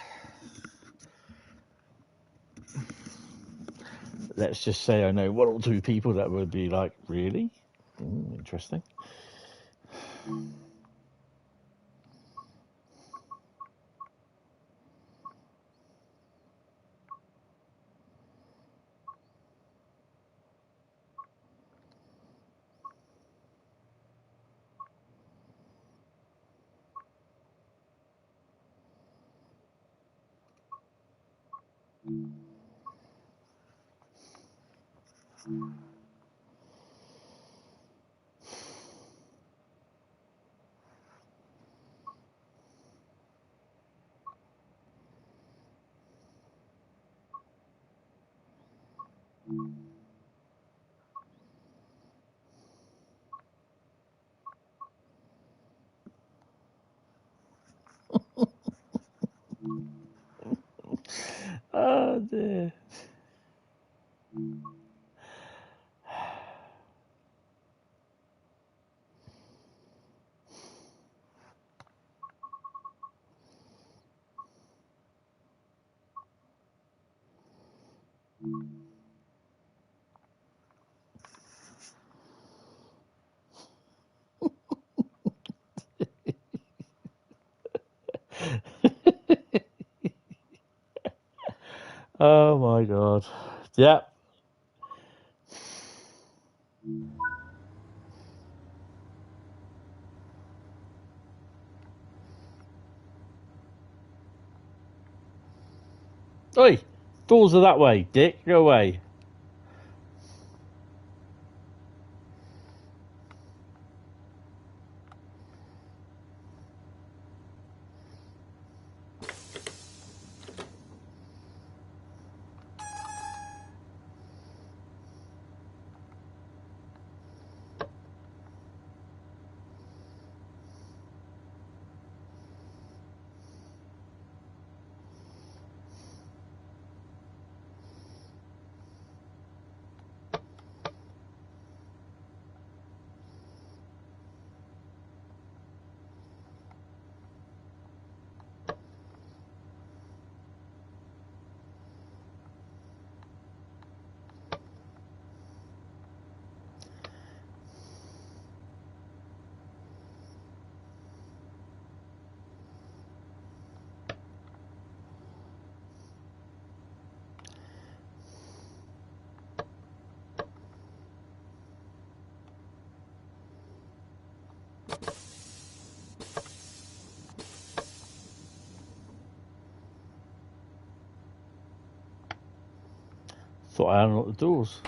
Let's just say I know one or two people that would be like, really? Interesting. Oh dear. Oh my god. Yeah. Oi! Doors are that way, Dick. Go away. Thought I unlocked the doors.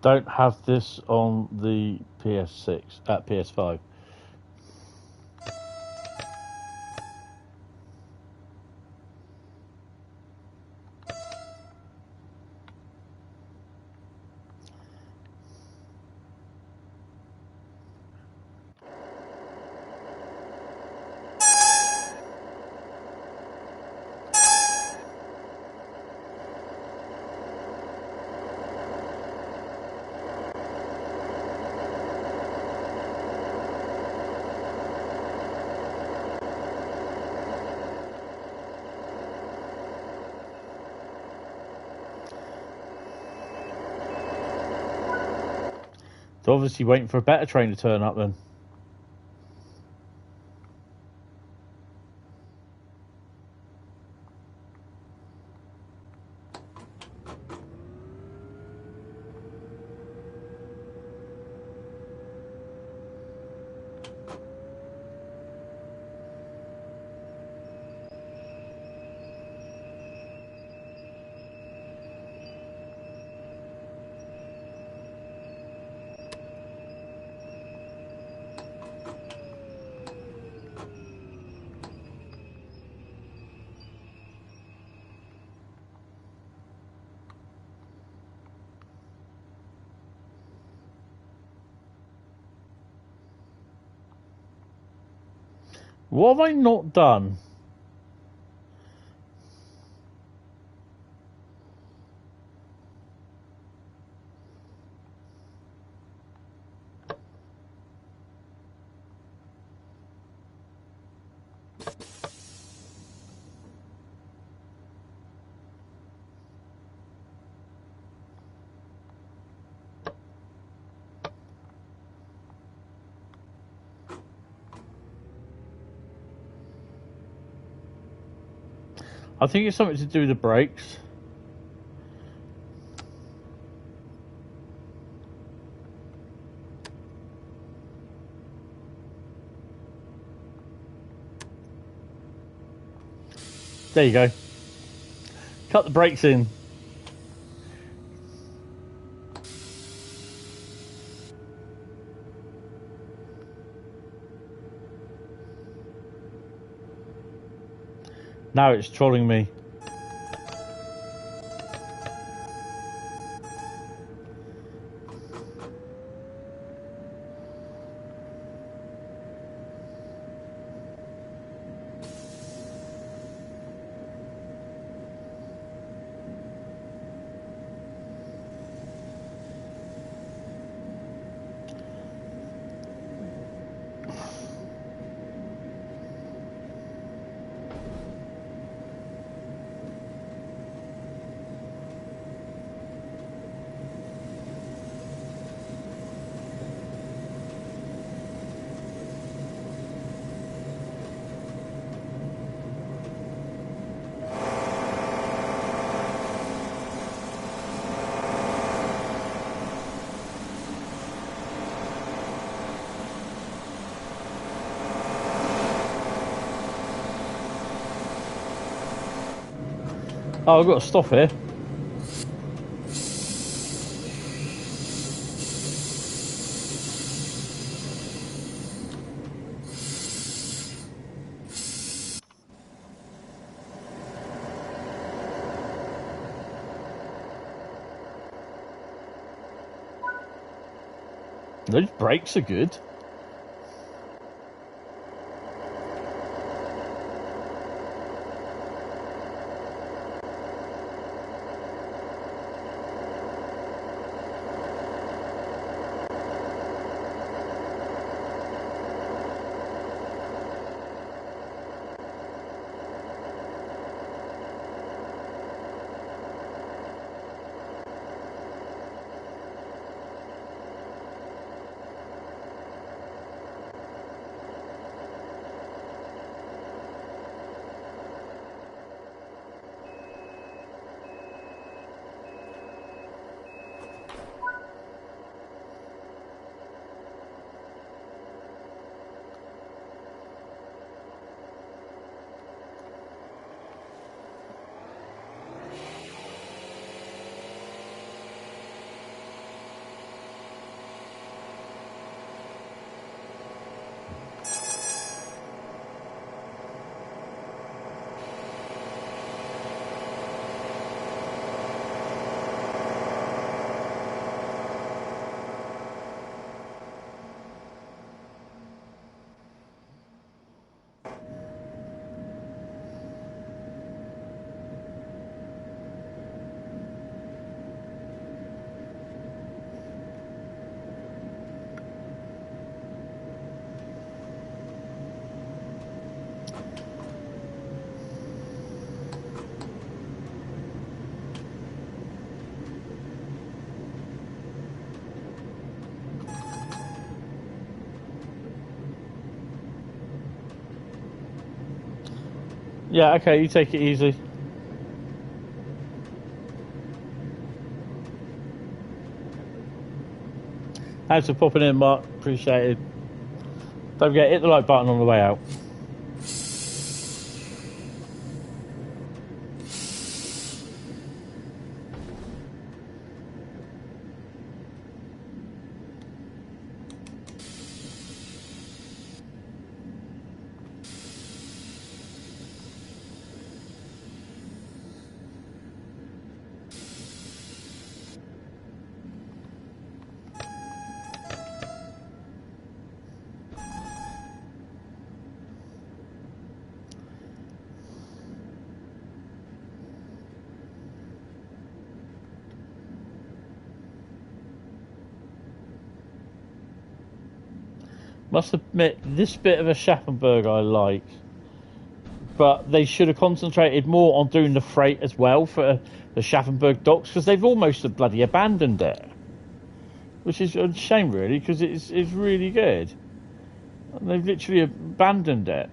Don't have this on the PS6 at PS5. They're obviously waiting for a better train to turn up then. What have I not done? I think it's something to do with the brakes. There you go. Cut the brakes in. Now it's trolling me. Oh, I've got to stop here. Those brakes are good. Yeah, okay, you take it easy. Thanks for popping in, Mark. Appreciate it. Don't forget, hit the like button on the way out. Must admit, this bit of a Schaffenberg I like, but they should have concentrated more on doing the freight as well for the Schaffenberg docks, because they've almost bloody abandoned it, which is a shame really, because it's really good. They've literally abandoned it.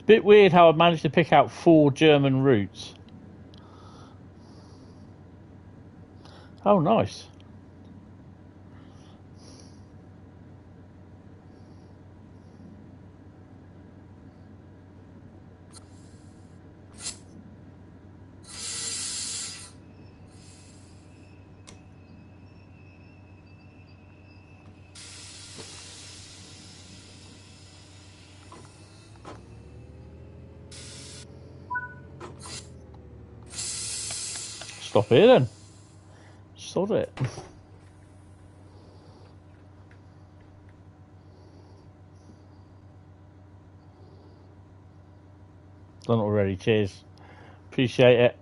Bit weird how I managed to pick out 4 German routes. Oh, nice. Stop here then. Sod it. Done already. Cheers. Appreciate it.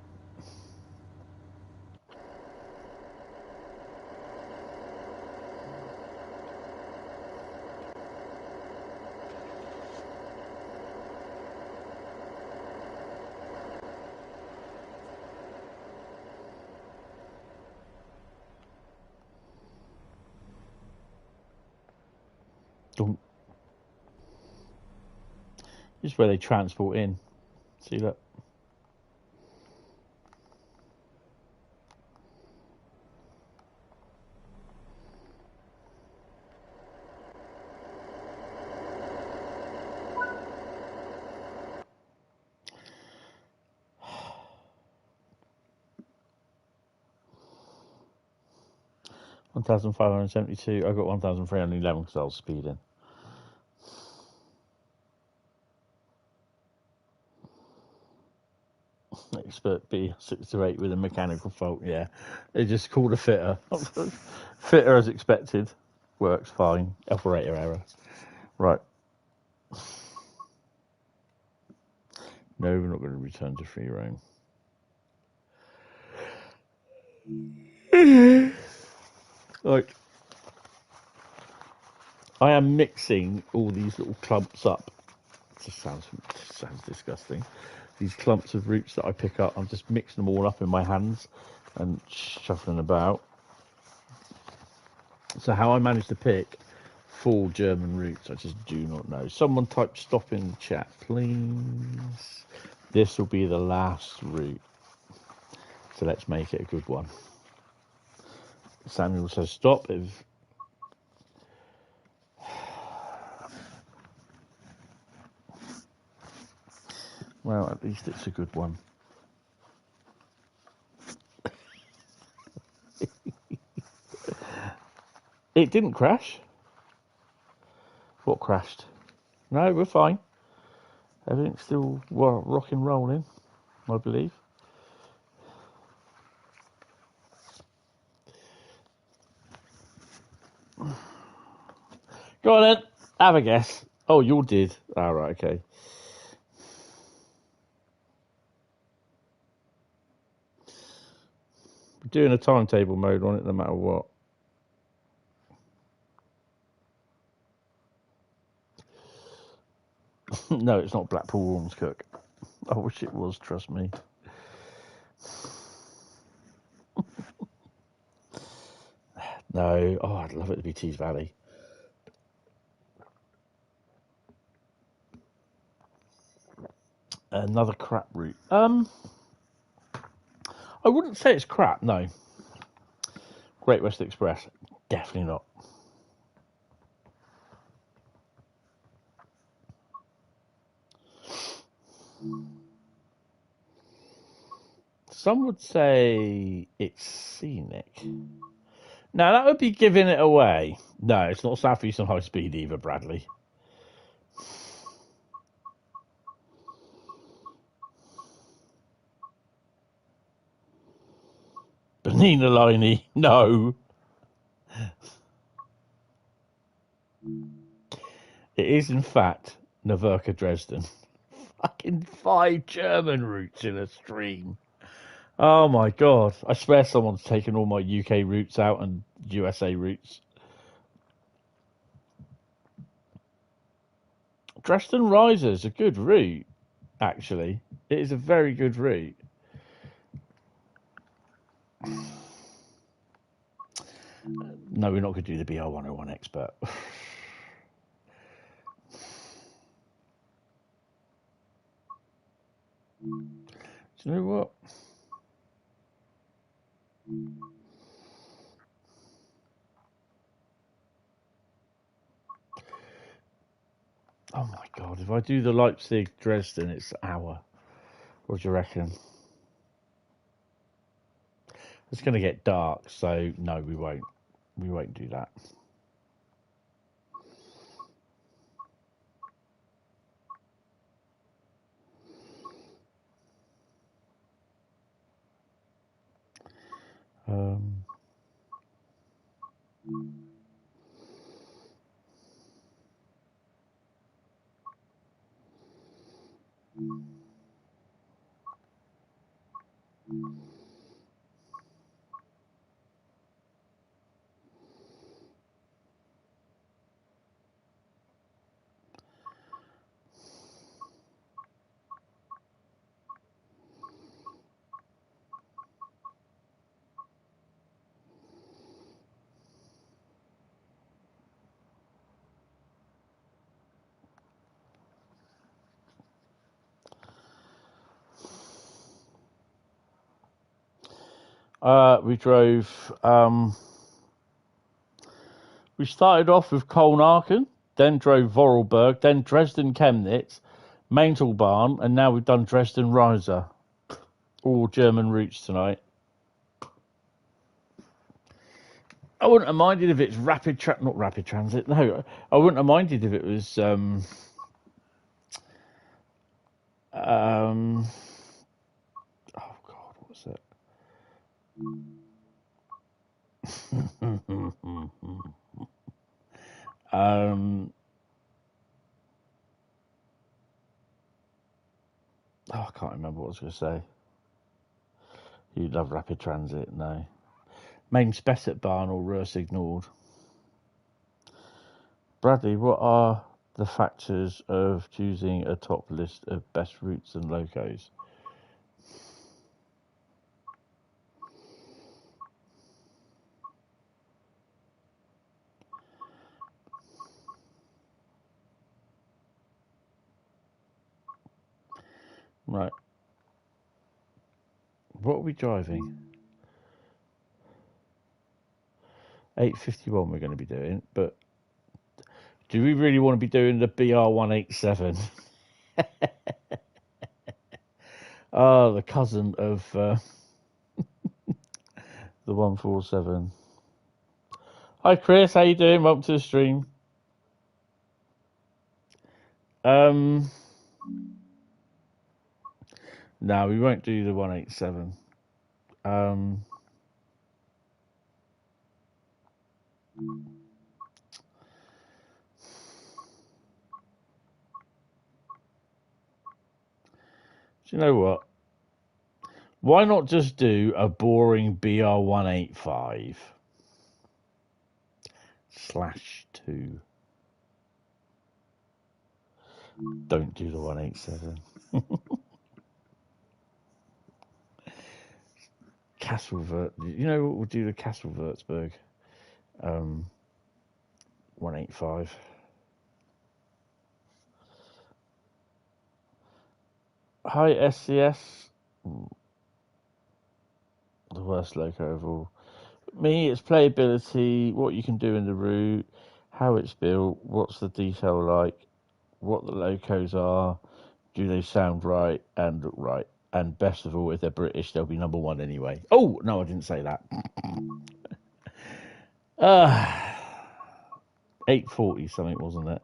This is where they transport in. See that? $1,572. I got 1,311 because I was speeding. Expert B6 to 8 with a mechanical fault. Yeah, they just called a fitter. Fitter as expected. Works fine. Operator error. Right. No, we're not going to return to free roam. Like, I am mixing all these little clumps up. It just sounds disgusting. These clumps of roots that I pick up, I'm just mixing them all up in my hands and shuffling about. So how I managed to pick 4 German routes, I just do not know. Someone type stop in the chat, please. This will be the last route. So let's make it a good one. Samuel says stop. Well, at least it's a good one. It didn't crash. What crashed? No, we're fine. Everything's still rock and rolling, I believe. Go on then, have a guess. Oh, you did. All right, okay. We're doing a timetable mode on it no matter what. No, it's not Blackpool Ormskirk. I wish it was, trust me. No, oh, I'd love it to be Tees Valley. Another crap route. I wouldn't say it's crap, no. Great West Express, definitely not. Some would say it's scenic. Now, that would be giving it away. No, it's not South Eastern High Speed either, Bradley. Benina Liney, no. It is, in fact, Naverka Dresden. Fucking 5 German routes in a stream. Oh my god. I swear someone's taken all my UK routes out and USA routes. Dresden Riesa is a good route, actually. It is a very good route. No, we're not going to do the BR101 expert. Do you know what? Oh my god, if I do the Leipzig Dresden, it's an hour. What do you reckon? It's going to get dark, so no, we won't. We won't do that. We drove. We started off with Koln Aachen, then drove Vorarlberg, then Dresden Chemnitz, Maintalbahn, and now we've done Dresden Riesa. All German routes tonight. I wouldn't have minded if it's not rapid transit. No, I wouldn't have minded if it was oh god, what was it? I can't remember what I was going to say. You love rapid transit, no. Main Bahn or Rurs ignored. Bradley, what are the factors of choosing a top list of best routes and locos? Right. What are we driving? 851 we're going to be doing, but do we really want to be doing the BR187? Oh, the cousin of the 147. Hi Chris, how you doing? Welcome to the stream. No, we won't do the 187. Do you know what? Why not just do a boring BR185 /2? Don't do the 187. Castlevert. You know what? We'll do the Castlewurtzburg 185. Hi SCS. The worst loco of all. Me, it's playability, what you can do in the route, how it's built, what's the detail like, what the locos are, do they sound right, and look right. And best of all, if they're British, they'll be number one anyway. Oh, no, I didn't say that. 8:40 something, wasn't it?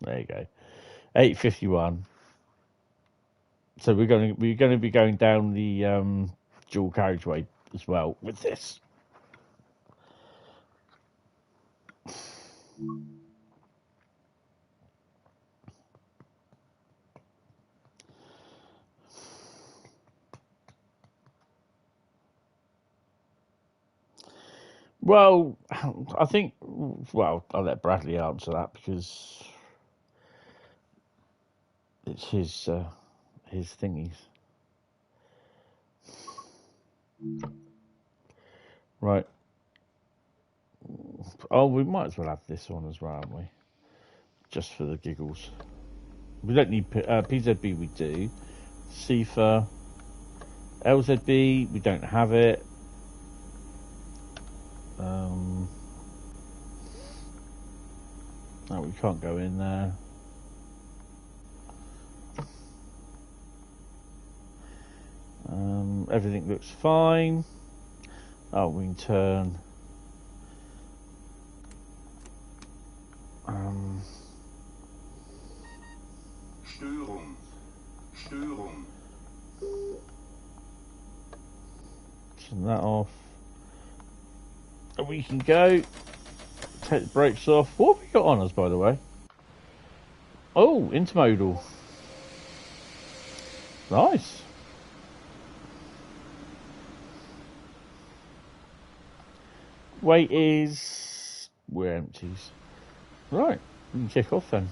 There you go. 8:51. So we're going to be going down the dual carriageway as well with this. Well, I think. Well, I'll let Bradley answer that because it's his thingies. Right. Oh, we might as well have this one as well, haven't we? Just for the giggles. We don't need PZB. We do. CIFA. LZB. We don't have it. No, we can't go in there. Everything looks fine. Oh, we can turn. Störung. Störung. Turn that off. And we can go. Take the brakes off. What have we got on us, by the way? Oh, intermodal. Nice. Weight is... We're empties. Right, we can kick off then.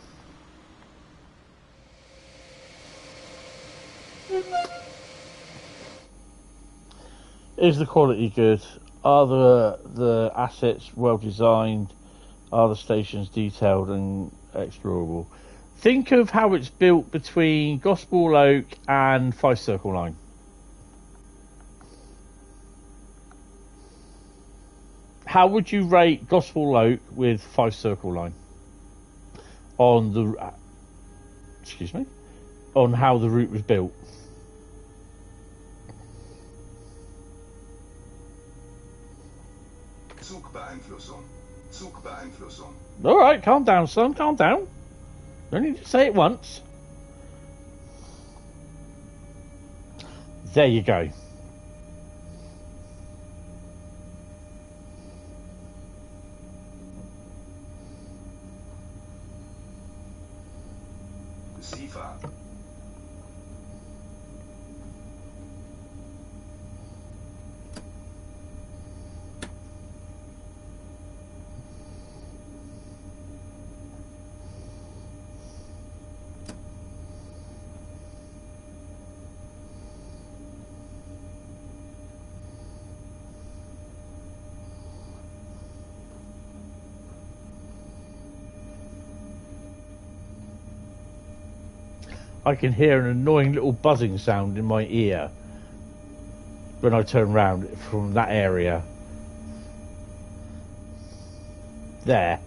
Is the quality good? Are the assets well designed? Are the stations detailed and explorable? Think of how it's built between Gospel Oak and Five Circle Line. How would you rate Gospel Oak with Five Circle Line on the on how the route was built? Zugbeeinflussung. Zugbeeinflussung. All right, calm down, son. Calm down. You only need to say it once. There you go. SIFA. I can hear an annoying little buzzing sound in my ear when I turn round from that area. There.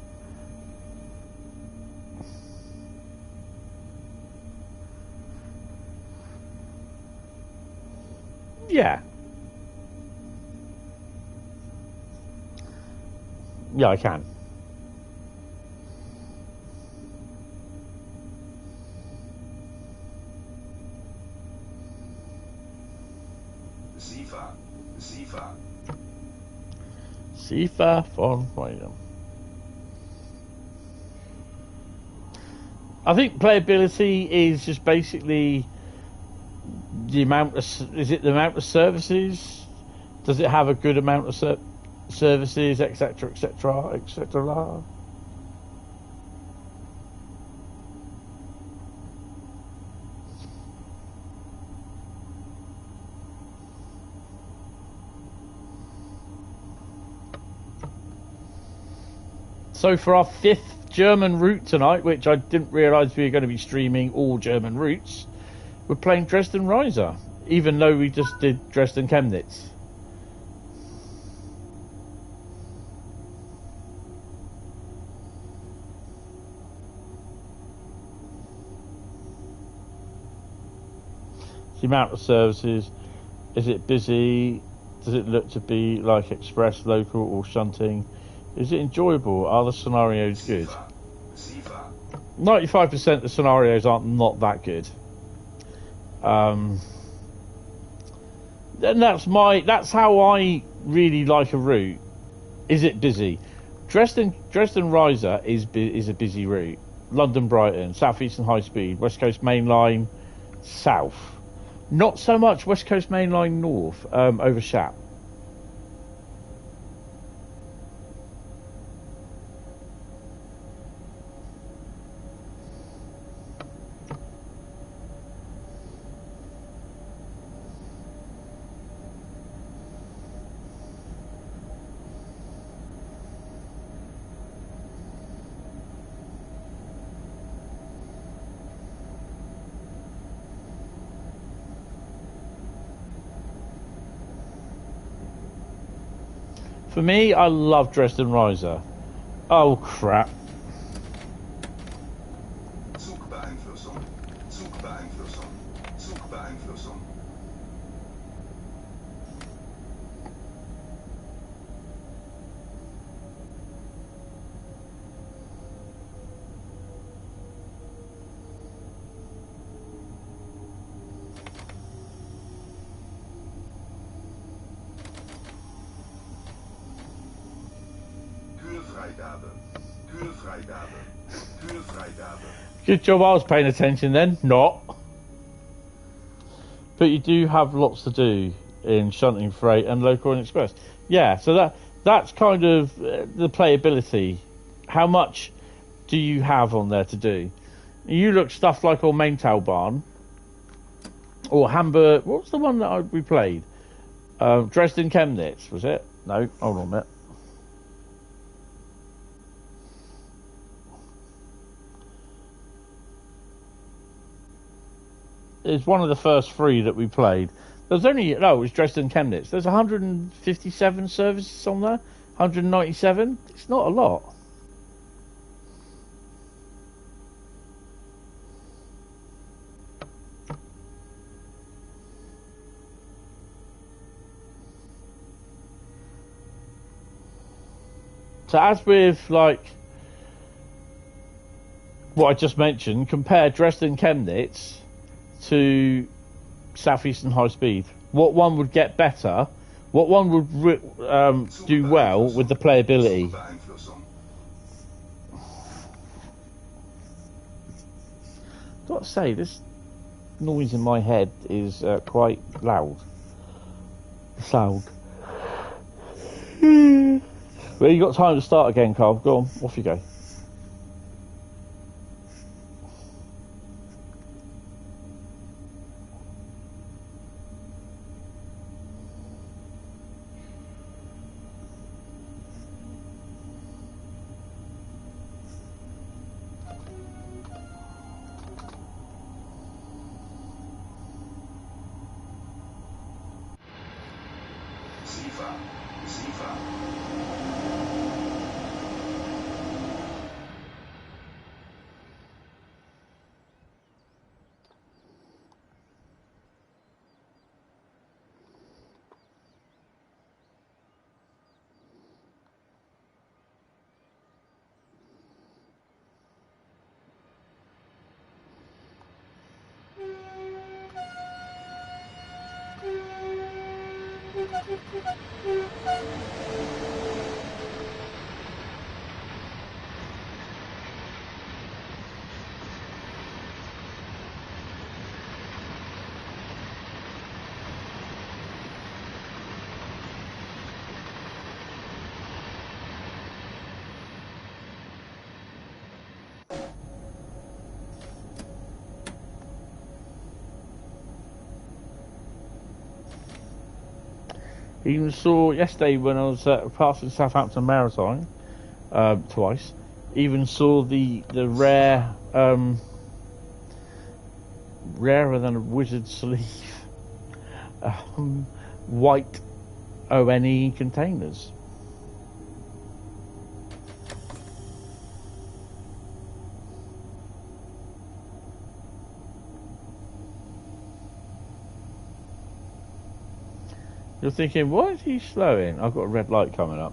Yeah. Yeah, I can. SIFA von Freedom. I think playability is just basically the amount of... Is it the amount of services? Does it have a good amount of services, etc., etc., etc.? So for our 5th German route tonight, which I didn't realise we were going to be streaming all German routes, we're playing Dresden Riesa, even though we just did Dresden Chemnitz. The amount of services. Is it busy? Does it look to be like express, local, or shunting? Is it enjoyable? Are the scenarios good? 95% of the scenarios aren't not that good. And that's how I really like a route. Is it busy? Dresden Riesa is a busy route. London Brighton, South Eastern High Speed, West Coast Main Line, South. Not so much West Coast Main Line North, over Shap. For me, I love Dresden Riesa. Oh crap. Zugbeeinflussung. Zugbeeinflussung. Zugbeeinflussung. Kühlfreigabe. Kühlfreigabe. Kühlfreigabe. Good job I was paying attention then. Not. But you do have lots to do in shunting, freight and local and express. Yeah, so that's kind of the playability. How much do you have on there to do? You look stuff like on Maintalbahn or Hamburg. What was the one that we played? Dresden Chemnitz, was it? No, hold on a minute. It's one of the first three that we played. There's only, no, it was Dresden Chemnitz. There's 157 services on there. 197. It's not a lot. So as with, like, what I just mentioned, compare Dresden Chemnitz to South Eastern High Speed. What one would get better? What one would do well with the playability? Got to say, this noise in my head is quite loud. Sound. Well, you got time to start again, Carl. Go on, off you go. Even saw yesterday when I was passing Southampton Maritime twice. Even saw the rare, rarer than a wizard sleeve, white ONE containers. You're thinking, why is he slowing? I've got a red light coming up.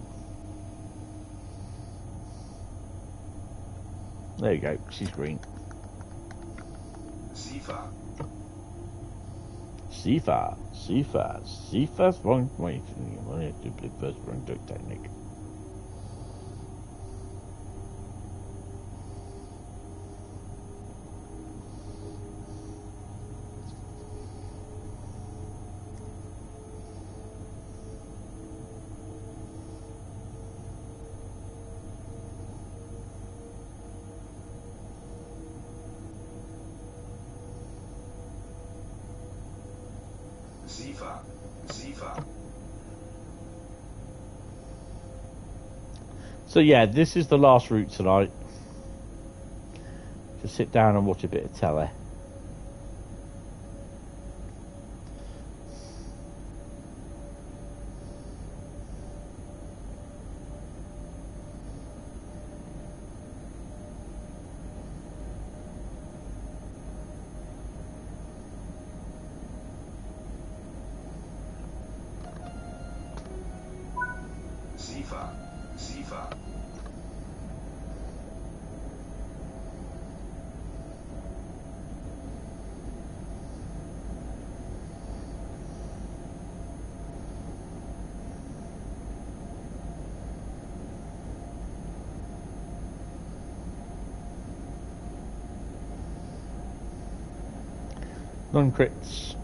There you go, she's green. Sifa. Sifa, Sifa, Sifa's wrong. Wait, first wrong technique. Sifa. Sifa. So yeah, this is the last route tonight. To sit down and watch a bit of telly. Sifa. Sifa. Non-crits.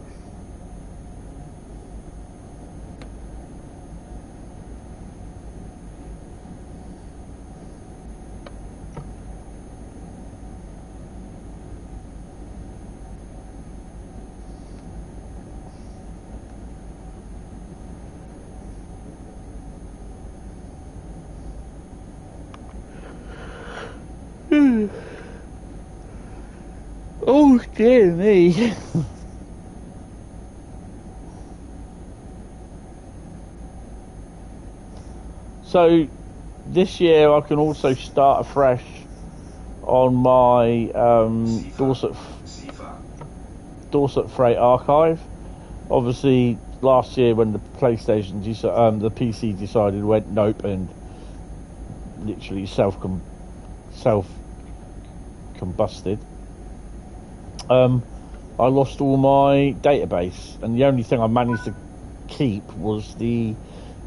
Oh dear me. So this year I can also start afresh on my Dorset Freight archive. Obviously last year when the PlayStation the PC decided went nope and literally self combusted. I lost all my database, and the only thing I managed to keep was the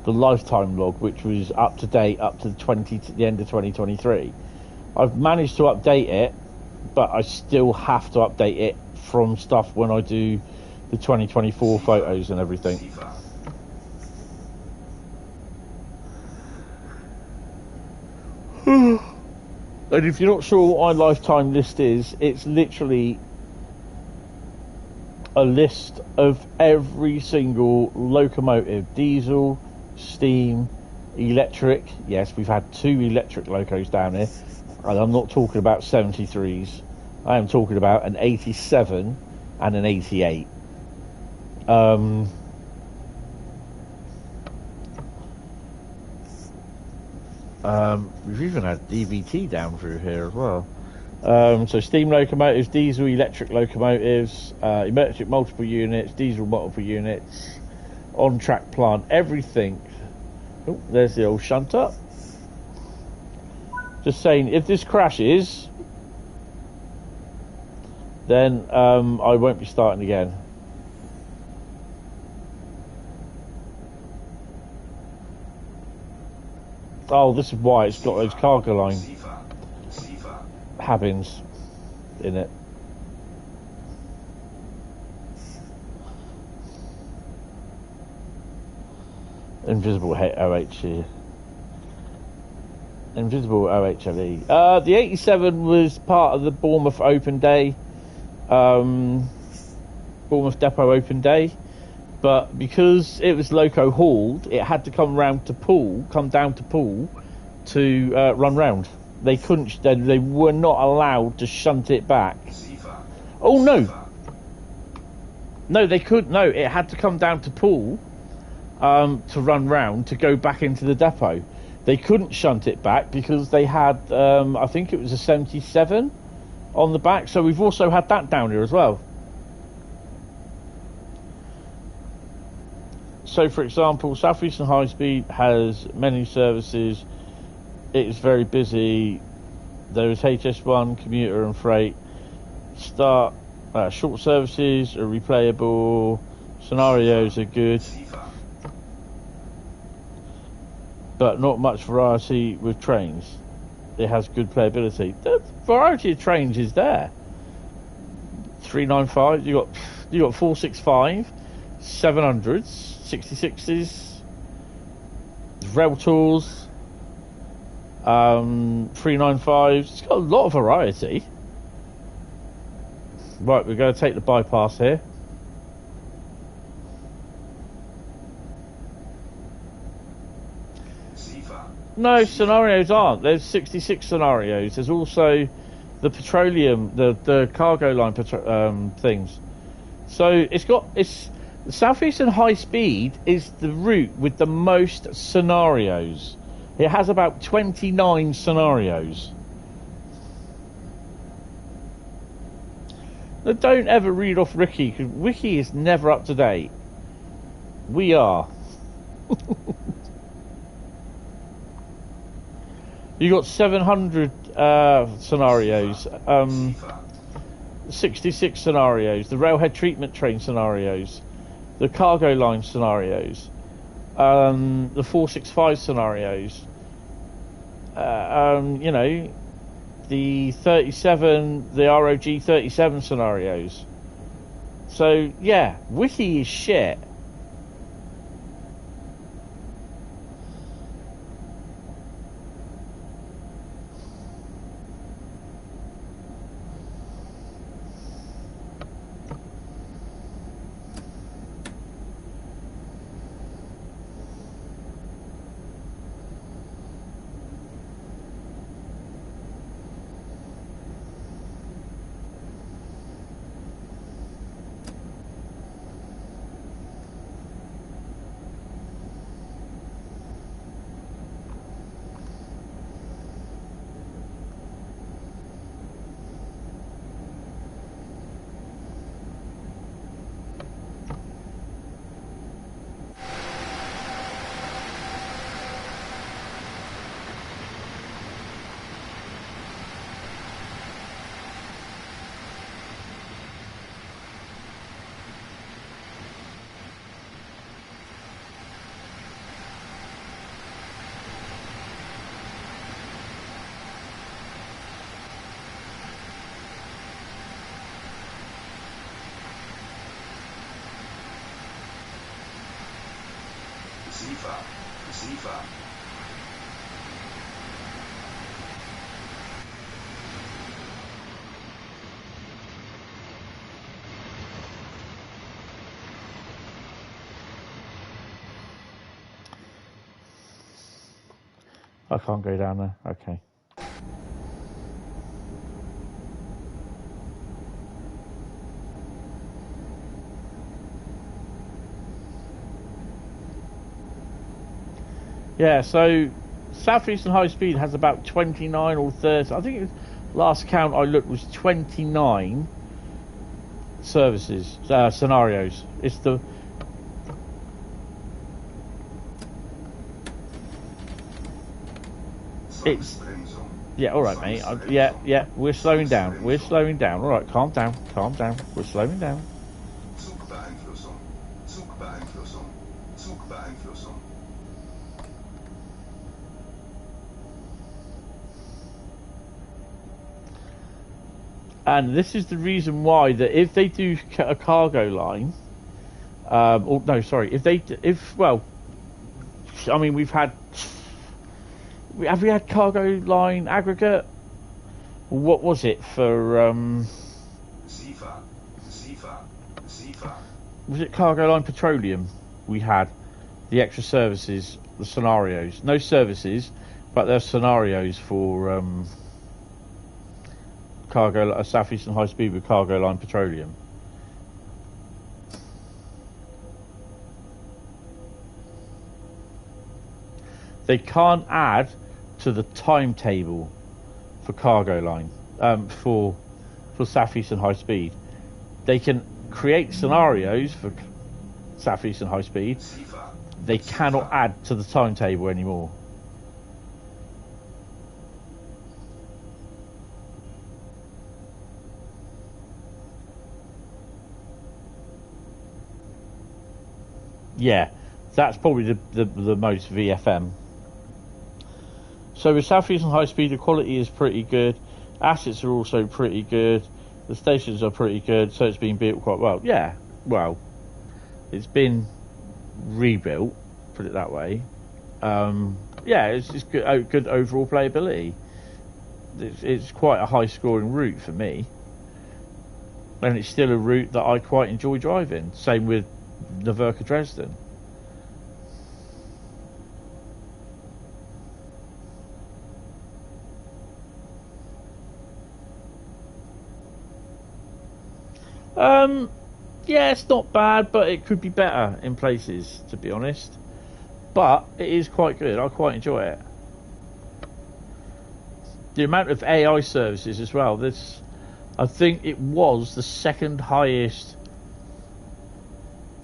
lifetime log, which was up to date up to the end of 2023. I've managed to update it, but I still have to update it from stuff when I do the 2024 photos and everything. Sifa. And if you're not sure what my lifetime list is, it's literally a list of every single locomotive, diesel, steam, electric. Yes, we've had 2 electric locos down here, and I'm not talking about 73s. I am talking about an 87 and an 88. We've even had DVT down through here as well. So steam locomotives, diesel, electric locomotives, electric multiple units, diesel multiple units, on-track plant, everything. Oh, there's the old shunter. Just saying, if this crashes, then I won't be starting again. Oh, this is why it's got those cargo line Sifa. Sifa. habins in it. Invisible OHE. Invisible OHLE. The 87 was part of the Bournemouth Open Day. Bournemouth Depot Open Day. But because it was loco hauled, it had to come down to Poole to run round. They couldn't. They were not allowed to shunt it back. Sifa. Oh no, Sifa. no, they could. No, it had to come down to Poole to run round to go back into the depot. They couldn't shunt it back because they had, I think it was a 77 on the back. So we've also had that down here as well. So, for example, South Eastern High Speed has many services. It is very busy. There is HS1, commuter and freight. Short services are replayable. Scenarios are good, but not much variety with trains. It has good playability. The variety of trains is there. 395. You got 465, 700s, 66s, rail tours, 395s. It's got a lot of variety. Right, we're going to take the bypass here. No, scenarios aren't. There's 66 scenarios. There's also the petroleum, the cargo line things. So it's Southeastern High Speed is the route with the most scenarios. It has about 29 scenarios. Now, don't ever read off Ricky, because Ricky is never up to date. We are. You got 700 scenarios, 66 scenarios, the railhead treatment train scenarios, the cargo line scenarios, the 465 scenarios, you know, the 37, the ROG 37 scenarios. So yeah, Wiki is shit. Receiver. I can't go down there. Okay. Yeah, so Southeastern High Speed has about 29 or 30. I think it was, last count I looked was 29 services, scenarios. It's the yeah, all right, mate. Yeah, we're slowing down. We're slowing down. All right, calm down, calm down. We're slowing down. And this is the reason why that if they do a cargo line, or no, sorry, I mean, have we had cargo line aggregate? What was it for? Was it cargo line petroleum? We had the extra services, the scenarios, no services, but there's scenarios for cargo, Southeastern High Speed with cargo line petroleum. They can't add to the timetable for cargo line for Southeastern High Speed. They can create scenarios South Eastern High Speed. Sifa. They cannot add to the timetable anymore. Yeah, that's probably the most VFM. So with South Eastern High Speed, the quality is pretty good. Assets are also pretty good. The stations are pretty good, so it's been built quite well. Yeah, well, it's been rebuilt, put it that way. Yeah, it's good, good overall playability. It's quite a high scoring route for me, and it's still a route that I quite enjoy driving. Same with Naverka Dresden. Yeah, it's not bad, but it could be better in places, to be honest. But it is quite good. I quite enjoy it. The amount of AI services as well. I think it was the second highest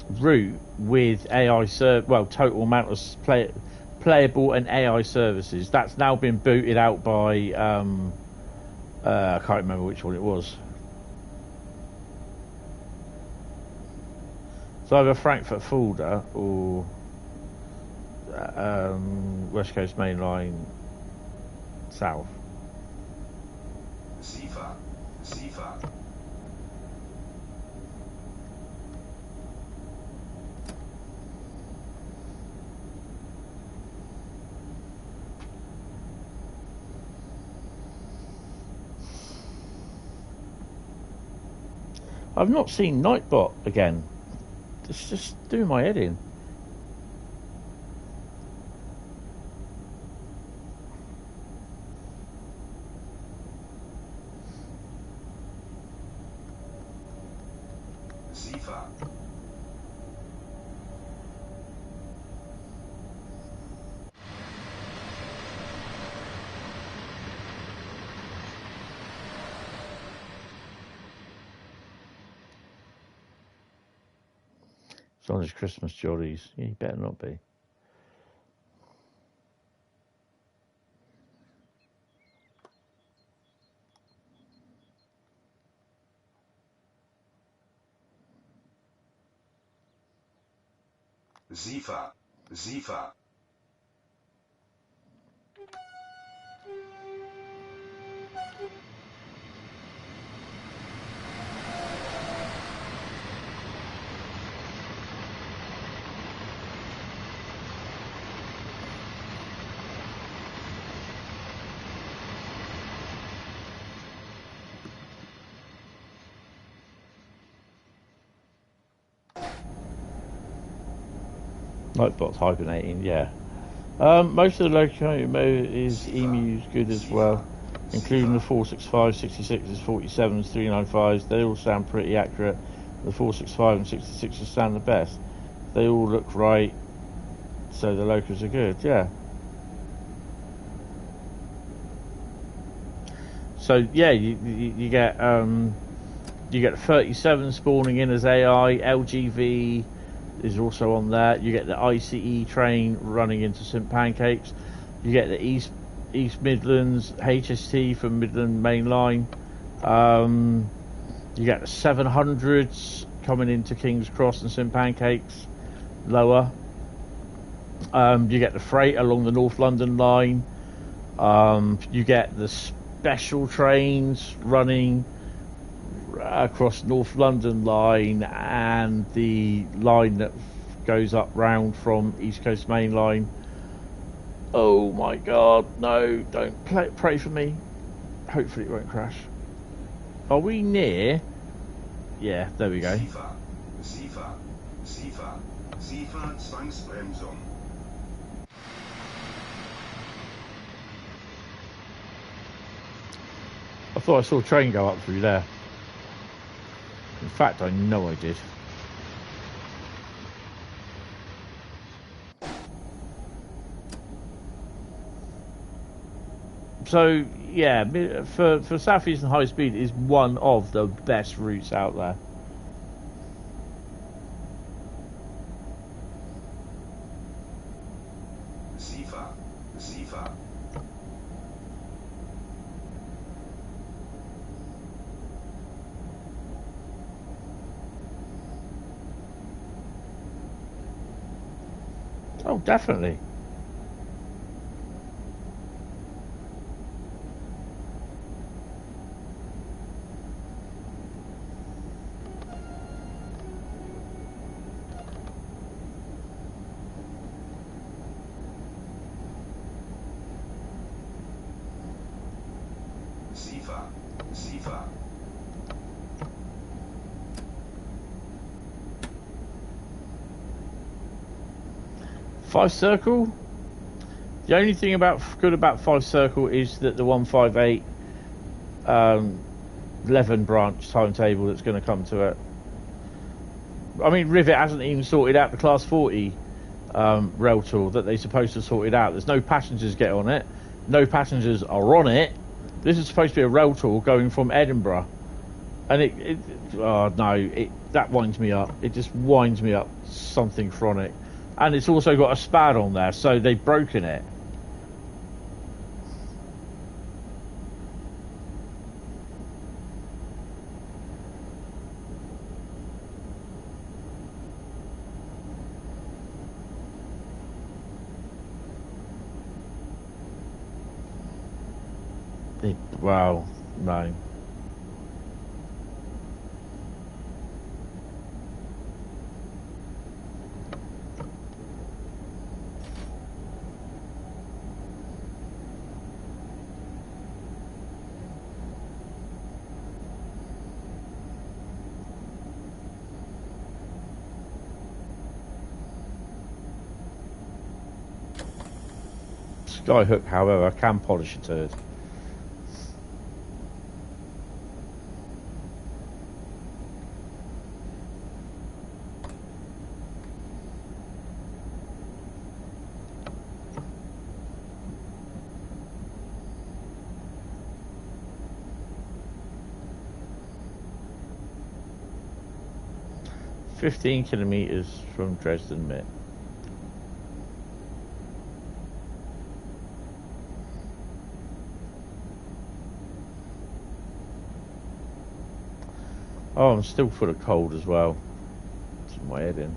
route with AI total amount of playable and AI services. That's now been booted out by I can't remember which one it was. It's either Frankfurt Fulda or West Coast Main Line South. Sifa. I've not seen Nightbot again. It's just doing my head in. Sifa. It's on his Christmas jollies. Yeah, he better not be. Sifa. Nightbot's hibernating, yeah. Most of the locomotive is EMU's good as well, including the 465, 66s, 47s, 395s. They all sound pretty accurate. The 465 and 66s sound the best. They all look right, so the locos are good, yeah. So yeah, you get 37 spawning in as AI. LGV is also on there. You get the ICE train running into St Pancakes. You get the East Midlands HST from Midland Main Line. You get the 700s coming into King's Cross and St Pancakes lower. You get the freight along the North London line. You get the special trains running across North London line and the line that goes up round from East Coast Main Line. Oh my god, no, don't pray for me. Hopefully it won't crash. Are we near? Yeah, there we go. Sifa. Zwangsbremsung. I thought I saw a train go up through there. In fact, I know I did. So, yeah, for South Eastern High Speed is one of the best routes out there. Oh, definitely. Sifa. Sifa. Five circle. The only thing good about five circle is that the 158 11 branch timetable that's going to come to it. I mean, Rivet hasn't even sorted out the Class 40 rail tour that they're supposed to sort it out. There's no passengers get on it. No passengers are on it. This is supposed to be a rail tour going from Edinburgh. And that winds me up. It just winds me up something chronic. And it's also got a SPAD on there, so they've broken it. Wow, no. Skyhook, however, can polish a turd. "15 kilometres from Dresden Mit." Oh, I'm still full of cold as well. It's in my head in.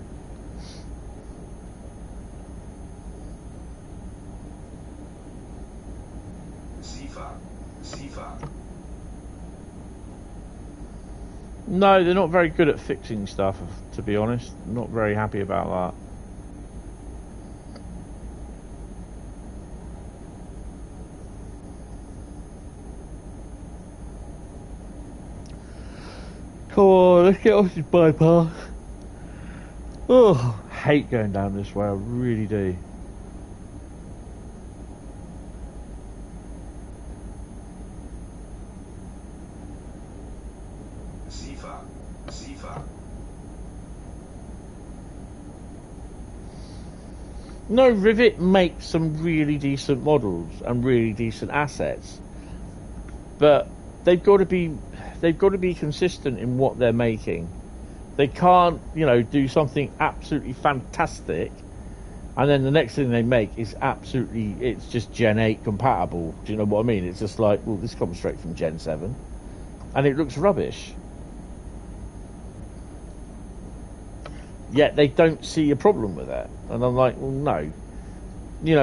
Sifa. No, they're not very good at fixing stuff, to be honest. I'm not very happy about that. Come on, let's get off this bypass. Oh, I hate going down this way, I really do. Sifa. No, Rivet makes some really decent models and really decent assets, but they've got to be consistent in what they're making. They can't, do something absolutely fantastic, and then the next thing they make is it's just Gen 8 compatible. Do you know what I mean? It's just like, well, this comes straight from Gen 7, and it looks rubbish. Yet they don't see a problem with it, and I'm like, well, no.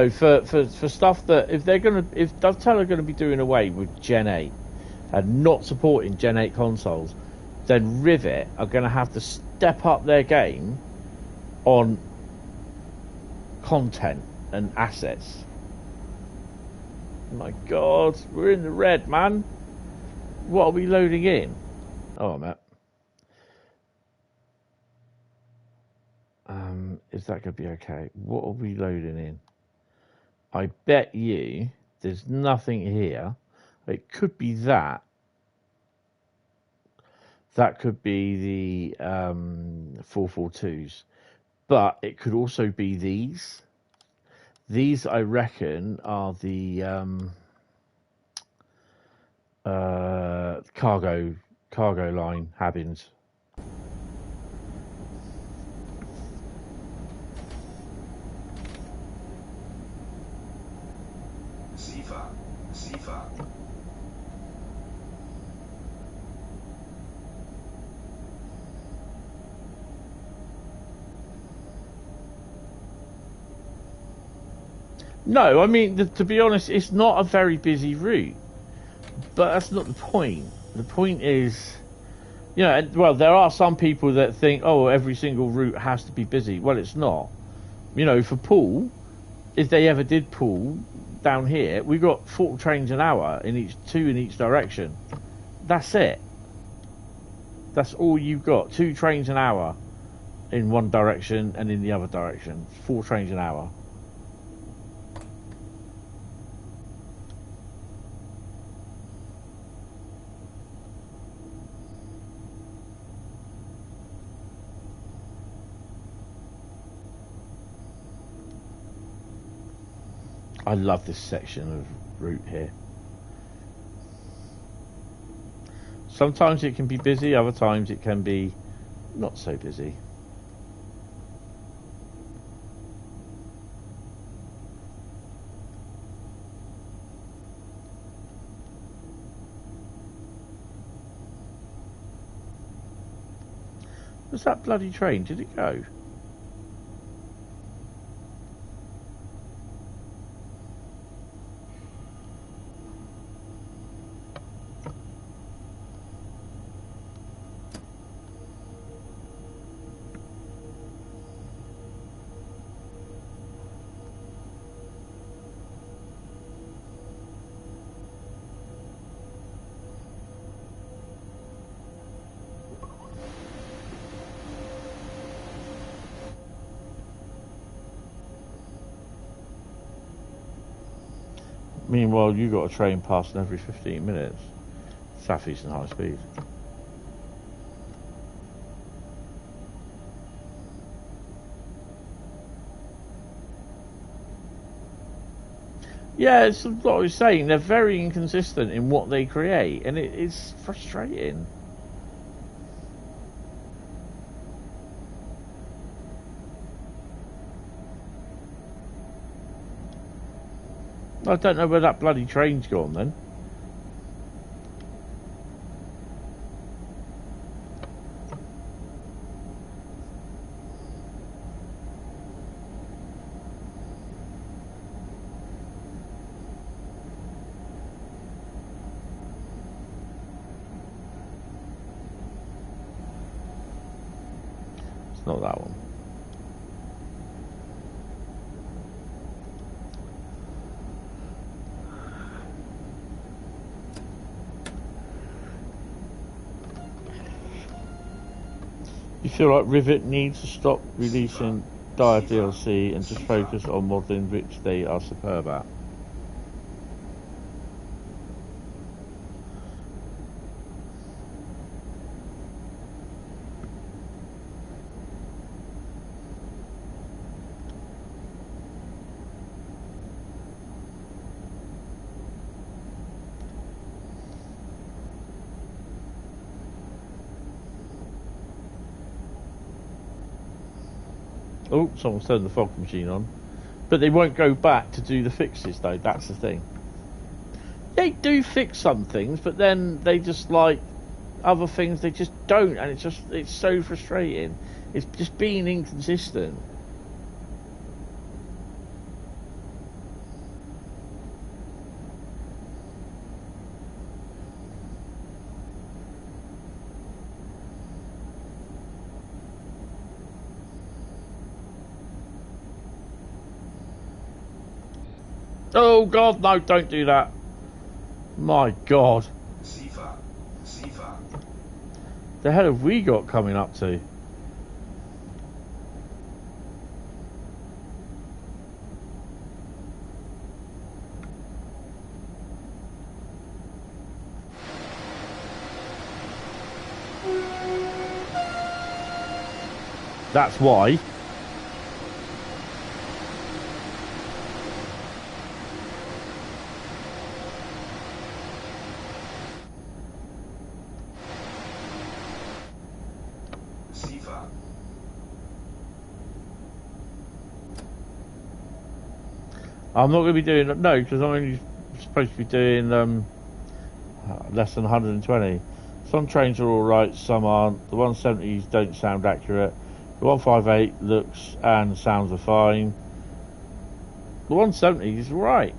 For stuff that if Dovetail are gonna be doing away with Gen 8 and not supporting Gen 8 consoles, then Rivet are gonna have to step up their game on content and assets. My God, we're in the red, man. What are we loading in? Oh, Matt. Is that going to be okay? What are we loading in? I bet you there's nothing here. It could be that. That could be the 442s. But it could also be these. These, I reckon, are the cargo line Habins. Sifa. No, I mean, to be honest, it's not a very busy route. But that's not the point. The point is, you know, well, there are some people that think, oh, every single route has to be busy. Well, it's not. You know, for Poole, if they ever did Poole down here, we got 4 trains an hour in each, 2 in each direction. That's it. That's all you've got. 2 trains an hour in one direction and in the other direction. 4 trains an hour. I love this section of route here. Sometimes it can be busy, other times it can be not so busy. Where's that bloody train? Did it go? Meanwhile, you got a train passing every 15 minutes. South Eastern high speed. Yeah, it's what I was saying. They're very inconsistent in what they create, and it's frustrating. I don't know where that bloody train's gone then. It's not that one. You feel like Rivet needs to stop releasing dire DLC and just focus on modelling, which they are superb at? Oh, someone's turned the fog machine on. But they won't go back to do the fixes, though. That's the thing. They do fix some things, but then they just, like, other things they just don't. And it's so frustrating. It's just being inconsistent. Oh God, no, don't do that. My God. Sifa. Sifa. The hell have we got coming up to? That's why. I'm not going to be doing no, because I'm only supposed to be doing less than 120. Some trains are all right, some aren't. The 170s don't sound accurate. The 158 looks and sounds are fine. The 170 is right.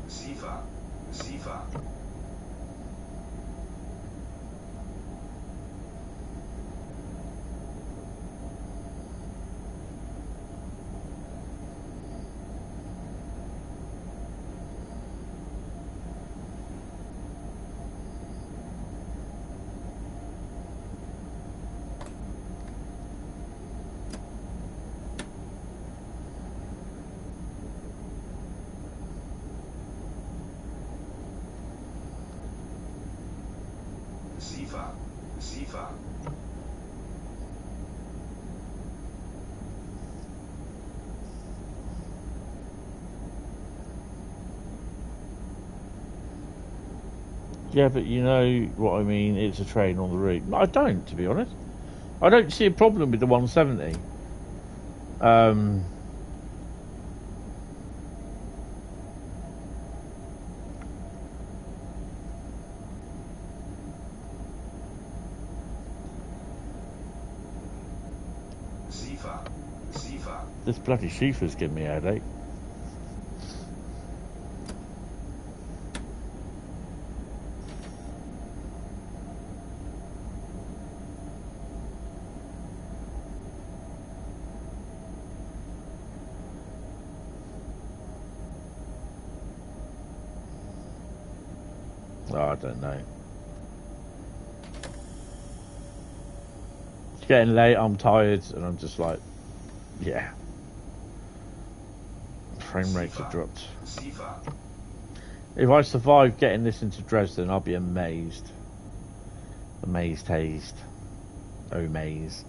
Sifa, Sifa. Sifa, Sifa. Yeah, but you know what I mean, it's a train on the route. I don't, to be honest. I don't see a problem with the 170. Sifa, Sifa. This bloody Schieffer's giving me a headache. Oh, I don't know. It's getting late, I'm tired, and I'm just like, yeah. Frame rates have dropped. Sifa. If I survive getting this into Dresden, I'll be amazed. Amazed, hazed. Oh, maze.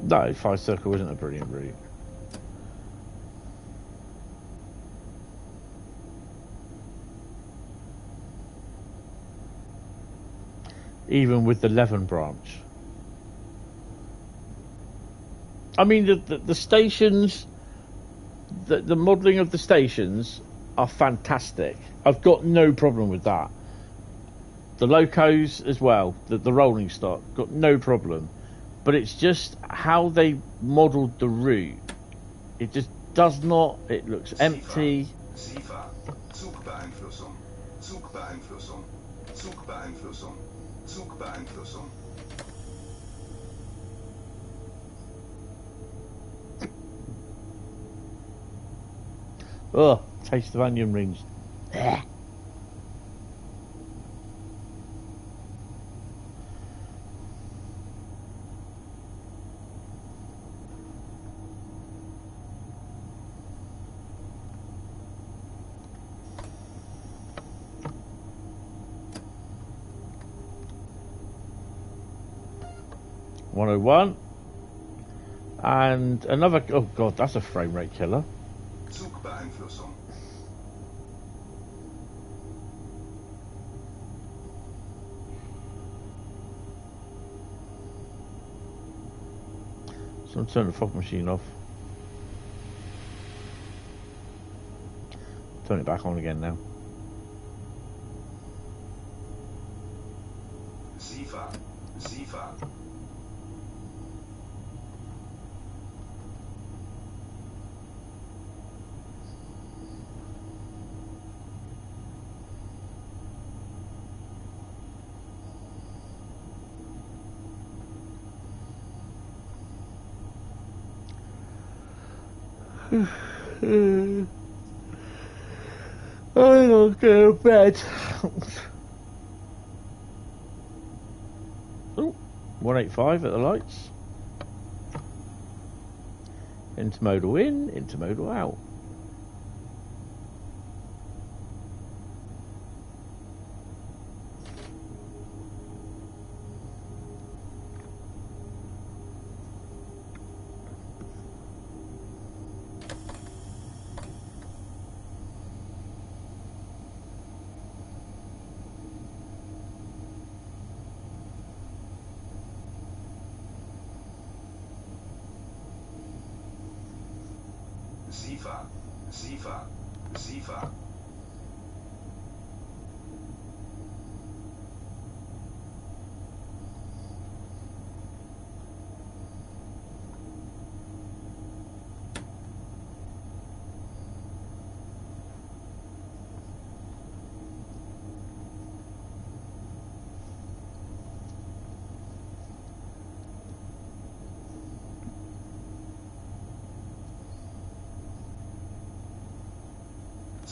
No, 5 circle isn't a brilliant route. Even with the Leven branch. I mean, the stations, the modelling of the stations are fantastic. I've got no problem with that. The locos as well, the rolling stock, got no problem. But it's just how they modelled the route. It just does not. It looks empty. Sifa. Zugbeeinflussung. Zugbeeinflussung. Zugbeeinflussung. Zugbeeinflussung. Ugh, taste of onion rings. Ugh. .101 and another. Oh god, that's a frame rate killer. Zugbeeinflussung. So I'm turning the fog machine off. Turn it back on again now. Sifa, Sifa. I'm not going to bed. Oh, 185 at the lights. Intermodal in, intermodal out. Sifa, Sifa, Sifa.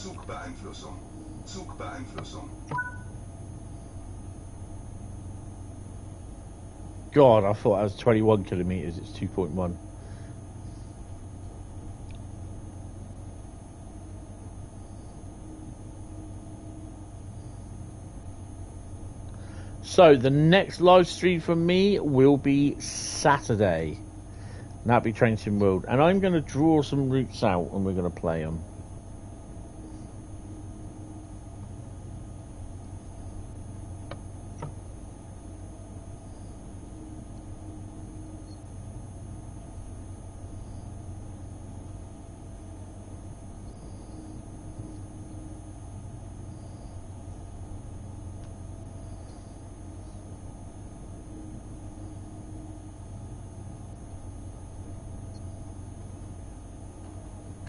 Zugbeeinflussung. Zugbeeinflussung. God, I thought that was 21 kilometres. It's 2.1. So the next live stream from me will be Saturday. And that'll be Train Sim World. And I'm going to draw some routes out and we're going to play them.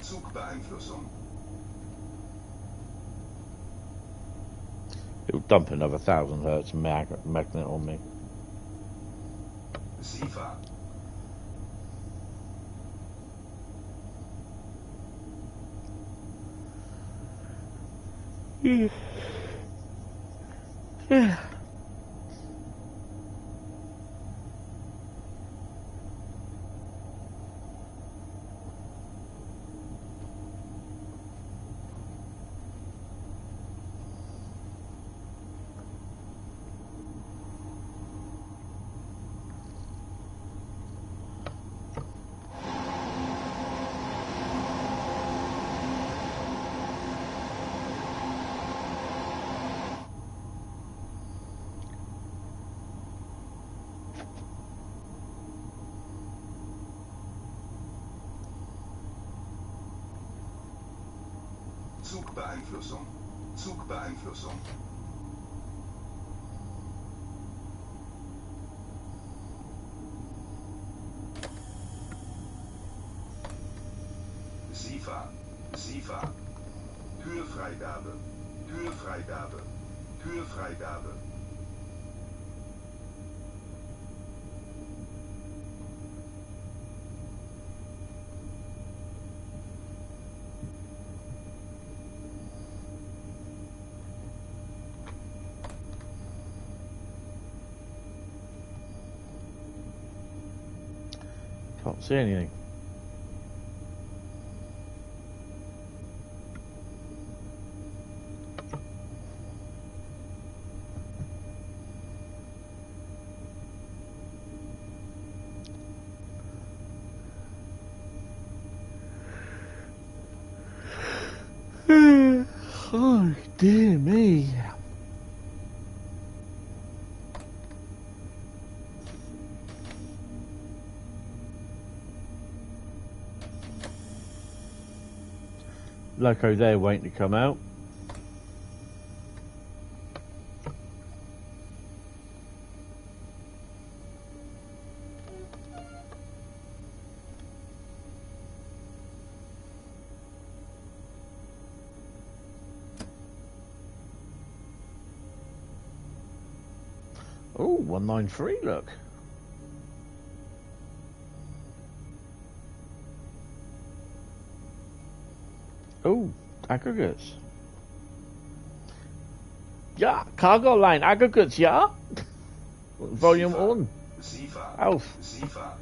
Zugbeeinflussung. It'll dump another 1,000 hertz magnet on me. Sifa. Yeah. Zugbeeinflussung. Zugbeeinflussung. Sifa. Sifa. Türfreigabe. Türfreigabe. Türfreigabe. Can't see anything. Oh, dear me. Loco there waiting to come out. Oh, 193, look. Oh, aggregates. Yeah, cargo line aggregates, yeah? Volume on. Sifa. Auf. Sifa.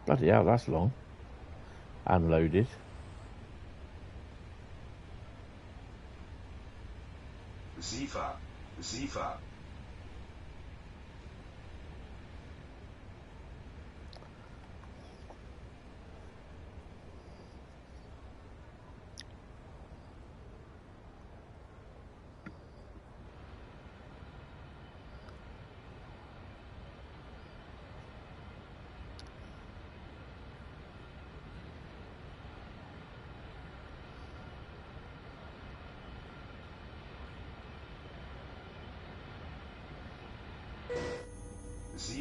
Bloody hell, that's long. And loaded. Sifa. Sifa.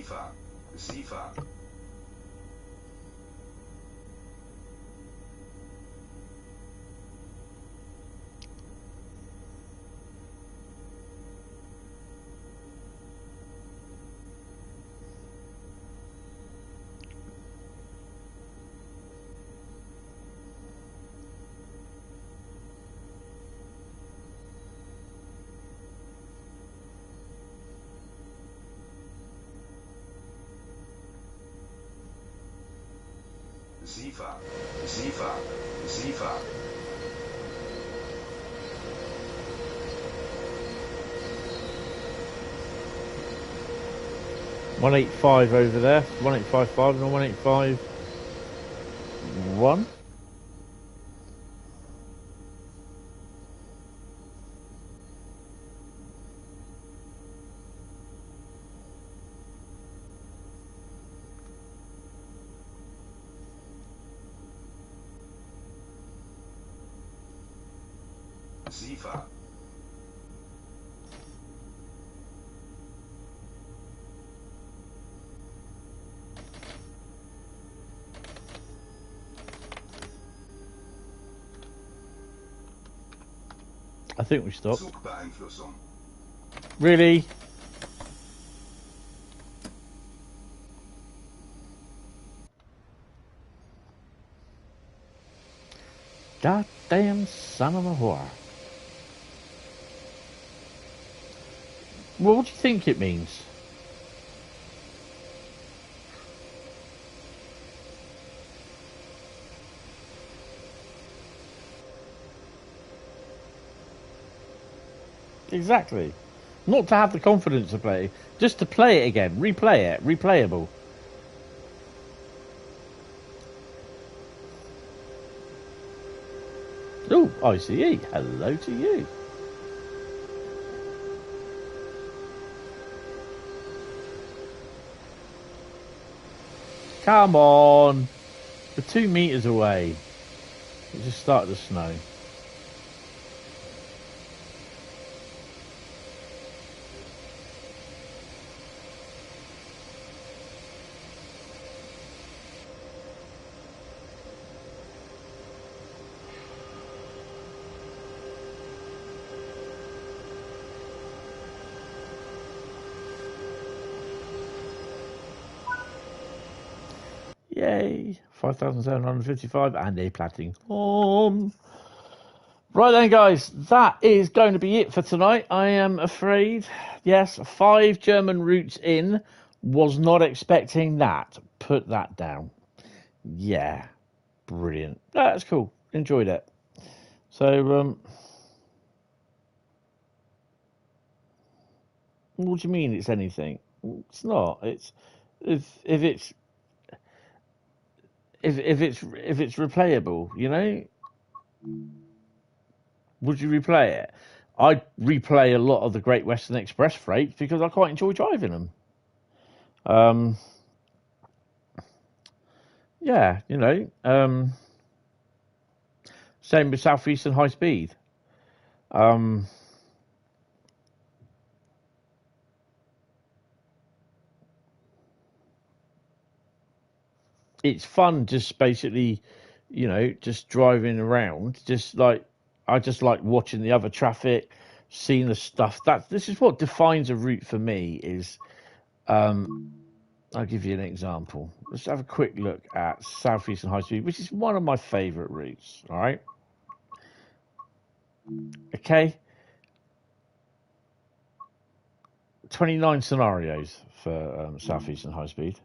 SIFA, SIFA. SIFA, SIFA, SIFA. $185 over there, 1855 and 1851. SIFA. I think we stopped. Zugbeeinflussung. Really? Goddamn son of a whore. Well, what do you think it means? Exactly. Not to have the confidence to play, just to play it again, replay it, replayable. Oh, ICE, hello to you. Come on. We're 2 meters away. It just started to snow. Yay, 5,755 and a platinum. Right then, guys, that is going to be it for tonight. I am afraid. Yes, 5 German routes in. Was not expecting that. Put that down. Yeah, brilliant. That's cool. Enjoyed it. So, what do you mean it's anything? It's not. It's if it's replayable, you know. Would you replay it? I'd replay a lot of the Great Western Express freights because I quite enjoy driving them. Yeah, you know. Same with Southeastern High Speed. It's fun just basically, you know, just driving around. Just like I just like watching the other traffic, seeing the stuff. This is what defines a route for me is I'll give you an example. Let's have a quick look at Southeastern High Speed, which is one of my favourite routes. All right. Okay. 29 scenarios for Southeastern High Speed.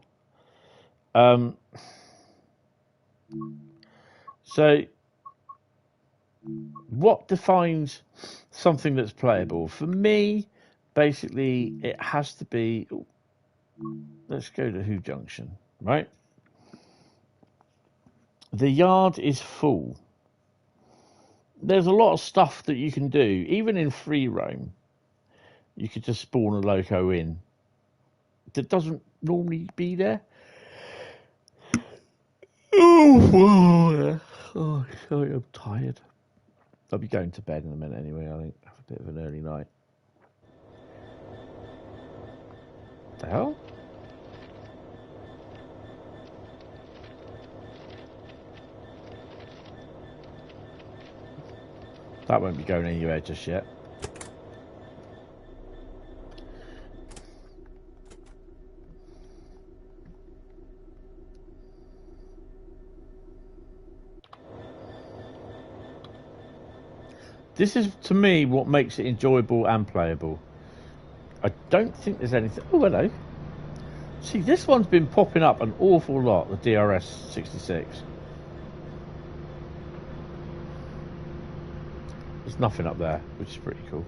So, what defines something that's playable? For me, basically, it has to be. Let's go to Who Junction, right? The yard is full. There's a lot of stuff that you can do, even in free roam. You could just spawn a loco in that doesn't normally be there. Oh, sorry, I'm tired. I'll be going to bed in a minute anyway. I think have a bit of an early night. The hell? That won't be going anywhere just yet. This is, to me, what makes it enjoyable and playable. I don't think there's anything... Oh, hello. See, this one's been popping up an awful lot, the DRS 66. There's nothing up there, which is pretty cool.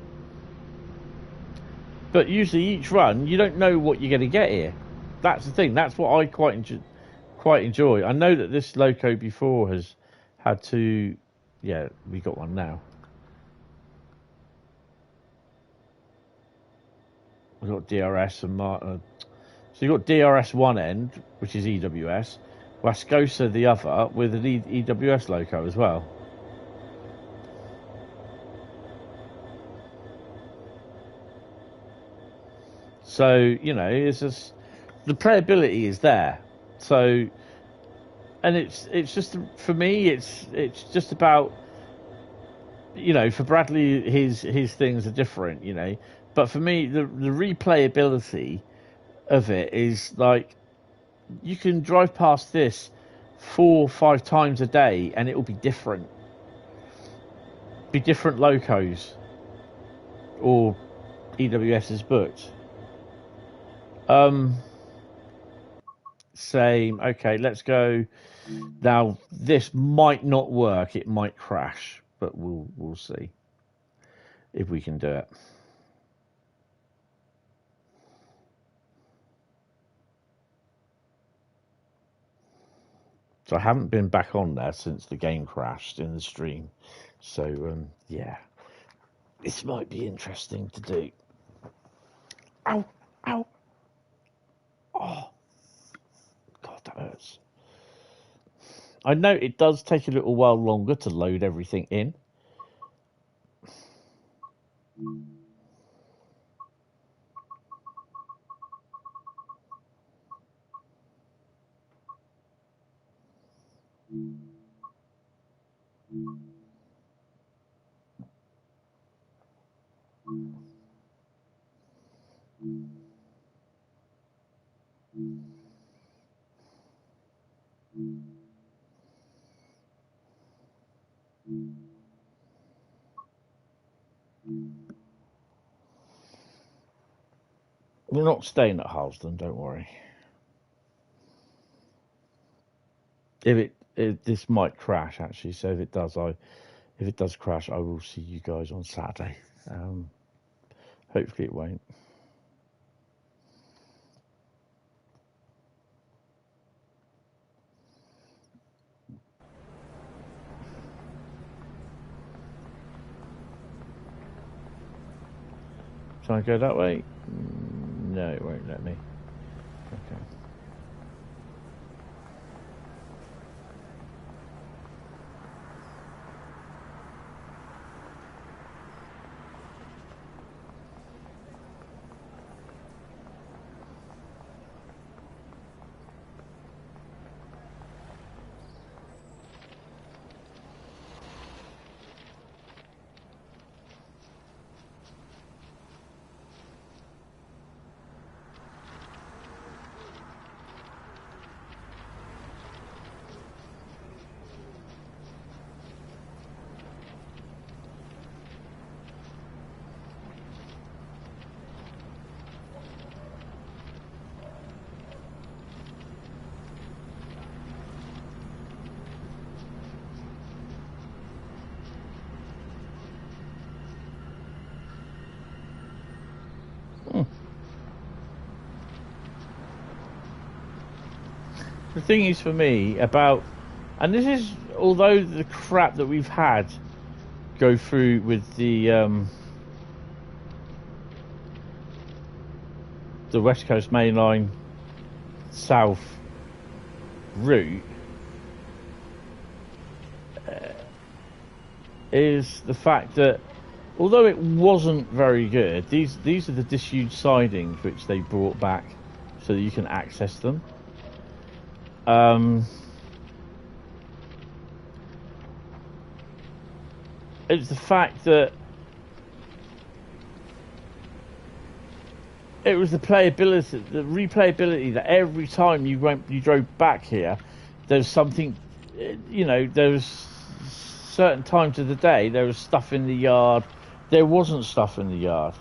But usually each run, you don't know what you're going to get here. That's the thing. That's what I quite enjoy. I know that this loco before has had to... Yeah, we got one now. We've got DRS and so you've got DRS one end, which is EWS, Wascosa the other, with an EWS loco as well. So, you know, it's just, the playability is there. So, and it's just, for me, it's just about, you know, for Bradley, his things are different, you know. But for me, the replayability of it is like, you can drive past this 4 or 5 times a day and it will be different. Be different locos or EWS's booked. Same. Okay, let's go. Now, this might not work. It might crash, but we'll see if we can do it. So I haven't been back on there since the game crashed in the stream. So, yeah. This might be interesting to do. Ow! Ow! Oh! God, that hurts. I know it does take a little while longer to load everything in. We're not staying at Harlesden, don't worry. If this might crash actually, so if it does crash, I will see you guys on Saturday. Hopefully it won't. Can I go that way? No, it won't let me. Okay. The thing is for me about, and this is, although the crap that we've had go through with the West Coast Main Line South route, is the fact that although it wasn't very good, these are the disused sidings which they brought back so that you can access them. It's the fact that it was the playability, the replayability, that every time you drove back here, there's something, you know, there was certain times of the day there was stuff in the yard, there wasn't stuff in the yard.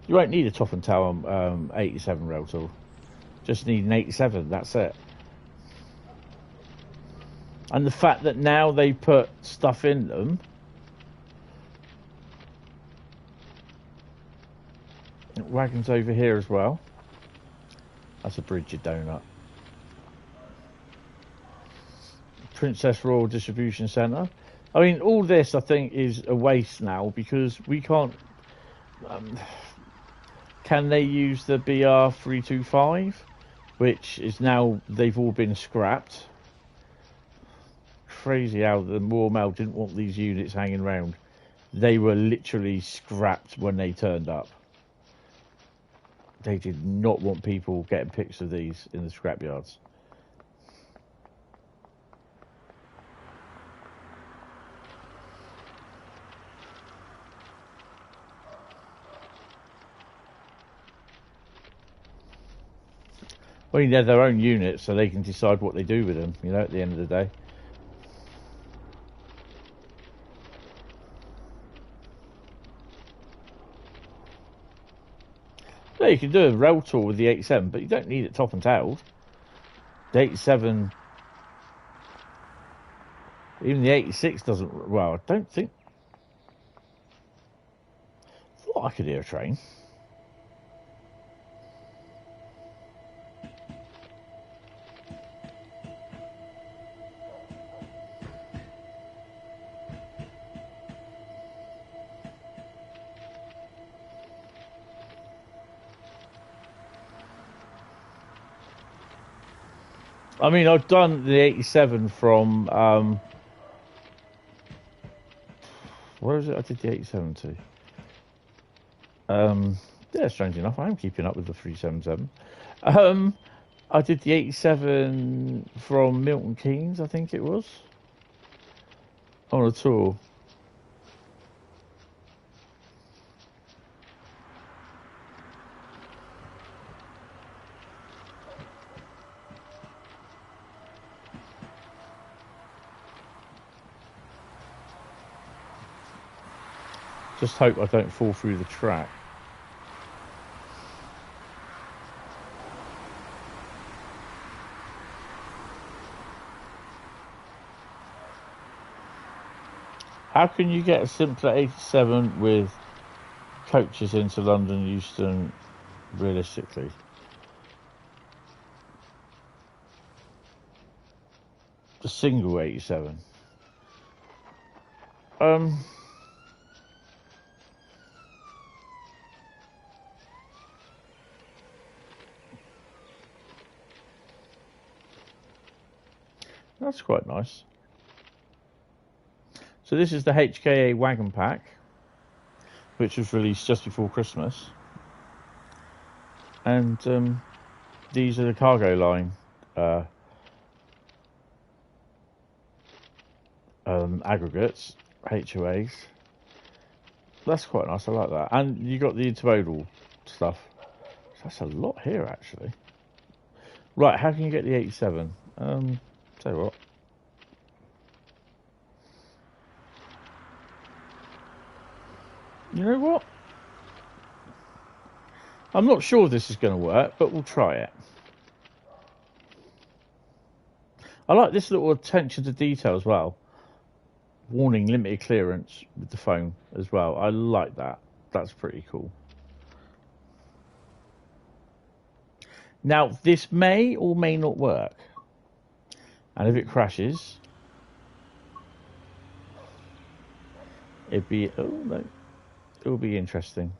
You won't need a top and tail 87 rail tool. Just need an 87, that's it. And the fact that now they put stuff in them, wagons over here as well. That's a Bridget donut. Princess Royal Distribution Centre. I mean, all this I think is a waste now because we can't. Can they use the BR325, which is now, they've all been scrapped? Crazy how the Royal Mail didn't want these units hanging around. They were literally scrapped when they turned up. They did not want people getting pics of these in the scrapyards. Well, they're their own units, so they can decide what they do with them, you know, at the end of the day. Yeah, you can do a rail tour with the 87, but you don't need it top and tailed. The 87, even the 86 doesn't, well, I don't think, I thought I could hear a train. I mean, I've done the 87 from, where is it I did the 87 to? Yeah, strange enough, I am keeping up with the 377. I did the 87 from Milton Keynes, I think it was, on a tour. Just hope I don't fall through the track. How can you get a simpler 87 with coaches into London, Euston, realistically? The single 87. That's quite nice. So this is the HKA wagon pack, which was released just before Christmas. And these are the cargo line aggregates, HOAs. That's quite nice, I like that. And you got the intermodal stuff. So that's a lot here, actually. Right, how can you get the 87? Tell you what. You know what? I'm not sure this is going to work, but we'll try it. I like this little attention to detail as well. Warning, limited clearance with the phone as well. I like that. That's pretty cool. Now, this may or may not work. And if it crashes, it'd be, oh no, it'll be interesting.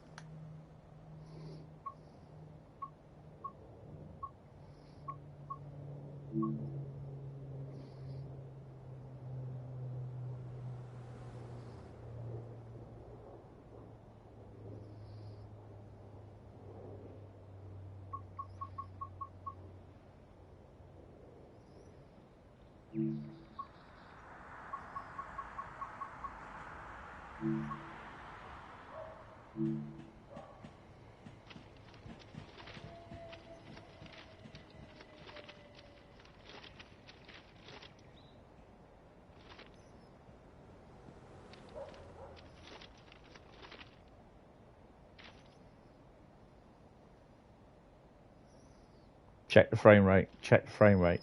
Check the frame rate. Check the frame rate.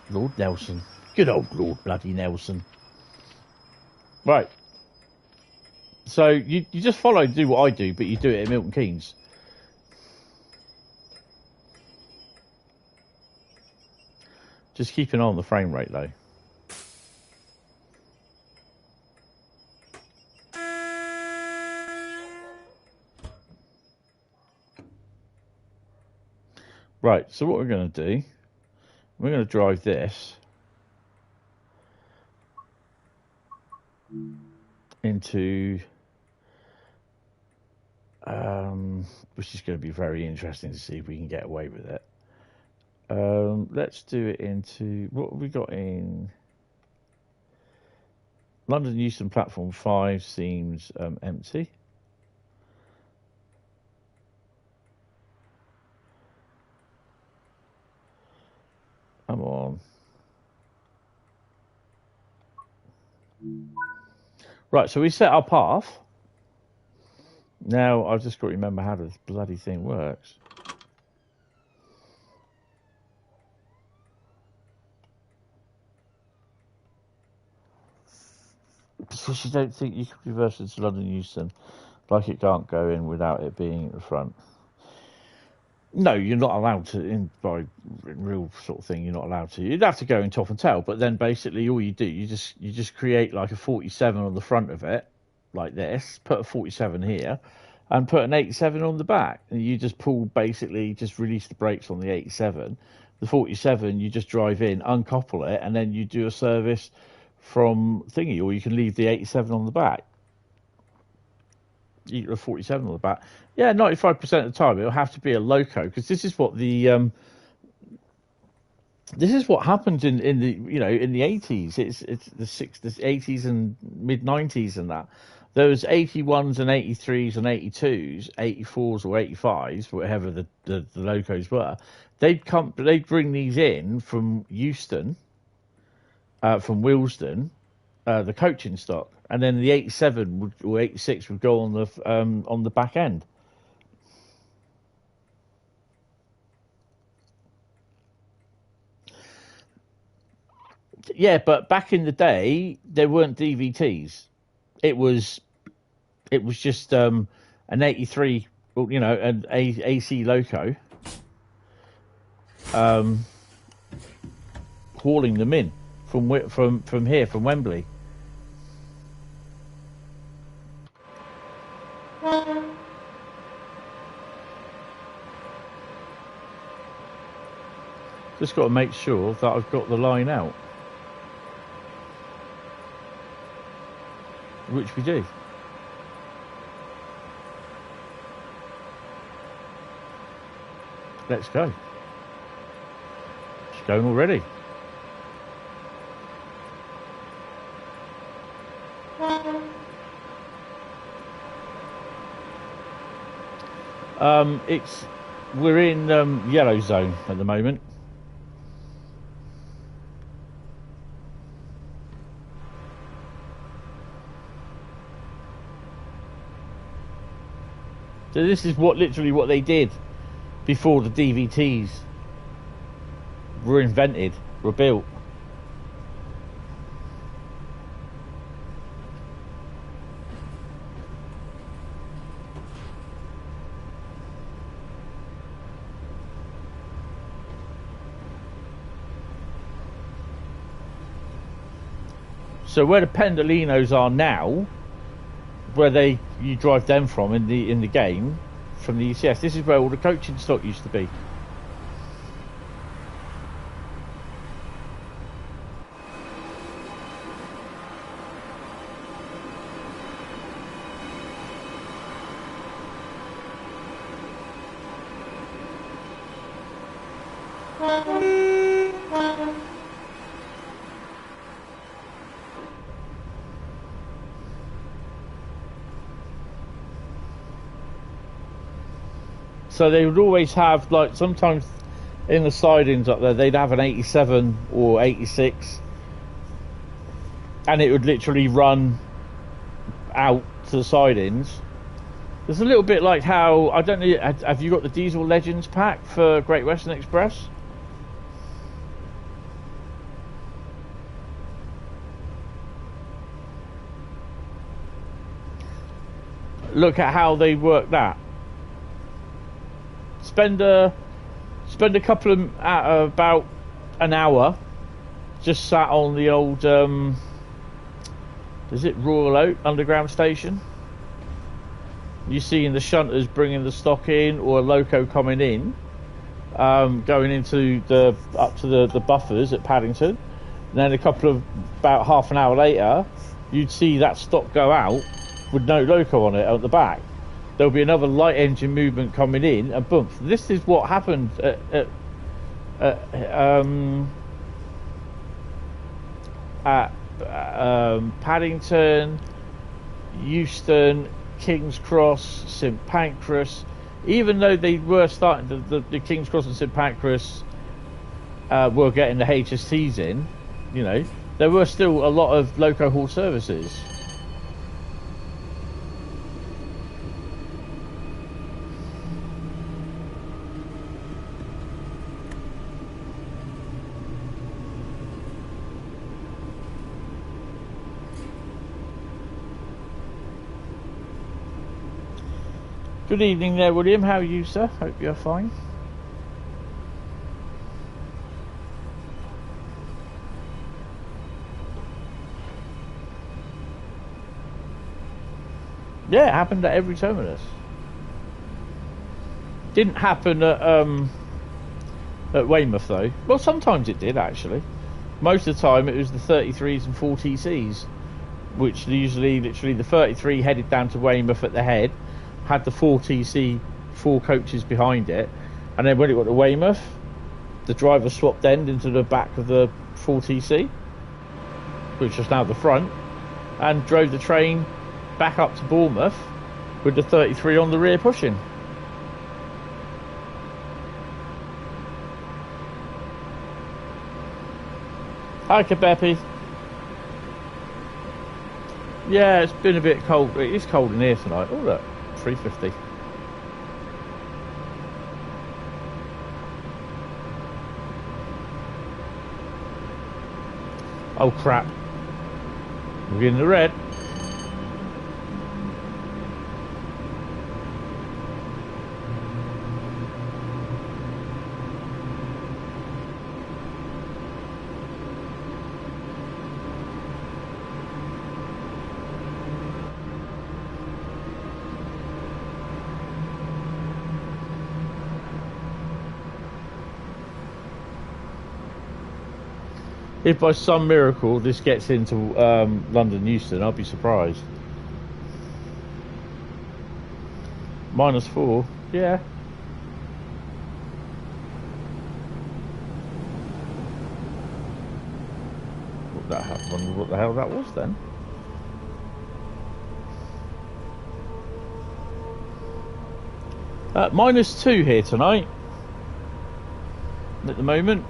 Lord Nelson. Good old Lord bloody Nelson. Right. So you just follow, do what I do, but you do it at Milton Keynes. Just keep an eye on the frame rate though. Right, so what we're going to do, we're going to drive this into, which is going to be very interesting to see if we can get away with it. Let's do it into, what have we got in? London Euston Platform 5 seems empty. Come on. Right, so we set our path. Now I've just got to remember how this bloody thing works. Because you don't think you could reverse into London Euston, like it can't go in without it being at the front. No, you're not allowed to, in real sort of thing, you're not allowed to. You'd have to go in top and tail, but then basically all you do, you just create like a 47 on the front of it, like this, put a 47 here, and put an 87 on the back. And you just pull, basically, just release the brakes on the 87. The 47, you just drive in, uncouple it, and then you do a service from thingy, or you can leave the 87 on the back. You get a 47 on the back. Yeah, 95% of the time it'll have to be a loco, because this is what the this is what happened in the in the 80s. It's the 80s and mid 90s and that. Those 81s and 83s and 82s, 84s or 85s, whatever the locos were, they'd bring these in from Euston, from Willesden, the coaching stock, and then the 87 or 86 would go on the back end. Yeah, but back in the day, there weren't DVTs. It was just an 83, an AC loco, hauling them in from here, from Wembley. Just got to make sure that I've got the line out. Which we do. Let's go. It's going already. We're in yellow zone at the moment. So this is literally what they did before the DVTs were invented, were built. So where the Pendolinos are now, where you drive them from in the game from the ECS, this is where all the coaching stock used to be. So they would always have, like, sometimes in the sidings up there, they'd have an 87 or 86, and it would literally run out to the sidings. It's a little bit like how, I don't know, have you got the Diesel Legends pack for Great Western Express? Look at how they work that. Spend a couple of about an hour just sat on the old is it Royal Oak underground station? You see in the shunters bringing the stock in, or a loco coming in, going into up to the buffers at Paddington. And then about half an hour later, you'd see that stock go out with no loco on it at the back. There'll be another light engine movement coming in, and boom. This is what happened at Paddington, Euston, King's Cross, St Pancras. Even though they were starting the King's Cross and St Pancras were getting the HSTs in, you know, there were still a lot of loco haul services. Good evening there, William. How are you, sir? Hope you're fine. Yeah, it happened at every terminus. Didn't happen at Weymouth though. Well, sometimes it did actually. Most of the time it was the 33s and 4TCs, which usually literally the 33 headed down to Weymouth at the head, had the 4TC 4 coaches behind it, and then when it got to Weymouth, the driver swapped end into the back of the 4TC, which was now the front, and drove the train back up to Bournemouth with the 33 on the rear pushing. Hi Kabepi. Yeah, it's been a bit cold. It is cold in here tonight. Oh look, 350. Oh crap. We're in the red. If by some miracle this gets into London Euston, I'll be surprised. -4, yeah. Wonder what the hell that was then. -2 here tonight. At the moment.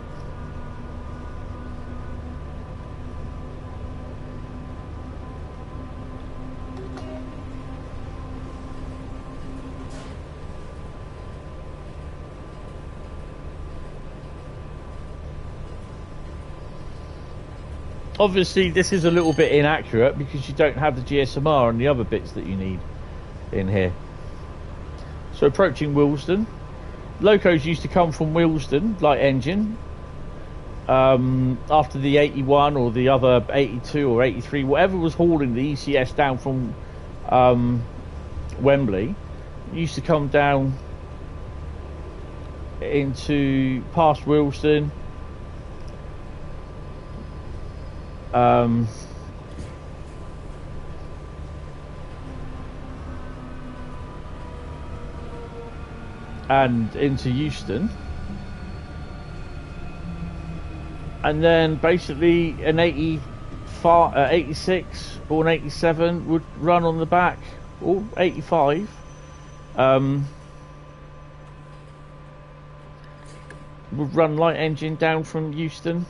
Obviously this is a little bit inaccurate because you don't have the GSMR and the other bits that you need in here. So approaching Willesden. Locos used to come from Willesden, light engine. After the 81 or the other 82 or 83, whatever was hauling the ECS down from Wembley, used to come down into past Willesden. And into Euston, and then basically an 86 or an 87 would run on the back, or 85, would run light engine down from Euston.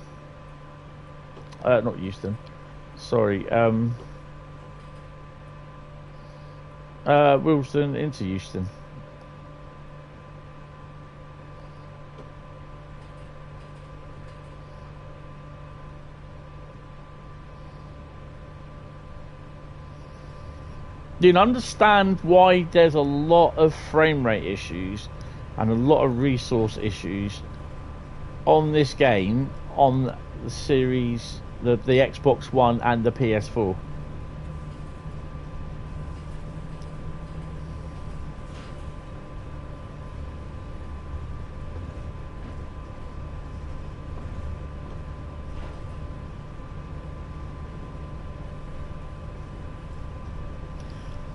Not Euston. Sorry. Wilson into Euston. You can understand why there's a lot of frame rate issues and a lot of resource issues on this game on the series, the Xbox One and the PS4.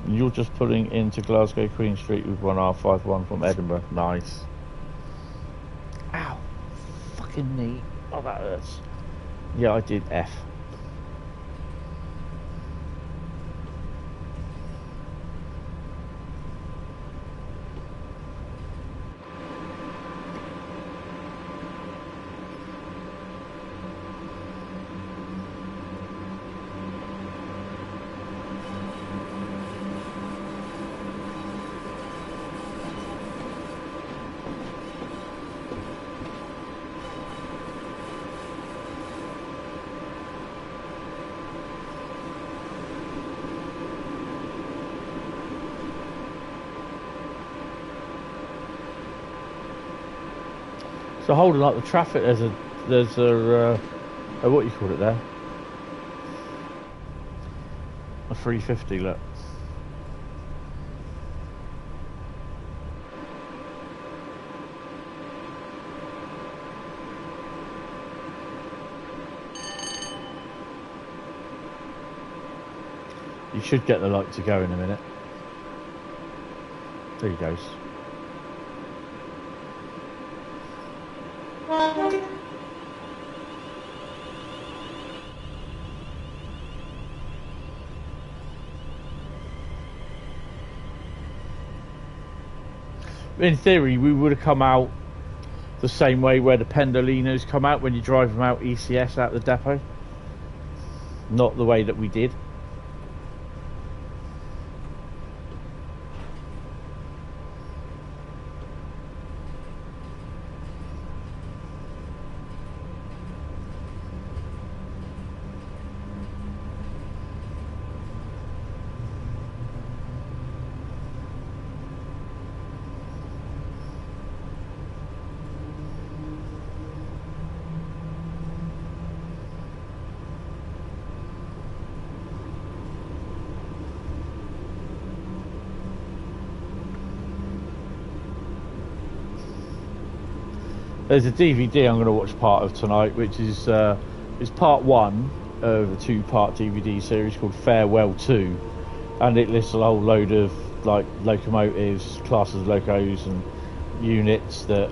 You're just pulling into Glasgow Queen Street with 1R51 from Edinburgh. Nice. Ow. Fucking knee. Oh, that hurts. Yeah, I did F. So holding up the traffic, there's a what you call it there? A 350, look. You should get the light to go in a minute. There he goes. In theory, we would have come out the same way where the Pendolinos come out when you drive them out ECS out the depot. Not the way that we did. There's a DVD I'm going to watch part of tonight, which is part one of a two-part DVD series called Farewell 2, and it lists a whole load of like locomotives, classes of locos, and units that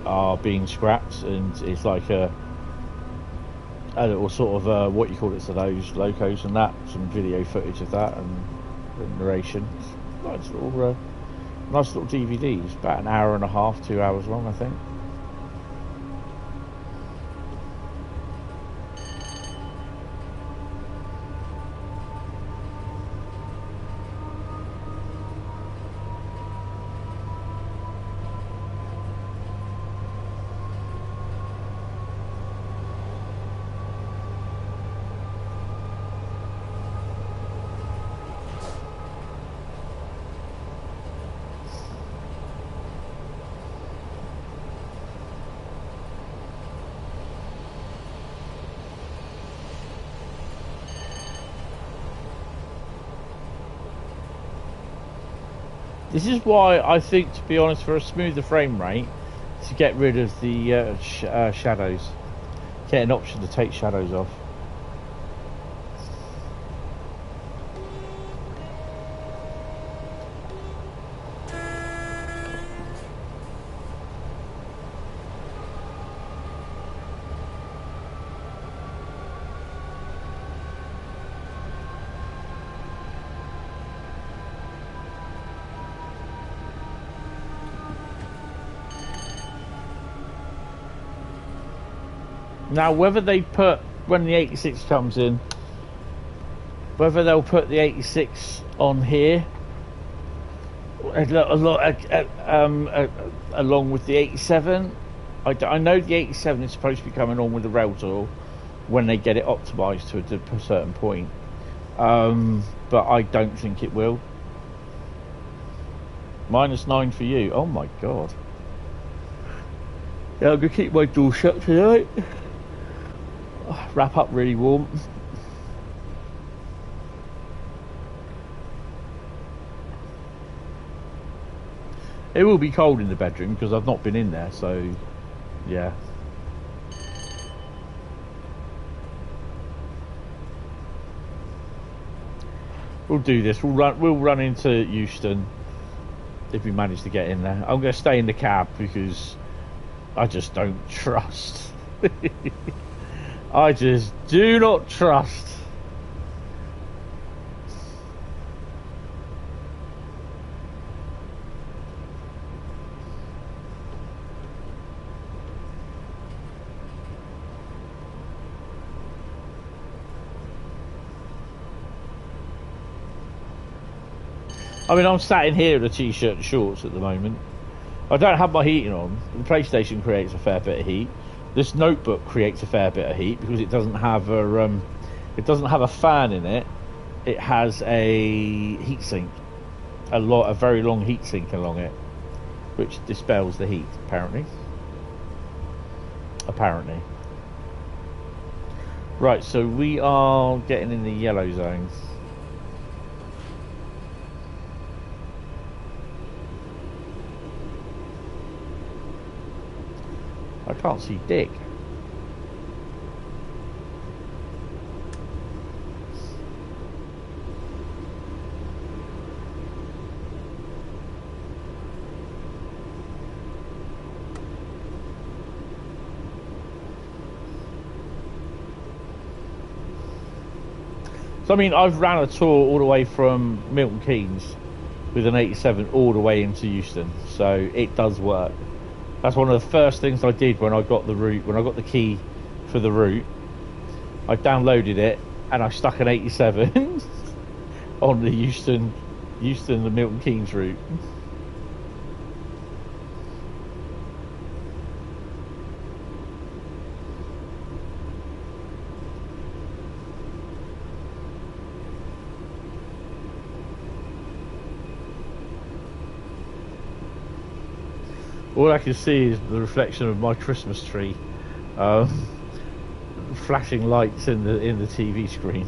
are being scrapped, and it's like a little sort of what you call it, so those locos and that, some video footage of that and narration. It's nice little DVD. It's about an hour and a half, 2 hours long, I think. This is why I think, to be honest, for a smoother frame rate, to get rid of the shadows. Get an option to take shadows off. Now, whether they put, when the 86 comes in, whether they'll put the 86 on here, along with the 87, I know the 87 is supposed to be coming on with the Railcam when they get it optimised to a certain point, but I don't think it will. -9 for you. Oh my god. Yeah, I'm going to keep my door shut tonight. Wrap up really warm. It will be cold in the bedroom because I've not been in there, so yeah. We'll do this. We'll run into Euston if we manage to get in there. I'm going to stay in the cab because I just don't trust. I just do not trust. I mean, I'm sat in here in a t-shirt and shorts at the moment. I don't have my heating on. The PlayStation creates a fair bit of heat. This notebook creates a fair bit of heat because it doesn't have a fan in it. It has a heatsink, a very long heatsink along it, which dispels the heat. Apparently. Right, so we are getting in the yellow zone. I can't see Dick. So I mean, I've ran a tour all the way from Milton Keynes with an 87 all the way into Euston, so it does work. That's one of the first things I did when I got the route, when I got the key for the route. I downloaded it and I stuck an 87 on the Euston the Milton Keynes route. All I can see is the reflection of my Christmas tree, flashing lights in the TV screen.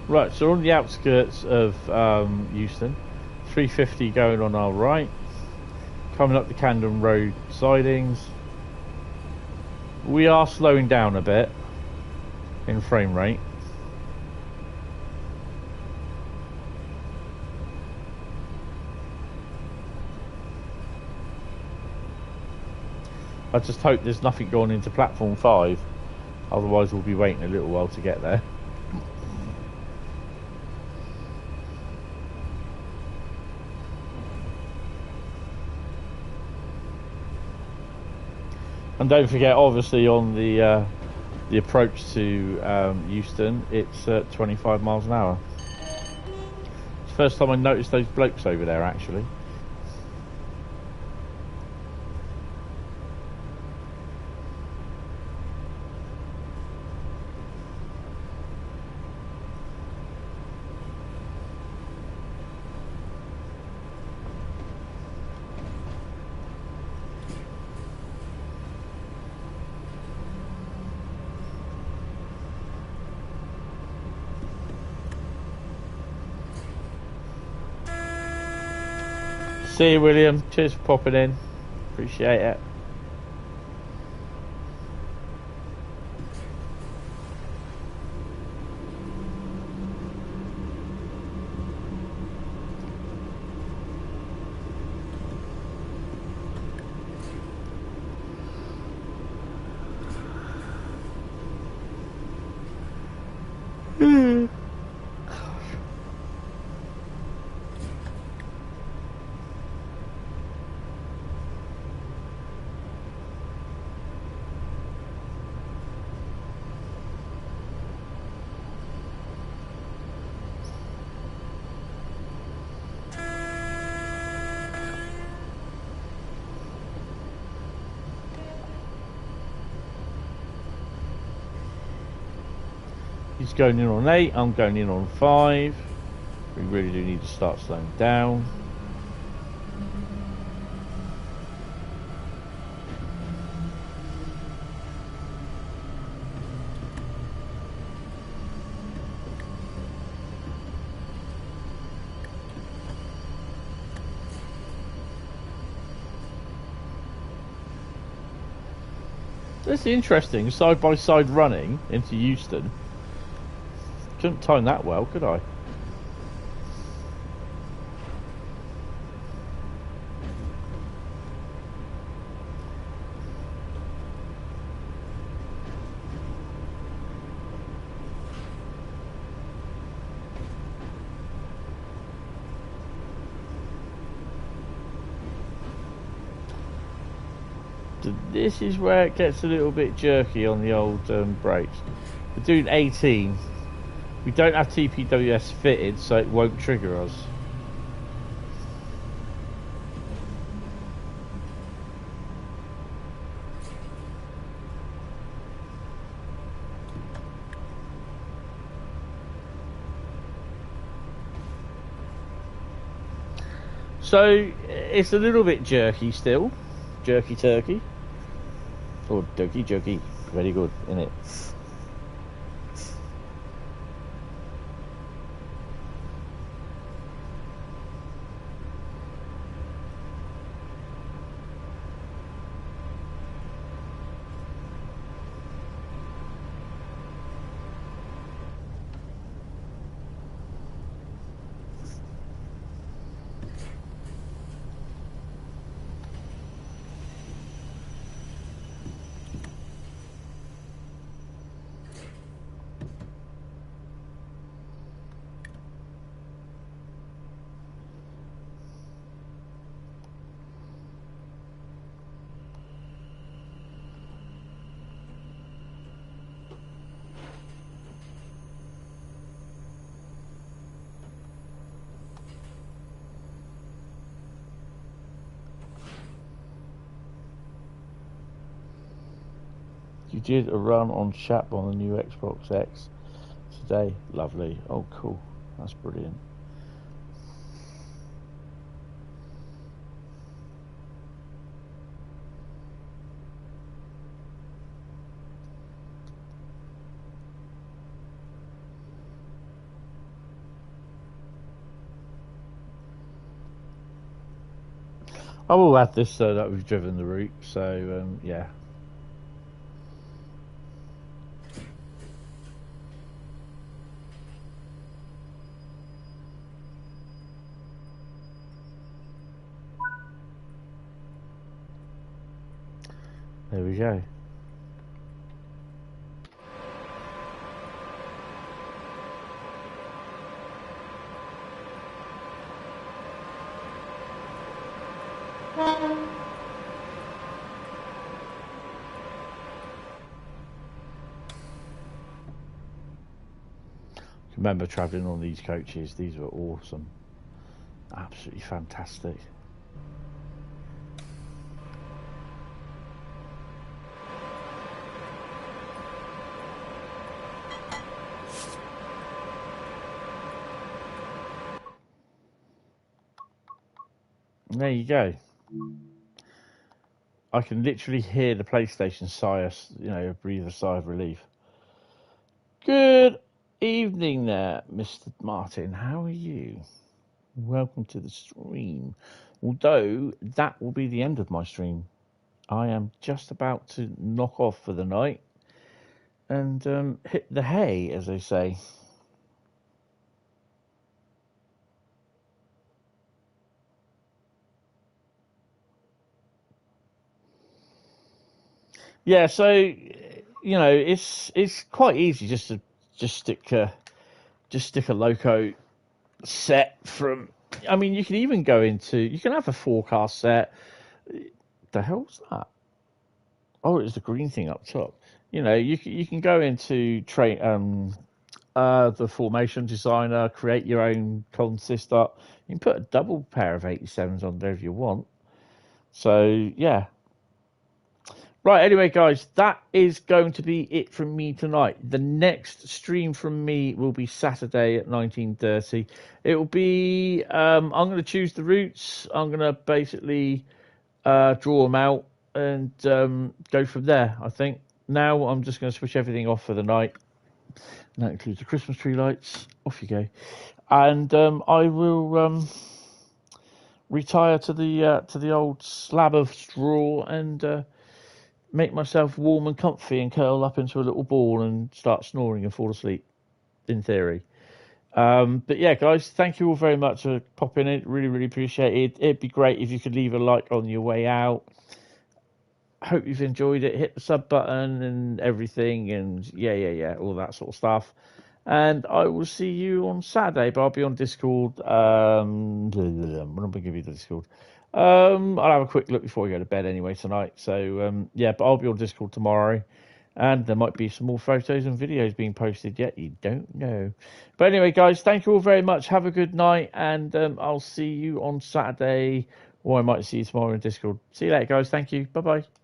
Right, so we're on the outskirts of Euston. 350 going on our right. Coming up the Camden Road sidings. We are slowing down a bit in frame rate. I just hope there's nothing going into platform 5, otherwise we'll be waiting a little while to get there. And don't forget, obviously, on the approach to Euston, it's 25 miles an hour. It's the first time I noticed those blokes over there, actually. See you, William. Cheers for popping in. Appreciate it. He's going in on 8, I'm going in on 5. We really do need to start slowing down. That's interesting, side-by-side running into Euston. Couldn't time that well, could I? This is where it gets a little bit jerky on the old brakes. We're doing 18. We don't have TPWS fitted, so it won't trigger us. So it's a little bit jerky still. Jerky turkey. Or turkey jerky. Very good, isn't it? You did a run on Chap on the new Xbox X today. Lovely. Oh, cool. That's brilliant. I will add this so that we've driven the route. So, yeah. There we go. Remember travelling on these coaches, these were awesome. Absolutely fantastic. There you go. I can literally hear the PlayStation sigh, breathe a sigh of relief. Good evening there, Mr. Martin. How are you? Welcome to the stream. Although that will be the end of my stream. I am just about to knock off for the night and hit the hay, as they say. Yeah, so it's quite easy just to stick a loco set from. I mean, you can even go into. You can have a forecast set. The hell's that? Oh, it's the green thing up top. You can go into the formation designer, create your own consist up. You can put a double pair of 87s on there if you want. So yeah. Right, anyway, guys, that is going to be it from me tonight. The next stream from me will be Saturday at 19:30. It will be, I'm going to choose the routes. I'm going to basically draw them out and go from there, I think. Now I'm just going to switch everything off for the night. And that includes the Christmas tree lights. Off you go. And I will retire to the old slab of straw and make myself warm and comfy and curl up into a little ball and start snoring and fall asleep, in theory. But yeah, guys, thank you all very much for popping in. Really, really appreciate it. It'd be great if you could leave a like on your way out. Hope you've enjoyed it. Hit the sub button and everything, and yeah, all that sort of stuff. And I will see you on Saturday, but I'll be on Discord. I'm going to give you the Discord. I'll have a quick look before I go to bed anyway tonight. So yeah, but I'll be on Discord tomorrow, and there might be some more photos and videos being posted yet. You don't know. But anyway, guys, thank you all very much. Have a good night, and I'll see you on Saturday, or I might see you tomorrow in Discord. See you later, guys. Thank you. Bye bye.